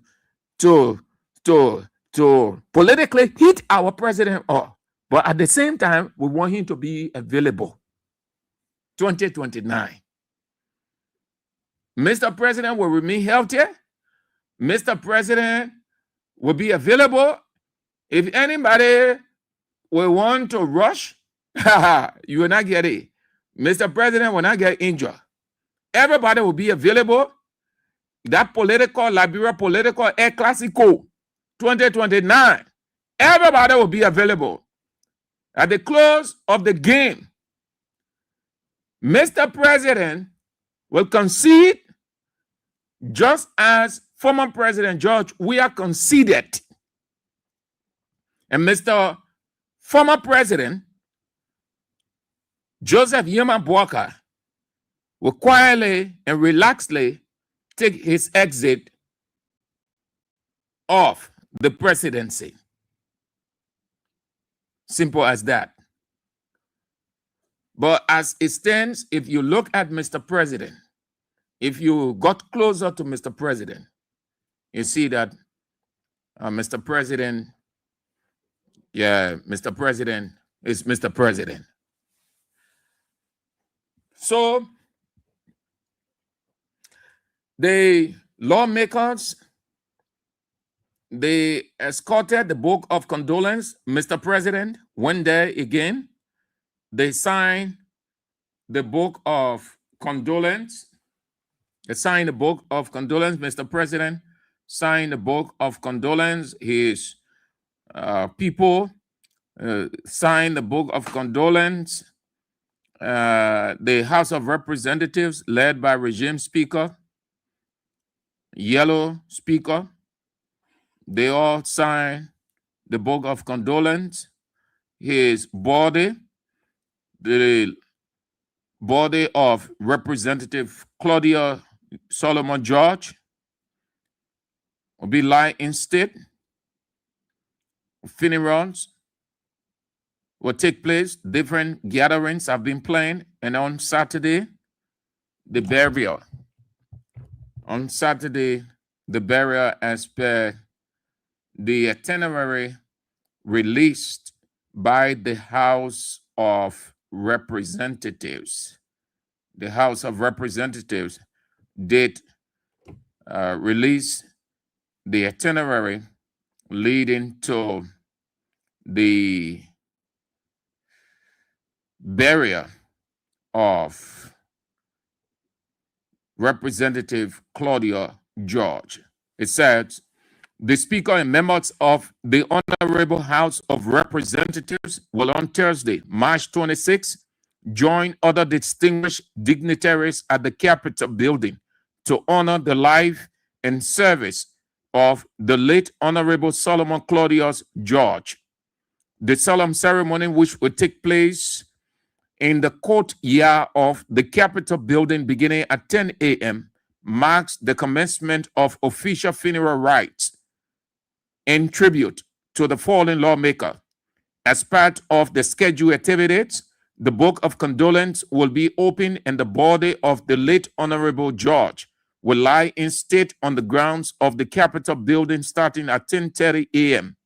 Speaker 9: politically hit our president up. But at the same time, we want him to be available. 2029. Mr. President will remain healthy. Mr. President will be available. If anybody will want to rush, you will not get it. Mr. President will not get injured. Everybody will be available. That political, Liberia political El Clasico 2029, everybody will be available. At the close of the game, Mr. President will concede just as former President George Weah conceded. And Mr. Former President Joseph Yema Boakai will quietly and relaxedly take his exit off the presidency. Simple as that. But as it stands, if you look at Mr. President, if you got closer to Mr. President, you see that Mr. President, Mr. President is Mr. President. So the lawmakers, they escorted the book of condolence. Mr. President went there again. They signed the book of condolence. They signed the book of condolence. Mr. President signed the book of condolence. His people signed the book of condolence. The House of Representatives, led by regime speaker, Yellow Speaker, they all signed the book of condolence. His body, the body of Representative Claudia Solomon George, will be lying in state. Funerals will take place. Different gatherings have been planned. And on Saturday, the burial. On Saturday, the burial as per the itinerary released by the House of Representatives. The House of Representatives did release the itinerary leading to the burial of Representative Claudia George. It says, the Speaker and members of the Honorable House of Representatives will on Thursday, March 26, join other distinguished dignitaries at the Capitol building to honor the life and service of the late Honorable Solomon Claudius George. The solemn ceremony, which will take place in the courtyard of the Capitol building beginning at 10 a.m., marks the commencement of official funeral rites in tribute to the fallen lawmaker. As part of the scheduled activities, the book of condolence will be opened and the body of the late Honorable George will lie in state on the grounds of the Capitol building starting at 10:30 a.m.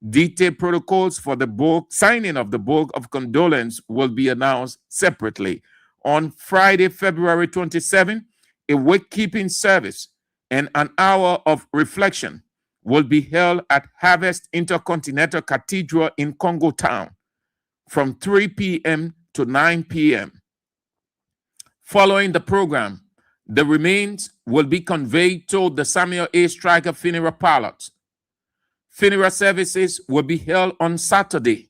Speaker 9: Detailed protocols for the book, signing of the book of condolence will be announced separately. On Friday, February 27, a wake-keeping service and an hour of reflection will be held at Harvest Intercontinental Cathedral in Congo Town from 3 p.m. to 9 p.m. Following the program, The remains will be conveyed to the Samuel A. Stryker funeral parlors. Funeral services will be held on Saturday,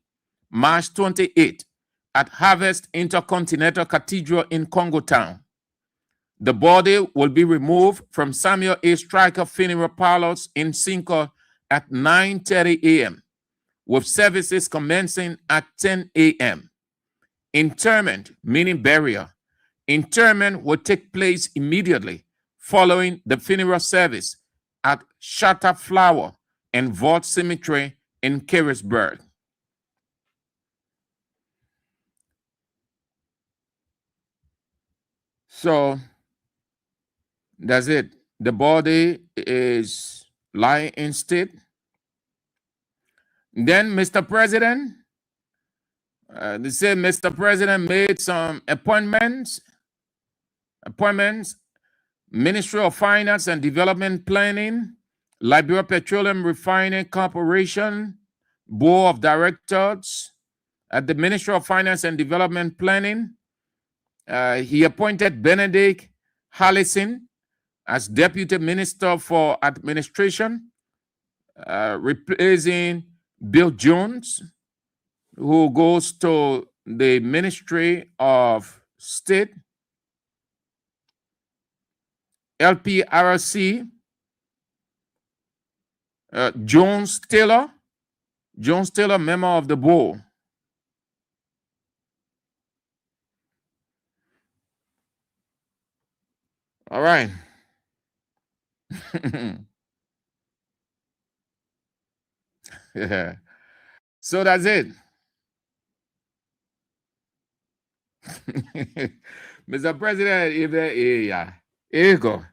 Speaker 9: March 28, at Harvest Intercontinental Cathedral in Congo Town. The body will be removed from Samuel A. Stryker funeral parlors in Cinco at 9:30 a.m., with services commencing at 10 a.m. Interment, meaning burial. Interment will take place immediately following the funeral service at Shatter Flower and Vault Cemetery in Carisburg. So that's it. The body is lying in state. Then, Mr. President, they say Mr. President made some appointments. Ministry of Finance and Development Planning, Liberia Petroleum Refining Corporation, Board of Directors. At the Ministry of Finance and Development Planning, he appointed Benedict Hallison as Deputy Minister for Administration, replacing Bill Jones, who goes to the Ministry of State. LPRC, Jones Taylor, member of the board. All right. Yeah. So that's it. Mr. President, here you go.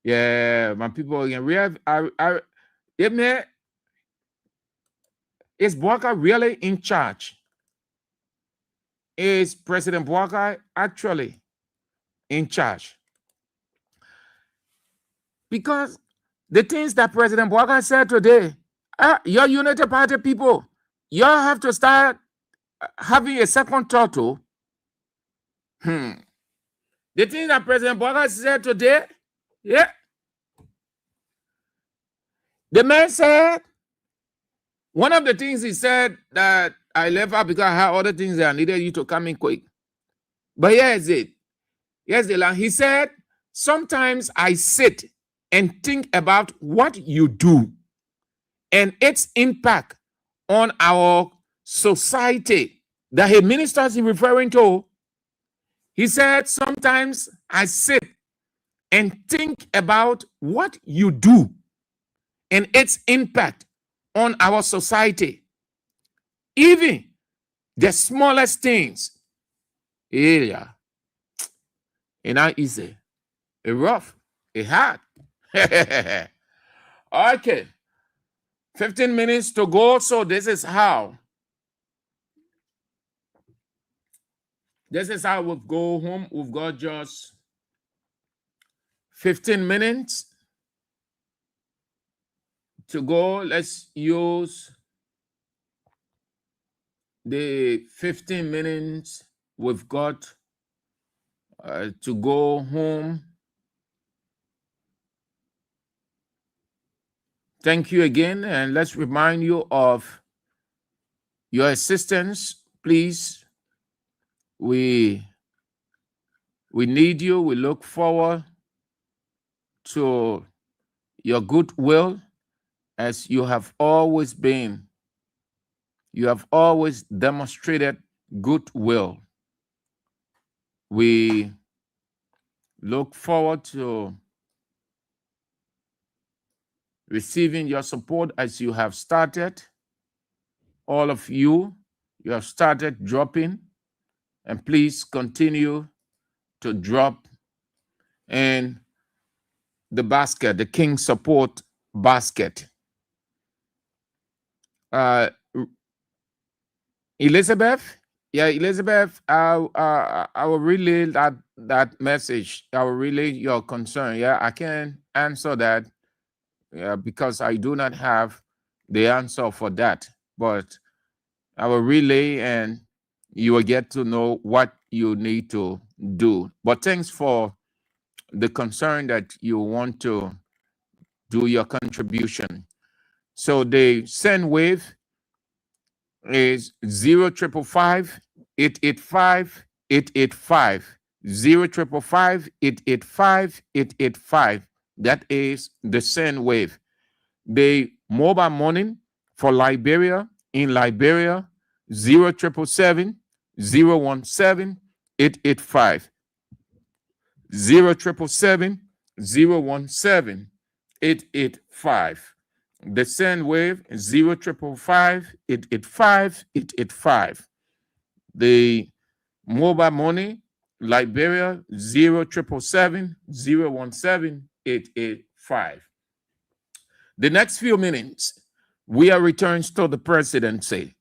Speaker 9: Yeah, my people again. Is Boakai really in charge? Is President Boakai actually in charge? Because the things that President Boakai said today, your United Party people, y'all have to start having a second thought too. The thing that President Boakai said today, yeah. The man said, one of the things he said that I left out because I had other things that I needed you to come in quick. But here's it. Here's the line. He said, sometimes I sit and think about what you do and its impact on our society that he ministers is referring to. He said, sometimes I sit and think about what you do and its impact on our society. Even the smallest things. Yeah. It's not easy. It's rough. It's hard. Okay. 15 minutes to go. So this is how. This is how we'll go home. We've got just 15 minutes to go. Let's use the 15 minutes we've got to go home. Thank you again, and let's remind you of your assistance, please. We need you. We look forward to your goodwill, as you have always been. You have always demonstrated goodwill. We look forward to receiving your support as you have started. All of you have started dropping, and please continue to drop in the basket, the King Support basket. Elizabeth, Elizabeth, I will relay that message. I will relay your concern. Yeah, I can answer that because I do not have the answer for that, but I will relay, and you will get to know what you need to do. But thanks for the concern that you want to do your contribution. So the send wave is 0555 885 885 0555 885 885. That is the send wave. The mobile money for Liberia, in Liberia, 0777 017 885. 0777 017 885. The send wave 0555 885 885. The mobile money, Liberia, 0777 017 885. The next few minutes, Weah returns to the presidency.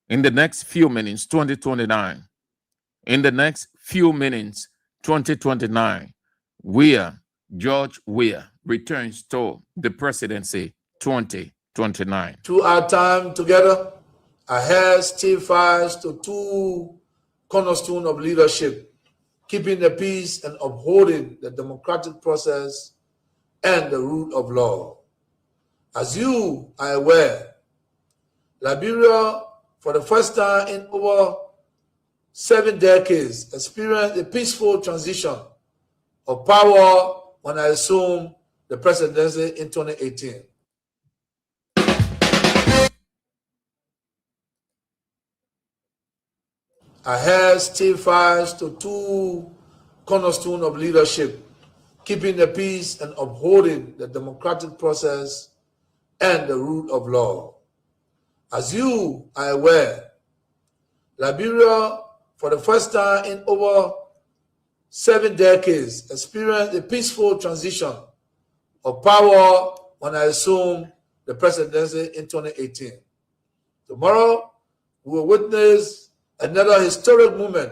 Speaker 9: In the next few minutes, 2029. In the next few minutes, 2029, George Weah returns to the presidency 2029.
Speaker 12: Through our time together, I have still fires to two cornerstones of leadership, keeping the peace and upholding the democratic process and the rule of law. As you are aware, Liberia, for the first time in over 7 decades, experienced a peaceful transition of power when I assumed the presidency in 2018. I have still fires to two cornerstones of leadership, keeping the peace and upholding the democratic process and the rule of law. As you are aware, Liberia, for the first time in over 7 decades, experienced a peaceful transition of power when I assumed the presidency in 2018. Tomorrow, we will witness another historic moment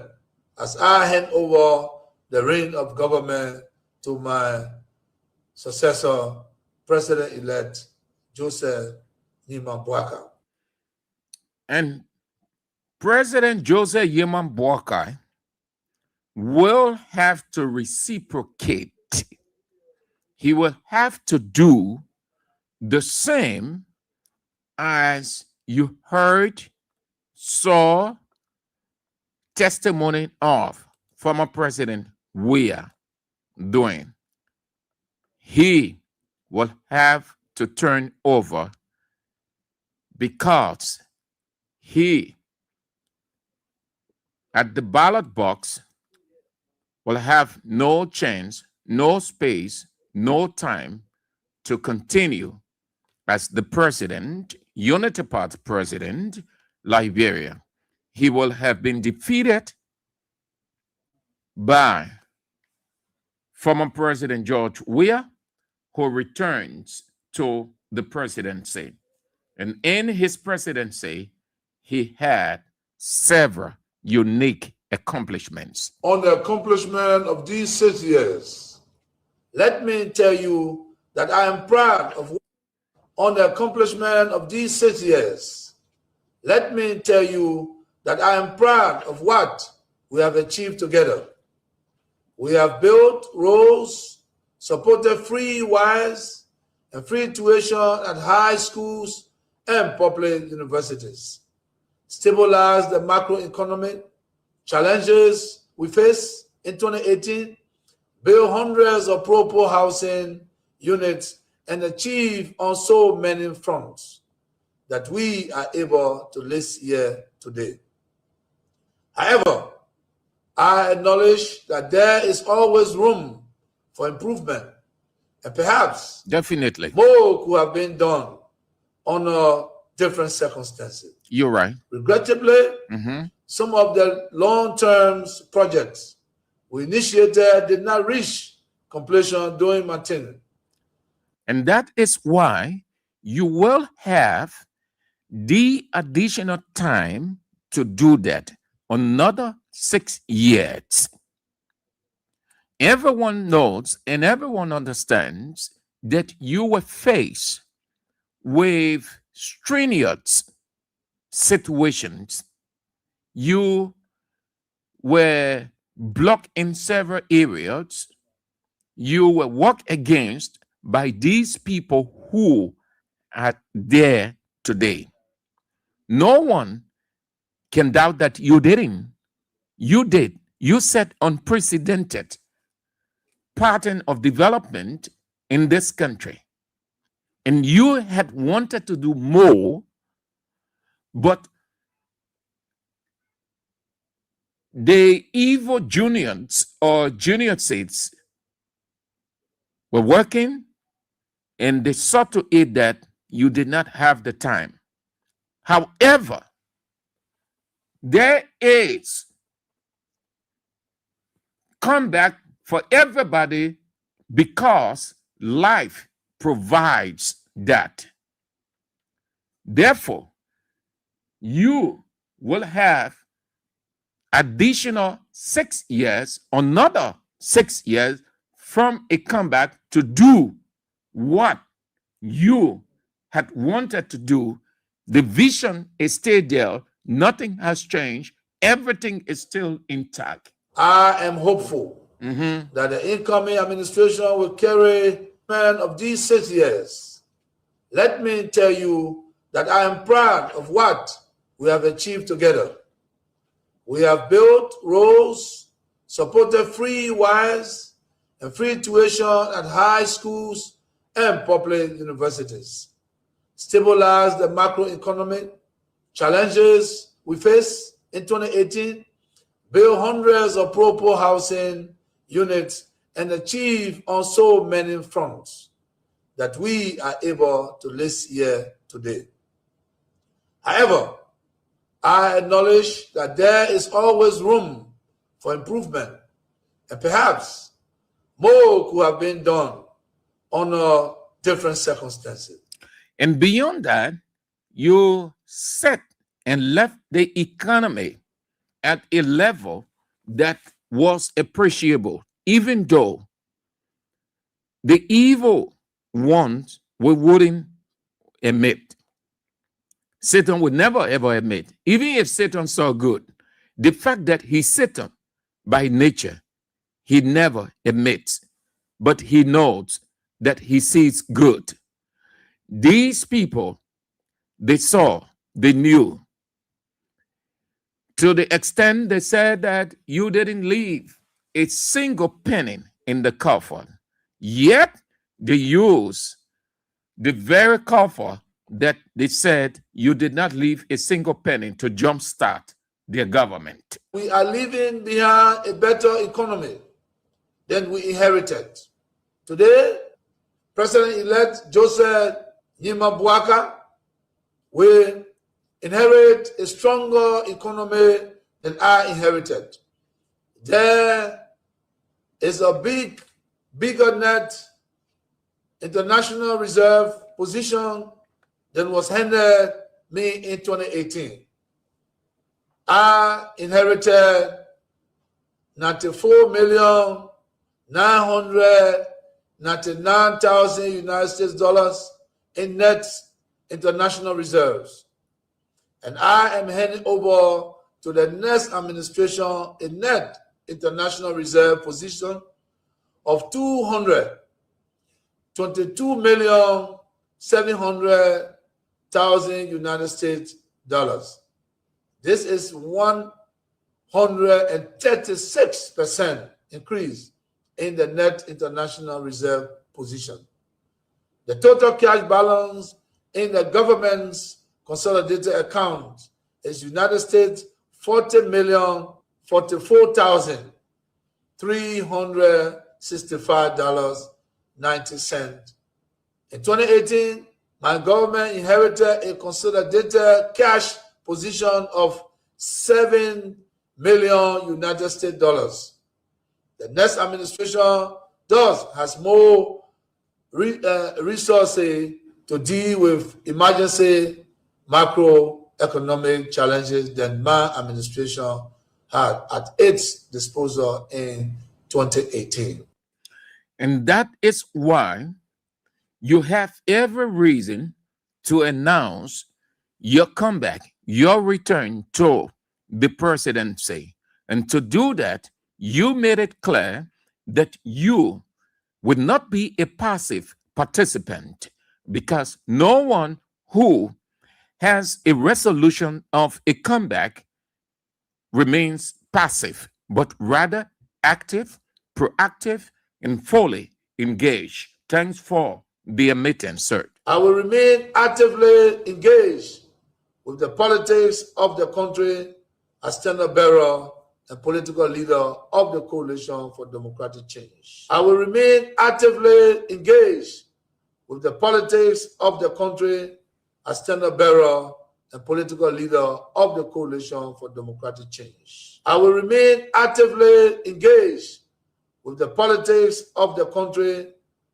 Speaker 12: as I hand over the reign of government to my successor, President-elect Joseph Nima Boakai.
Speaker 9: And President Joseph Yeman Boakai will have to reciprocate. He will have to do the same as you heard, saw, testimony of former President Weah doing. He will have to turn over because he, at the ballot box, will have no chance, no space, no time to continue as the president, Unity Party president, Liberia. He will have been defeated by former President George Weah, who returns to the presidency. And in his presidency, he had several unique accomplishments.
Speaker 12: On the accomplishment of these 6 years, let me tell you that I am proud of. On the accomplishment of these 6 years, let me tell you that I am proud of what we have achieved together. We have built roads, supported free wires and free tuition at high schools and public universities, stabilized the macroeconomic challenges we face in 2018, built hundreds of pro-poor housing units, and achieve on so many fronts that we are able to list here today. However, I acknowledge that there is always room for improvement, and perhaps
Speaker 9: definitely
Speaker 12: more could have been done under different circumstances.
Speaker 9: You're right.
Speaker 12: Regrettably, some of the long-term projects we initiated did not reach completion during my tenure.
Speaker 9: And that is why you will have the additional time to do that, another 6 years. Everyone knows and everyone understands that you were faced with strenuous situations. You were blocked in several areas, you were worked against by these people who are there today. No one can doubt that you didn't. You did. You set unprecedented pattern of development in this country. And you had wanted to do more, but the evil juniors or junior seats were working, and they saw to it that you did not have the time. However, there is comeback for everybody because life provides that. Therefore, you will have additional 6 years, another 6 years from a comeback to do what you had wanted to do. The vision is still there. Nothing has changed. Everything is still intact.
Speaker 12: I am hopeful that the incoming administration will carry man of these 6 years. Let me tell you that I am proud of what we have achieved together. We have built roads, supported free wires and free tuition at high schools and public universities, stabilized the macroeconomic challenges we face in 2018, build hundreds of pro-poor housing units, and achieve on so many fronts that we are able to list here today. However, I acknowledge that there is always room for improvement, and perhaps more could have been done under different circumstances.
Speaker 9: And beyond that, you set and left the economy at a level that was appreciable, even though the evil ones wouldn't admit. Satan would never ever admit, even if Satan saw good, the fact that he's Satan by nature, he never admits, but he knows that he sees good. These people, they saw, they knew. To the extent they said that you didn't leave a single penny in the coffer, yet they used the very coffer that they said you did not leave a single penny to jumpstart their government.
Speaker 12: We are leaving behind a better economy than we inherited. Today, President-elect Joseph Nyima will inherit a stronger economy than I inherited. There is a bigger net international reserve position than was handed me in 2018. I inherited 94,999,000 United States dollars in net international reserves. And I am handing over to the next administration a net international reserve position of 222,700,000 United States dollars. This is 136% increase in the net international reserve position. The total cash balance in the government's consolidated account is United States $40,044,365.90. In 2018, my government inherited a consolidated cash position of $7 million United States dollars. The next administration thus has more resources to deal with emergency macroeconomic challenges than my administration had at its disposal in 2018.
Speaker 9: And that is why you have every reason to announce your comeback, your return to the presidency. And to do that, you made it clear that you would not be a passive participant, because no one who has a resolution of a comeback remains passive, but rather active, proactive, and fully engaged. Thanks for the admittance, sir.
Speaker 12: I will remain actively engaged with the politics of the country as standard bearer and political leader of the Coalition for Democratic Change. I will remain actively engaged with the politics of the country as standard bearer and political leader of the Coalition for Democratic Change. I will remain actively engaged with the politics of the country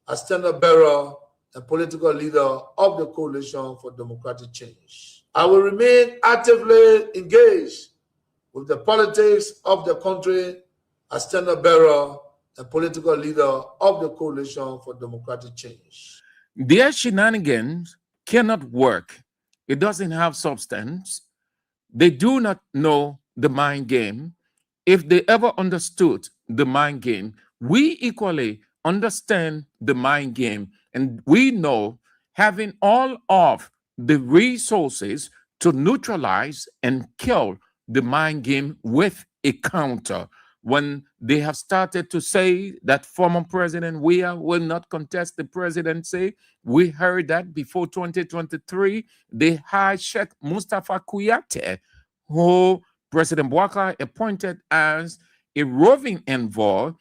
Speaker 12: as standard bearer and political leader of the Coalition for Democratic Change. I will remain actively engaged with the politics of the country as standard bearer and political leader of the Coalition for Democratic Change.
Speaker 9: Their shenanigans cannot work. It doesn't have substance. They do not know the mind game. If they ever understood the mind game, we equally understand the mind game, and we know having all of the resources to neutralize and kill the mind game with a counter. When they have started to say that former President Weah will not contest the presidency, we heard that before 2023, they hired Sheikh Mustafa Kuyate, who President Bouaka appointed as a roving envoy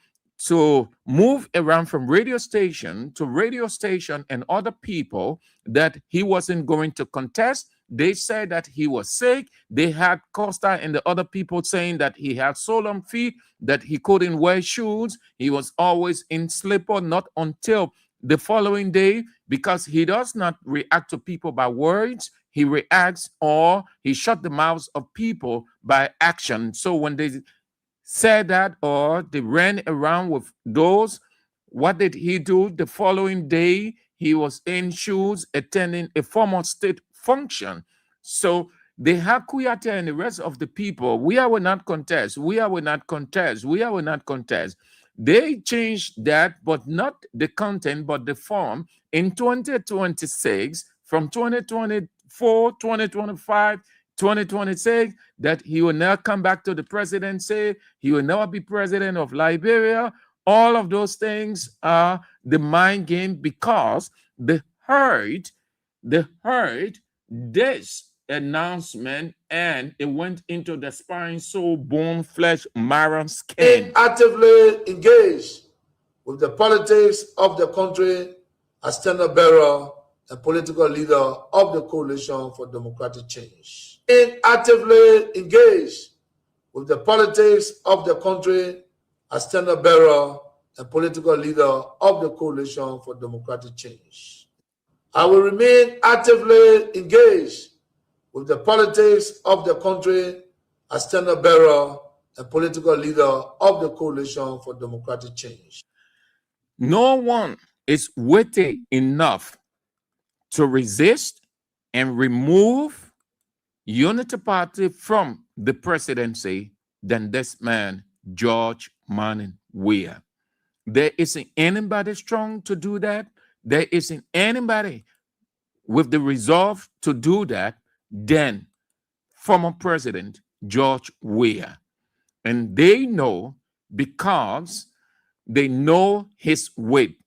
Speaker 9: to move around from radio station to radio station, and other people that he wasn't going to contest. They said that he was sick. They had Costa and the other people saying that he had swollen feet, that he couldn't wear shoes. He was always in slipper, not until the following day, because he does not react to people by words. He reacts, or he shut the mouths of people by action. So when they said that, or they ran around with those, what did he do? The following day, he was in shoes attending a formal state function. So they have Kuyate and the rest of the people. We will not contest. We will not contest. We will not contest. They changed that, but not the content, but the form in 2026, from 2024, 2025, 2026, that he will now come back to the presidency. He will never be president of Liberia. All of those things are the mind game, because they heard this announcement and it went into the spine, soul, bone, flesh, marrow, skin.
Speaker 12: Actively engaged with the politics of the country as standard bearer and political leader of the Coalition for Democratic Change. Actively engaged with the politics of the country as standard bearer and political leader of the Coalition for Democratic Change. I will remain actively engaged with the politics of the country as standard bearer and political leader of the Coalition for Democratic Change.
Speaker 9: No one is witty enough to resist and remove Unity Party from the presidency than this man, George Manning Weah. There isn't anybody strong to do that. There isn't anybody with the resolve to do that than former President George Weah. And they know, because they know his weight.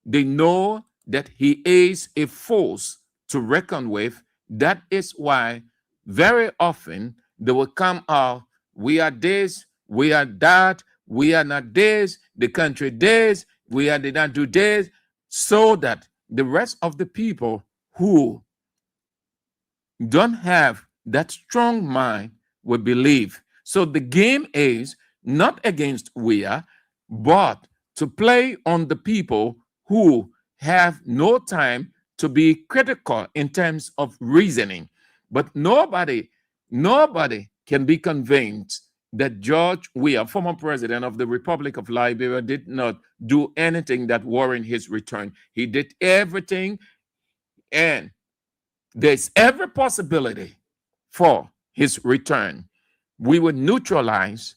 Speaker 9: They know that he is a force to reckon with. That is why very often they will come out, we are this, we are that, we are not this, the country this, we did not do this, so that the rest of the people who don't have that strong mind will believe. So the game is not against Weah, but to play on the people who have no time to be critical in terms of reasoning. But nobody can be convinced that George Weah, former president of the Republic of Liberia, did not do anything that warranted his return. He did everything, and there's every possibility for his return. We will neutralize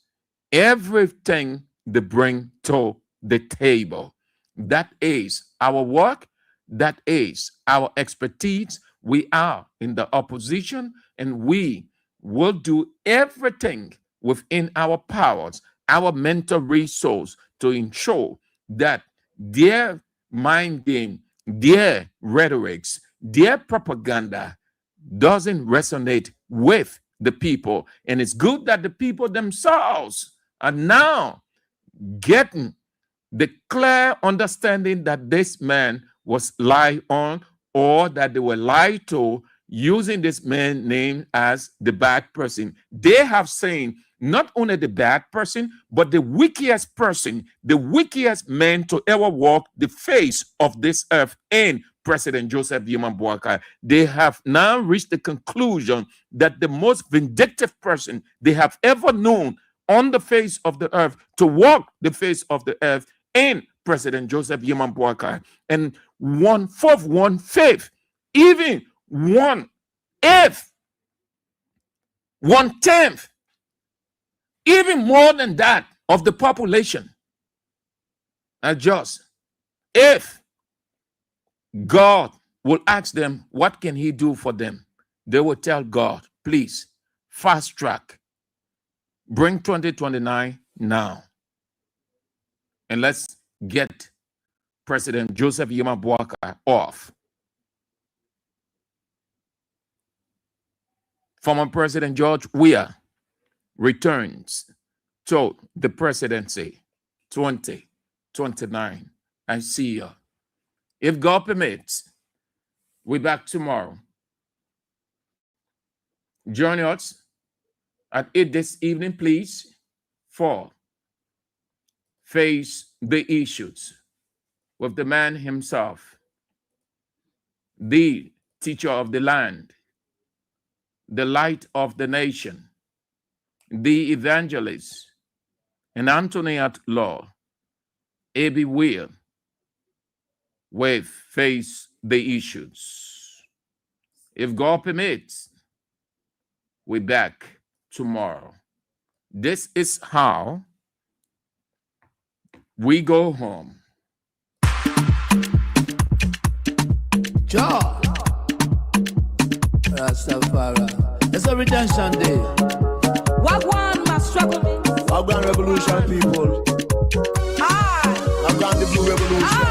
Speaker 9: everything they bring to the table. That is our work. That is our expertise. We are in the opposition, and we will do everything within our powers, our mental resource, to ensure that their mind game, their rhetorics, their propaganda doesn't resonate with the people. And it's good that the people themselves are now getting the clear understanding that this man was lied on, or that they were lied to, using this man's name as the bad person. They have seen not only the bad person, but the wickedest person, the wickedest man to ever walk the face of this earth, in President Joseph Yeman Boakai. They have now reached the conclusion that the most vindictive person they have ever known on the face of the earth, to walk the face of the earth, in President Joseph Yeman Boakai. And 1/4, 1/5, even 1/8, 1/10, even more than that of the population are just, if God will ask them, what can he do for them? They will tell God, please, fast track. Bring 2029 now. And let's get President Joseph Yeman Boakai off. Former President George Weah returns to the presidency 2029. I see you. If God permits, we're back tomorrow. Join us at 8 this evening, please, for Face the Issues with the man himself, the teacher of the land, the light of the nation, the evangelist, and Anthony at Law, A.B. Weah, with Face the Issues. If God permits, we're back tomorrow. This is how we go home.
Speaker 13: Joy. Rastafari. It's a redemption day.
Speaker 14: Wagwan must struggle.
Speaker 13: Wagwan revolution, people. Wagwan the blue revolution.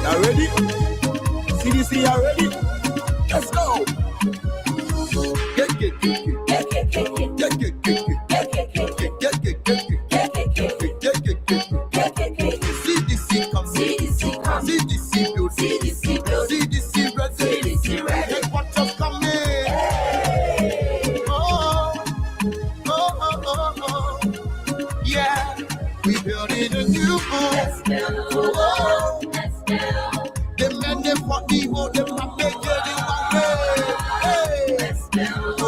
Speaker 13: You ready? CDC, you ready? Let's go. CDC come. CDC come. CDC build. CDC build. CDC ready. CDC ready. Take what just come in. Yeah, we building a new home. Let's build. Let's build. The men they want the whole them not make it in one way. Let's build.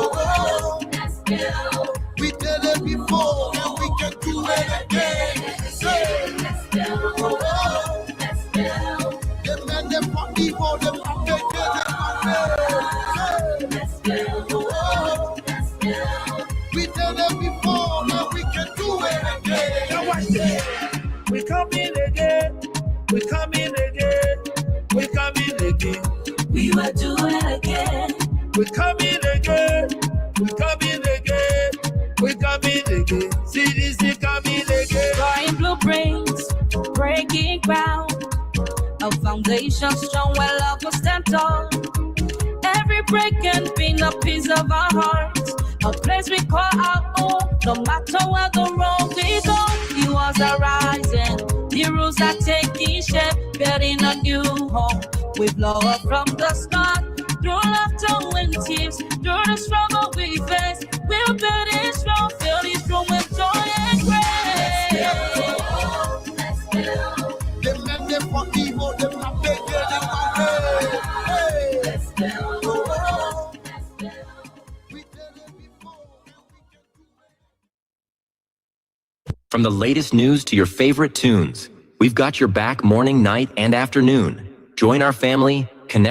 Speaker 13: Let's build. We did it before and we can do it again. Let's build. Let's build. The men they want the whole them not make it in one way. Let's build. Let's build. We did it before and we can do it again. Now watch this. We coming again. We coming again. We coming again. We will do it again. We coming again. We coming again. We coming again. CDC coming again.
Speaker 14: Drawing blueprints, breaking ground. A foundation strong where love will stand tall. Every break can be a piece of our hearts. A place we call our own. No matter where the road we go, he was arising. The rules are taking shape, building a new home. With love from the start, through laughter and tears, through the struggle we face, we'll build it strong, fill this room with joy and grace.
Speaker 13: Let's build. The men they want the whole them not make it in one way. Let's build. Let's build. We did it before and we can do it.
Speaker 15: From the latest news to your favorite tunes, we've got your back morning, night, and afternoon. Join our family